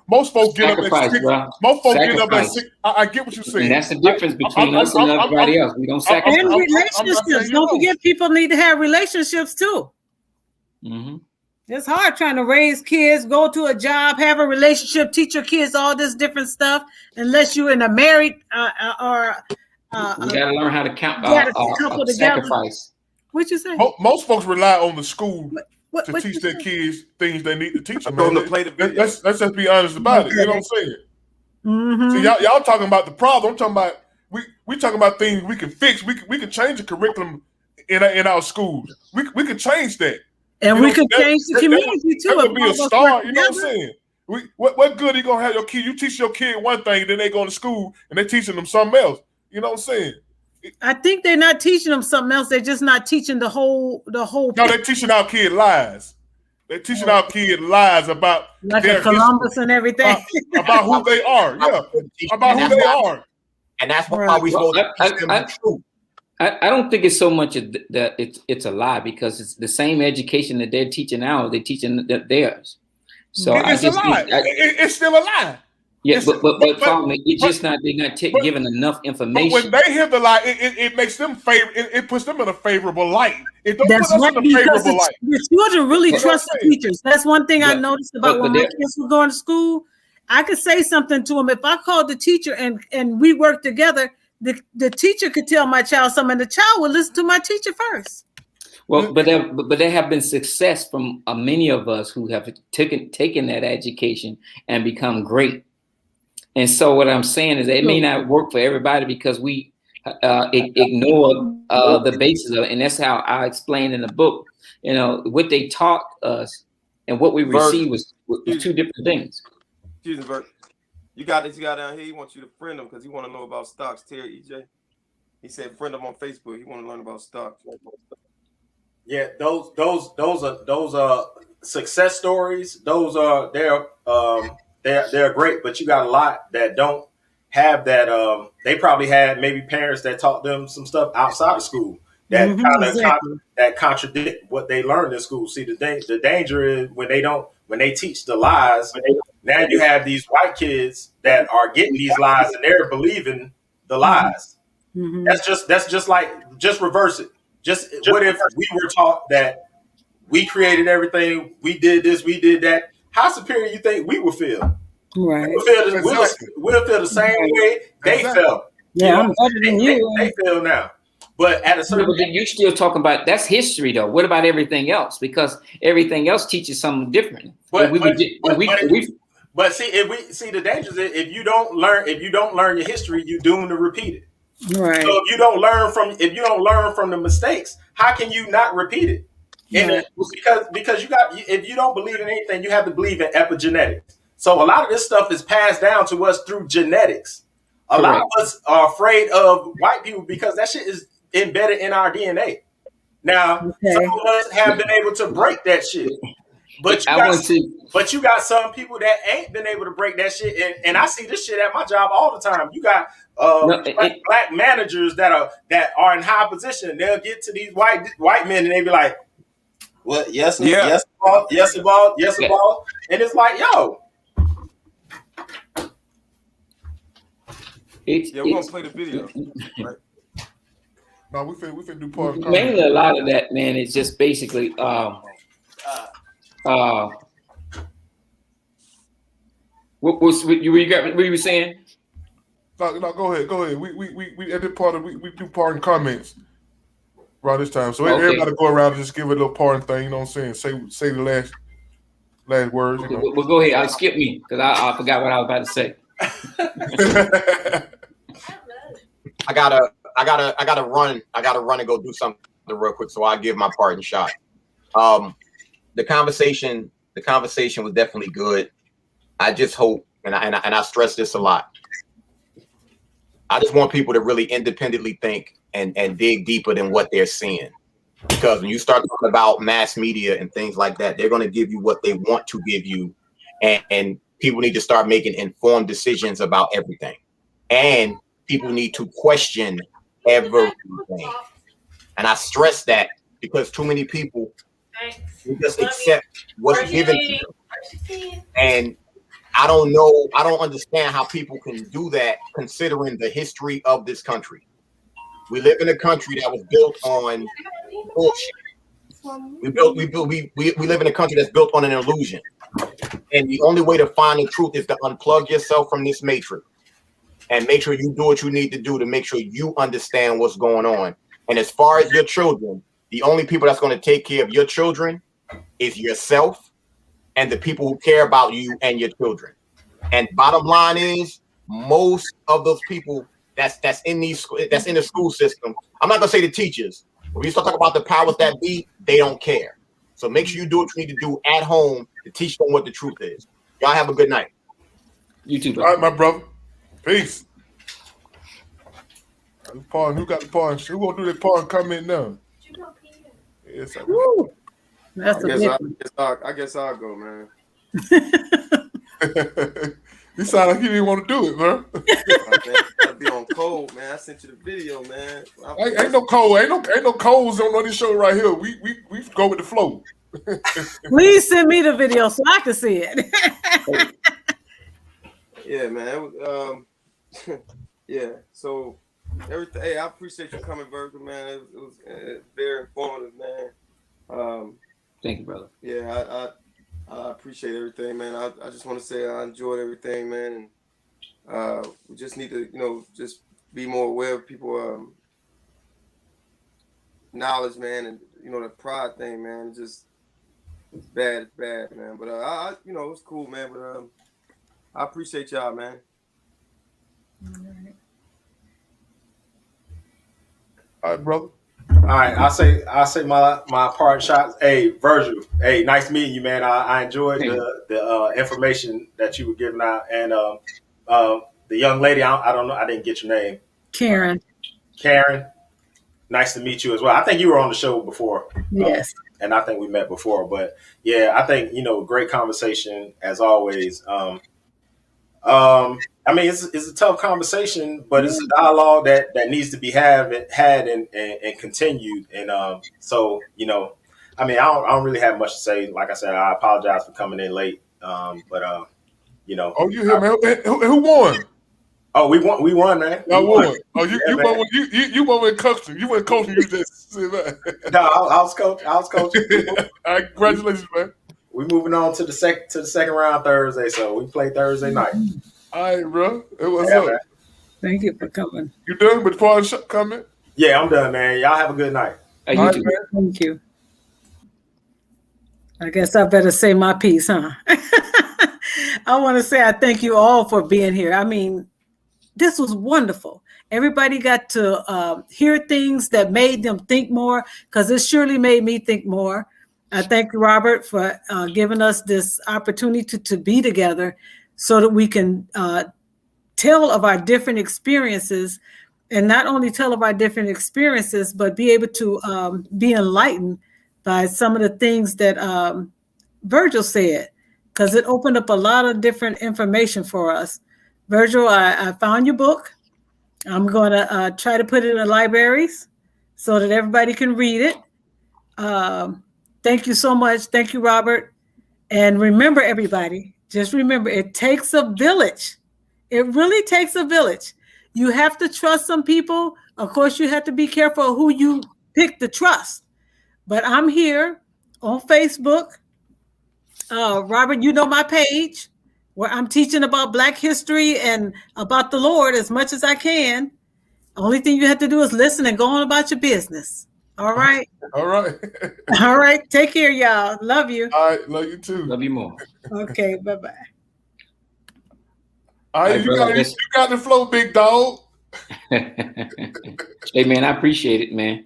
[SPEAKER 2] Most folks get up at 6. Most folks get up at 6. I get what you're saying.
[SPEAKER 7] And that's the difference between us and everybody else. We don't sacrifice.
[SPEAKER 5] And relationships. Don't forget, people need to have relationships too.
[SPEAKER 7] Mm-hmm.
[SPEAKER 5] It's hard trying to raise kids, go to a job, have a relationship, teach your kids all this different stuff, unless you're in a married or
[SPEAKER 7] we gotta learn how to count.
[SPEAKER 5] Sacrifice. What you say?
[SPEAKER 2] Most folks rely on the school to teach their kids things they need to teach them. Man. Let's just be honest about it. You know what I'm saying?
[SPEAKER 5] Mm-hmm.
[SPEAKER 2] See, y'all talking about the problem. I'm talking about we talking about things we can fix. We can change the curriculum in our schools. We can change that,
[SPEAKER 5] and we can change the community too.
[SPEAKER 2] That would be a start. You know what I'm saying? What good are you gonna have your kid? You teach your kid one thing, then they go to school and they're teaching them something else. You know what I'm saying?
[SPEAKER 5] I think they're not teaching them something else. They're just not teaching the whole. No,
[SPEAKER 2] they're teaching our kid lies. They're teaching our kid lies about
[SPEAKER 5] like their Columbus history, and everything.
[SPEAKER 2] About who they are. Yeah, about who they are.
[SPEAKER 4] And that's why we supposed to teach them the truth.
[SPEAKER 7] I don't think it's so much that it's a lie, because it's the same education that they're teaching now. They're teaching theirs. So
[SPEAKER 2] it's a lie. It's still a lie.
[SPEAKER 7] Yeah, but it's just not. They're not given enough information.
[SPEAKER 2] But when they hear the lie, it makes them favor. It puts them in a favorable light. It don't
[SPEAKER 5] That's
[SPEAKER 2] put us in a favorable light.
[SPEAKER 5] The children really trust the teachers. That's one thing I noticed about when my kids were going to school. I could say something to them if I called the teacher and we worked together. The teacher could tell my child something, and the child would listen to my teacher first.
[SPEAKER 7] Well, but there have been success from many of us who have taken that education and become great. And so what I'm saying is it may not work for everybody because we ignore the basis of it. And that's how I explained in the book, you know, what they taught us and what we received was two different things.
[SPEAKER 3] Excuse me, Bert. You got this guy down here. He wants you to friend him because he want to know about stocks. Terry EJ. He said friend him on Facebook. He want to learn about stocks.
[SPEAKER 9] Yeah, those are success stories. Those are they're great, but you got a lot that don't have that. They probably had maybe parents that taught them some stuff outside of school that that contradict what they learned in school. See, the danger is when they teach the lies. Now you have these white kids that are getting these lies and they're believing the lies.
[SPEAKER 5] Mm-hmm.
[SPEAKER 9] That's just reverse it. What if we were taught that we created everything, we did this, we did that? How superior you think we would feel?
[SPEAKER 5] Right.
[SPEAKER 9] We'll feel the same way they felt.
[SPEAKER 5] Yeah, I'm better than you.
[SPEAKER 9] They feel now. But at a certain
[SPEAKER 7] point, you still talking about that's history though. What about everything else? Because everything else teaches something different.
[SPEAKER 9] But see, the danger is if you don't learn your history, you're doomed to repeat it.
[SPEAKER 5] Right.
[SPEAKER 9] So if you don't learn from the mistakes, how can you not repeat it? And because if you don't believe in anything, you have to believe in epigenetics. So a lot of this stuff is passed down to us through genetics. A lot of us are afraid of white people because that shit is embedded in our DNA. Now, some of us have been able to break that shit. But you got some people that ain't been able to break that shit, and I see this shit at my job all the time. You got black managers that are in high position. They'll get to these white men and they be like, "What? Yes, boss. And it's like, yo.
[SPEAKER 3] We're gonna play the video. Right?
[SPEAKER 2] No, we finna do part of the
[SPEAKER 7] mainly a lot of that, man, is just basically what you were saying?
[SPEAKER 2] No, go ahead. We at the part of we do parting comments around this time. So everybody go around and just give it a little parting thing, you know what I'm saying? Say the last words. You know?
[SPEAKER 7] Well, go ahead. I'll skip me because I forgot what I was about to say.
[SPEAKER 4] I gotta run and go do something real quick. So I'll give my parting shot. The conversation was definitely good. I just hope, and I stress this a lot. I just want people to really independently think and dig deeper than what they're seeing. Because when you start talking about mass media and things like that, they're going to give you what they want to give you. And people need to start making informed decisions about everything. And people need to question everything. And I stress that because too many people just accept what's given to them. And I don't understand how people can do that considering the history of this country. We live in a country that was built on bullshit. We live in a country that's built on an illusion. And the only way to find the truth is to unplug yourself from this matrix and make sure you do what you need to do to make sure you understand what's going on. And as far as your children, the only people that's going to take care of your children is yourself and the people who care about you and your children. And bottom line is, most of those people that's in the school system, I'm not going to say the teachers, but when you start talking about the powers that be, they don't care. So make sure you do what you need to do at home to teach them what the truth is. Y'all have a good night.
[SPEAKER 7] You too, bro.
[SPEAKER 2] All right, my brother. Peace. Who got the pawn? Who gonna do that pawn comment now? Yes, I
[SPEAKER 3] guess I'll go, man.
[SPEAKER 2] You sound like you didn't want to do it, man.
[SPEAKER 3] I'd be on cold, man. I sent you the video, man.
[SPEAKER 2] Ain't no cold. Ain't no colds on this show right here. We go with the flow.
[SPEAKER 5] Please send me the video so I can see it.
[SPEAKER 3] Yeah, man. Yeah. So everything. Hey, I appreciate you coming, Virgil, man. It was very informative, man.
[SPEAKER 7] Thank you, brother.
[SPEAKER 3] Yeah, I appreciate everything, man. I just want to say I enjoyed everything, man, and we just need to, just be more aware of people knowledge, man, and the pride thing, man. It's bad, man. But it was cool, man. But I appreciate y'all, man.
[SPEAKER 2] All right, brother.
[SPEAKER 9] All right, I say my part shots. Hey, Virgil. Hey, nice meeting you, man. I enjoyed the information that you were giving out, and the young lady. I don't know. I didn't get your name.
[SPEAKER 5] Karen.
[SPEAKER 9] Nice to meet you as well. I think you were on the show before.
[SPEAKER 5] Yes.
[SPEAKER 9] And I think we met before, but yeah, I think great conversation as always. I mean, it's a tough conversation, but it's a dialogue that needs to be had and continued. And so I mean, I don't really have much to say. Like I said, I apologize for coming in late.
[SPEAKER 2] Oh, you here, man? Who won?
[SPEAKER 9] Oh, we won, man.
[SPEAKER 2] I won. Oh, you won. You won with coaching. You went coaching. You just said that.
[SPEAKER 9] No, I was coaching. All
[SPEAKER 2] right, congratulations, man.
[SPEAKER 9] We moving on to the second round Thursday, so we play Thursday night.
[SPEAKER 2] All right, bro. What's up?
[SPEAKER 5] Man. Thank you for coming.
[SPEAKER 2] You done with the pawn comment?
[SPEAKER 9] Yeah, I'm done, man. Y'all have a good night.
[SPEAKER 5] Hey, you too. Thank you. I guess I better say my piece, huh? I want to say I thank you all for being here. I mean, this was wonderful. Everybody got to hear things that made them think more, because it surely made me think more. I thank you, Robert, for giving us this opportunity to be together so that we can tell of our different experiences, and not only tell of our different experiences, but be able to be enlightened by some of the things that Virgil said, because it opened up a lot of different information for us. Virgil, I found your book. I'm going to try to put it in the libraries so that everybody can read it. Thank you so much. Thank you, Robert. And remember, everybody, just remember, it takes a village. It really takes a village. You have to trust some people. Of course, you have to be careful who you pick to trust. But I'm here on Facebook. Robert, you know my page, where I'm teaching about Black history and about the Lord as much as I can. Only thing you have to do is listen and go on about your business. All right.
[SPEAKER 2] All right.
[SPEAKER 5] All right. Take care, y'all. Love you.
[SPEAKER 2] All right. Love you too.
[SPEAKER 7] Love you more.
[SPEAKER 5] Okay. Bye-bye.
[SPEAKER 2] All right. You got the flow, big dog.
[SPEAKER 7] Hey, man, I appreciate it, man.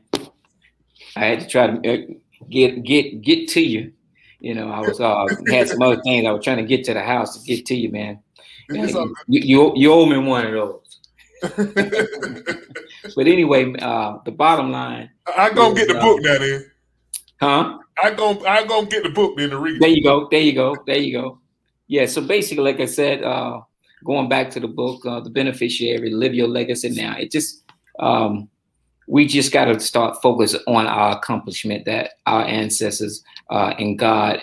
[SPEAKER 7] I had to try to get to you. I was had some other things I was trying to get to the house to get to you, man. You owe me one of those. But anyway, the bottom line.
[SPEAKER 2] I gonna get the book now then.
[SPEAKER 7] Huh?
[SPEAKER 2] I gonna get the book then to read.
[SPEAKER 7] There you go. Yeah. So basically, like I said, going back to the book, The Beneficiary, Live Your Legacy Now. It just we just got to start focus on our accomplishment that our ancestors and God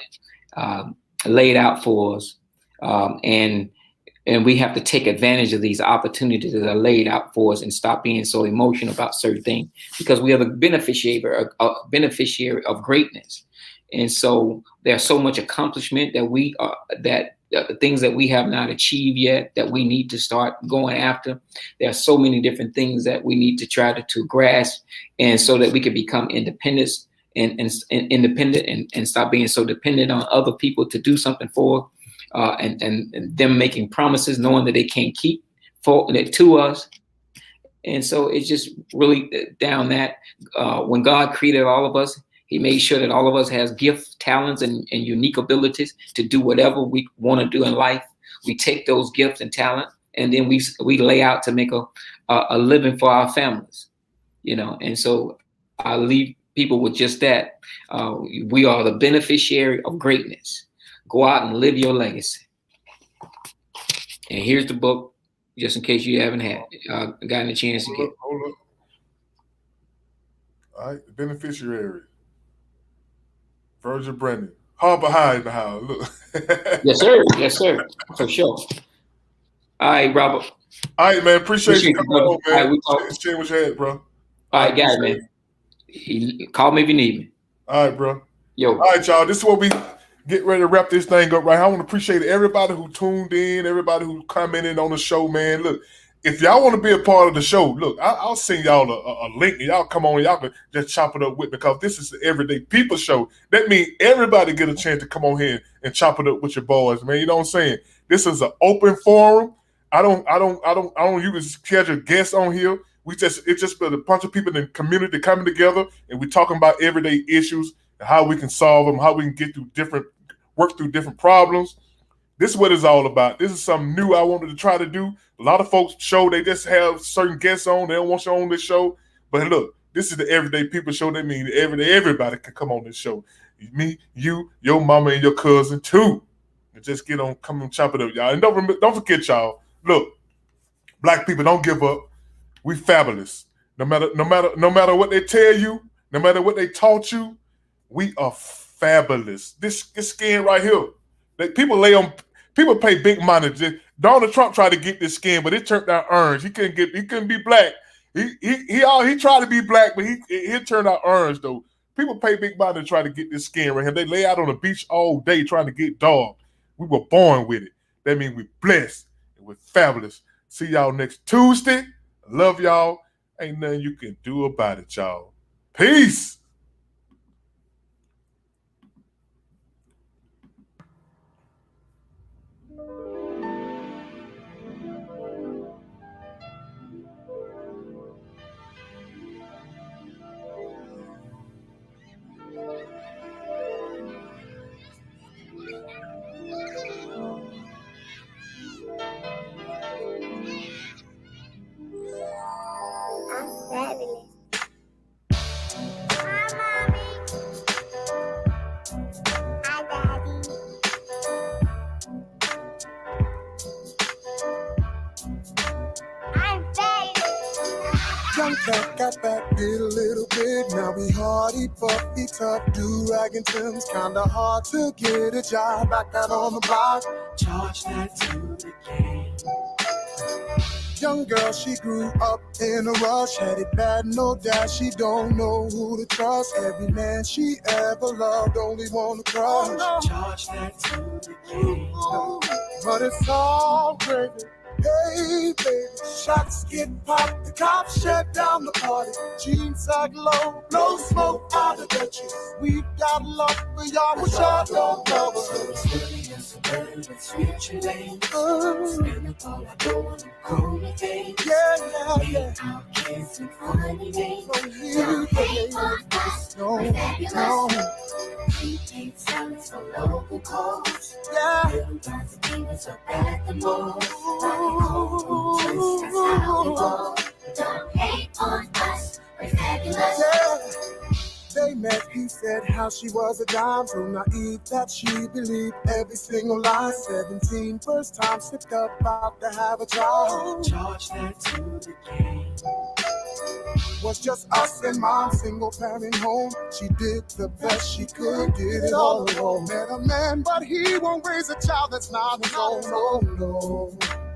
[SPEAKER 7] laid out for us, and we have to take advantage of these opportunities that are laid out for us and stop being so emotional about certain things, because we are the beneficiary of greatness. And so there's so much accomplishment that things that we have not achieved yet that we need to start going after. There are so many different things that we need to try to grasp, and so that we can become independent and independent and stop being so dependent on other people to do something for, and them making promises knowing that they can't keep to us. And so it's just really down that when God created all of us, he made sure that all of us has gifts, talents, and unique abilities to do whatever we want to do in life. We take those gifts and talent, and then we lay out to make a living for our families, you know. And so I leave people with just that. We are the beneficiary of greatness. Go out and live your legacy. And here's the book, just in case you haven't gotten a chance to get.
[SPEAKER 2] Hold up. All right, the beneficiary. Virgil Brandon. Harbor High in the house. Look.
[SPEAKER 7] Yes, sir. Yes, sir. For sure. All right, Robert.
[SPEAKER 2] All right, man. Appreciate you coming on, man.
[SPEAKER 7] All right,
[SPEAKER 2] share what you had, bro.
[SPEAKER 7] All right, got it, man. Call me if you need me.
[SPEAKER 2] All right, bro.
[SPEAKER 7] Yo.
[SPEAKER 2] All right, y'all. This is what we get ready to wrap this thing up, right? I want to appreciate everybody who tuned in, everybody who commented on the show, man. Look, if y'all want to be a part of the show, look, I'll send y'all a link. And y'all come on, y'all can just chop it up with, because this is the Everyday People show. That means everybody get a chance to come on here and chop it up with your boys, man. You know what I'm saying? This is an open forum. I don't usually schedule guests on here. It's just been a bunch of people in the community coming together, and we're talking about everyday issues and how we can solve them, how we can work through different problems. This is what it's all about. This is something new I wanted to try to do. A lot of folks show they just have certain guests on. They don't want you on this show. But look, this is the Everyday People show. That means everybody can come on this show. Me, you, your mama, and your cousin too. And just come and chop it up, y'all. And don't forget, y'all. Look, black people, don't give up. We fabulous. No matter what they tell you, no matter what they taught you, we are fabulous. This skin right here, people pay big money. Donald Trump tried to get this skin, but it turned out orange. He couldn't be black. He tried to be black, but he turned out orange though. People pay big money to try to get this skin right here. They lay out on the beach all day trying to get dark. We were born with it. That means we're blessed and we're fabulous. See y'all next Tuesday. Love y'all. Ain't nothing you can do about it, y'all. Peace.
[SPEAKER 1] Young cat got back, did a little bit. Now we hardy, puffy, tough, do-rag and Tim's. Kinda hard to get a job back out on the block. Charge that to the game. Young girl, she grew up in a rush. Had it bad, no doubt. She don't know who to trust. Every man she ever loved only wanna crush. Charge that to the game. But it's all gravy. Hey, baby, shots get popped, the cops shut down the party. Jeans sag low, blow smoke out of the trees. We've got love for y'all, which I don't love us. It's really a suburban switch lane. Spin the ball, I don't want to call me baby. Yeah. Out kids and funny names. Don't hate on us, we're fabulous. Prepaid sellers for local calls. Yeah. Little guys and demons are bad the most. That's how we roll. Don't hate on us, we're fabulous. Yeah. They met, he said how she was a dime, so naive that she believed every single lie. 17, first time slipped up, about to have a child. Charge that to the game. Was just us and mom, single parent home. She did the best she could, did it all alone. Met a man, but he won't raise a child that's not his own.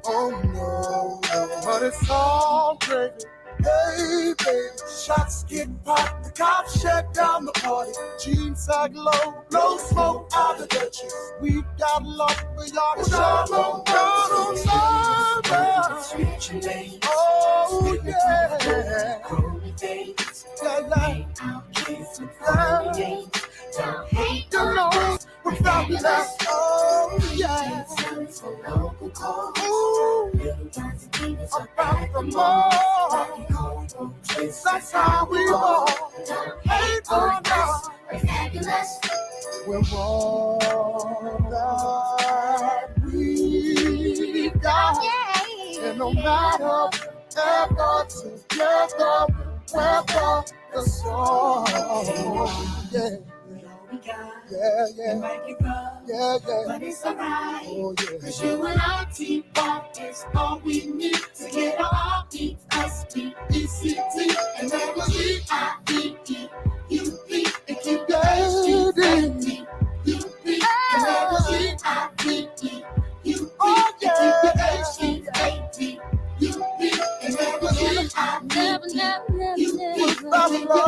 [SPEAKER 1] Oh no, but it's all gravy. Hey, baby, shots get popped, the cops shut down the party. Jeans sag low, blow smoke out of the trees. We've got love for y'all, cause y'all don't count on Oh, yeah. Yeah. Don't hate the Lord without love. Oh, yeah. Ooh, about the more. That's how we roll. Don't hate on us. We're all that we got. And no matter ever together, weather the storm. Yeah. Yeah, yeah. Yeah, yeah. But it's alright. Oh, yeah. Cause you and I team up is all we need to get our heartbeat, us B-E-C-T, and never G-I-V-E-U-P, and keep the H-G-A-T-U-P, and never G-I-V-E-U-P, and keep the H-G-A-T-U-P, and never G-I-V-E-U-P, and keep the